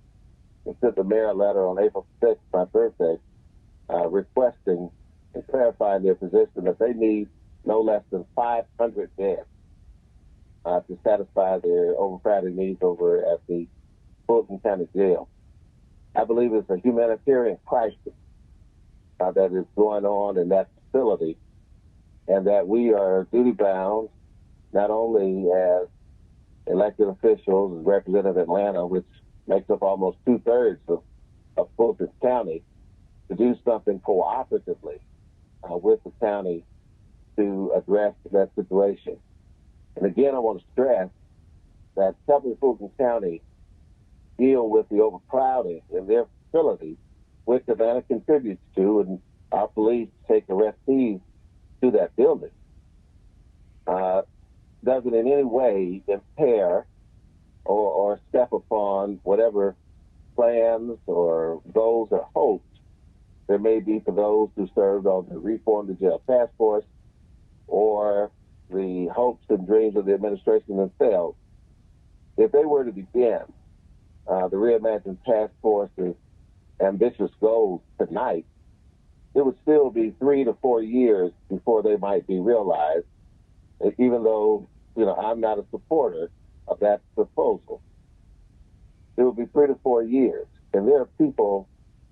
sent the mayor a letter on April 6th, my birthday, requesting and clarifying their position that they need no less than 500 beds to satisfy their overcrowding needs over at the Fulton County Jail. I believe it's a humanitarian crisis that is going on in that facility, and that we are duty-bound, not only as elected officials and representative of Atlanta, which makes up almost 2/3 of Fulton County, to do something cooperatively with the county to address that situation. And again, I want to stress that helping Fulton County deal with the overcrowding in their facilities, which Atlanta contributes to, and our police take arrestees to that building, doesn't in any way impair or step upon whatever plans or goals or hopes there may be for those who served on the Reform the Jail Task Force, or the hopes and dreams of the administration themselves. If they were to begin the Reimagined Task Force's ambitious goals tonight, it would still be 3 to 4 years before they might be realized, even though, I'm not a supporter of that proposal. It would be 3 to 4 years. And there are people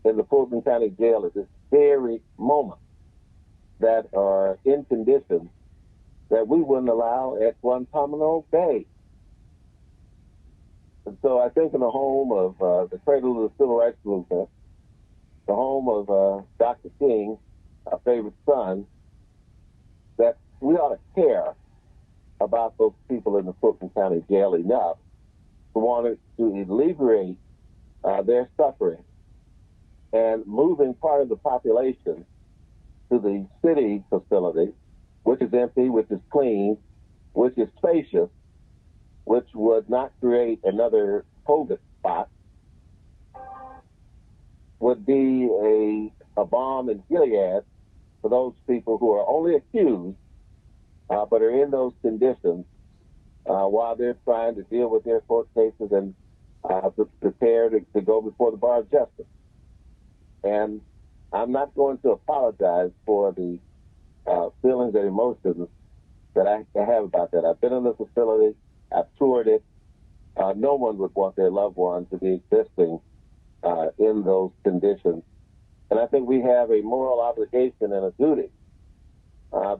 in the Fulton County Jail at this very moment that are in conditions that we wouldn't allow at Guantanamo Bay. And so I think in the home of the cradle of the Civil Rights Movement, the home of Dr. King, our favorite son, that we ought to care about those people in the Fulton County Jail enough to want to alleviate their suffering and moving part of the population to the city facility, which is empty, which is clean, which is spacious, which would not create another COVID spot, would be a bomb in Gilead for those people who are only accused, but are in those conditions while they're trying to deal with their court cases and prepare to go before the bar of justice. And I'm not going to apologize for the feelings and emotions that I have about that. I've been in the facility. I've toured it. No one would want their loved one to be existing in those conditions. And I think we have a moral obligation and a duty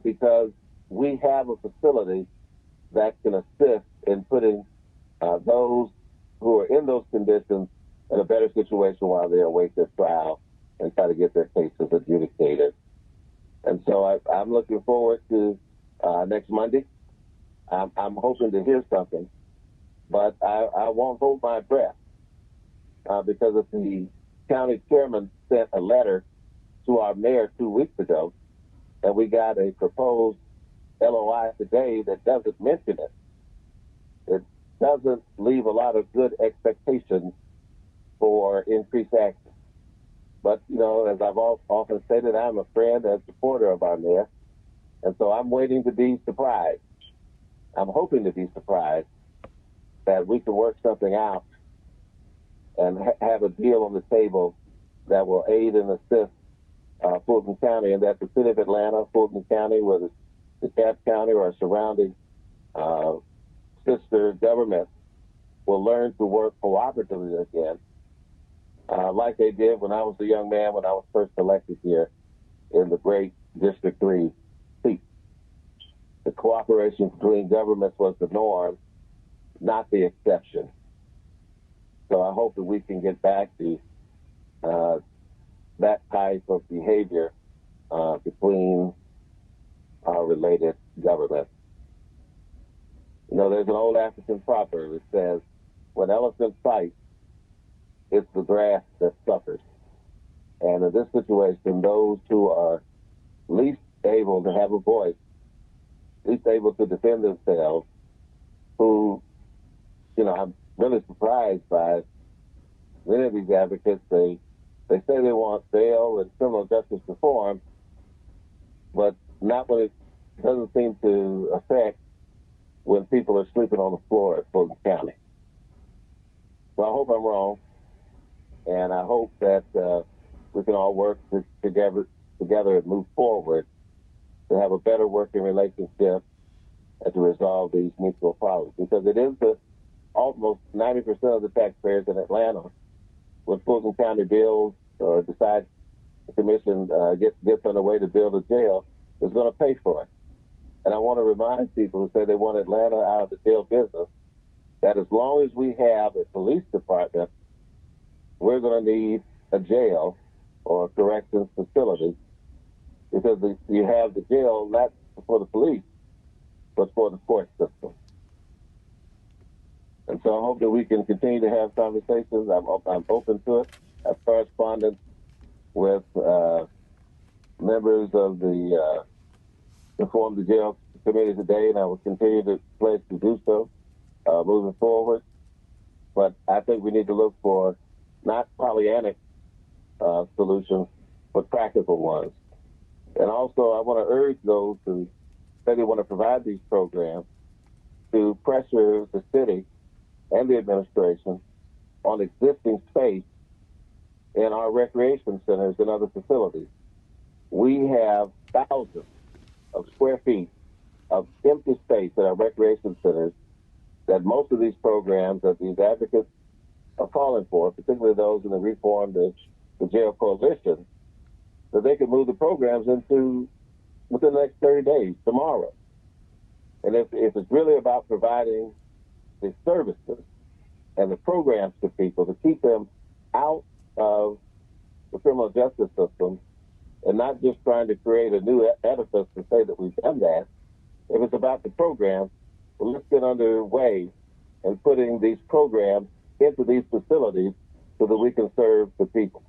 because we have a facility that can assist in putting those who are in those conditions in a better situation while they await their trial and try to get their cases adjudicated. And so I'm looking forward to next Monday. I'm hoping to hear something, but I won't hold my breath because if the county chairman sent a letter to our mayor 2 weeks ago, and we got a proposed LOI today that doesn't mention it, it doesn't leave a lot of good expectations for increased action. But, as I've often stated, I'm a friend and supporter of our mayor, and so I'm waiting to be surprised. I'm hoping to be surprised that we can work something out and have a deal on the table that will aid and assist Fulton County, and that the city of Atlanta, Fulton County, whether it's DeKalb County or surrounding sister governments, will learn to work cooperatively again, like they did when I was a young man when I was first elected here in the great District 3 seat. The cooperation between governments was the norm, not the exception. So I hope that we can get back to that type of behavior between our related governments. You know, there's an old African proverb that says, when elephants fight, it's the grass that suffers. And in this situation, those who are least able to have a voice, least able to defend themselves, who, you know, I'm really surprised by many of these advocates. They say they want bail and criminal justice reform, but not when it doesn't seem to affect when people are sleeping on the floor at Fulton County. So I hope I'm wrong, and I hope that we can all work together and move forward to have a better working relationship and to resolve these mutual problems. Because it is almost 90% of the taxpayers in Atlanta, when Fulton County builds or decides the commission gets on the way to build a jail, is going to pay for it. And I want to remind people who say they want Atlanta out of the jail business that as long as we have a police department, we're going to need a jail or a corrections facility, because you have the jail not for the police, but for the court system. And so I hope that we can continue to have conversations. I'm open to it. I've corresponded with members of the Reform the Jail Committee today, and I will continue to pledge to do so moving forward. But I think we need to look for not Pollyannic solutions, but practical ones. And also, I want to urge those who say they want to provide these programs to pressure the city and the administration on existing space in our recreation centers and other facilities. We have thousands of square feet of empty space at our recreation centers that most of these programs that these advocates are calling for, particularly those in the Reform the Jail Coalition, that they can move the programs into within the next 30 days, tomorrow. And if it's really about providing the services and the programs to people to keep them out of the criminal justice system and not just trying to create a new edifice to say that we've done that, if it's about the programs, well, let's get underway and putting these programs into these facilities so that we can serve the people.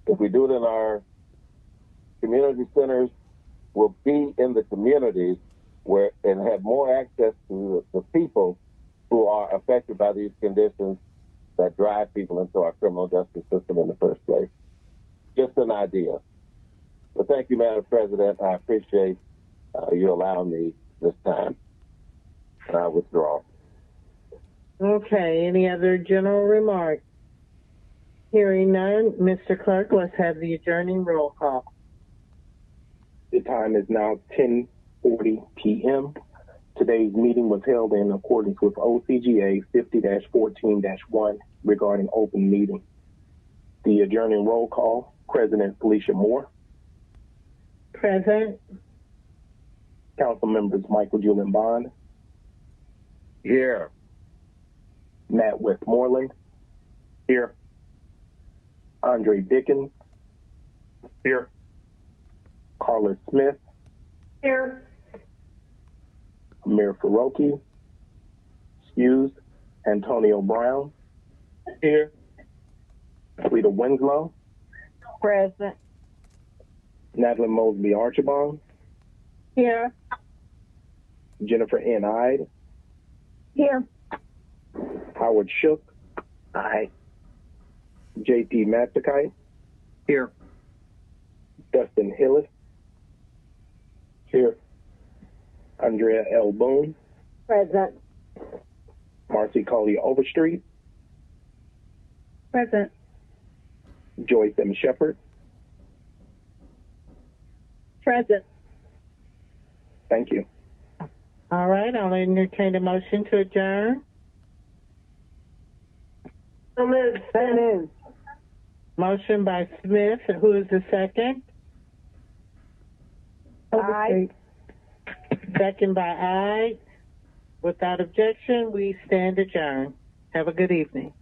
If we do it in our community centers, we'll be in the communities where and have more access to the people who are affected by these conditions that drive people into our criminal justice system in the first place. Just an idea. But thank you, Madam President. I appreciate you allowing me this time. And I withdraw. Okay, any other general remarks? Hearing none, Mr. Clerk, let's have the adjourning roll call. The time is now 10:40 p.m. Today's meeting was held in accordance with OCGA 50-14-1 regarding open meeting. The adjourning roll call, President Felicia Moore. Present. Council members Michael Julian Bond. Here. Matt Westmoreland. Here. Andre Dickens. Here. Carla Smith. Here. Amir Faroki. Excused. Antonio Brown. Here. Rita Winslow. Present. Natalie Mosby Archibald. Here. Jennifer N. Ide. Here. Howard Shook. Aye. J.P. Mastakite. Here. Dustin Hillis. Here. Andrea L. Boone. Present. Marcy Collier Overstreet. Present. Joyce M. Shepard. Present. Thank you. All right, I'll entertain a motion to adjourn. So moved. Motion by Smith. Who is the second? Aye. Second by Aye. Without objection, we stand adjourned. Have a good evening.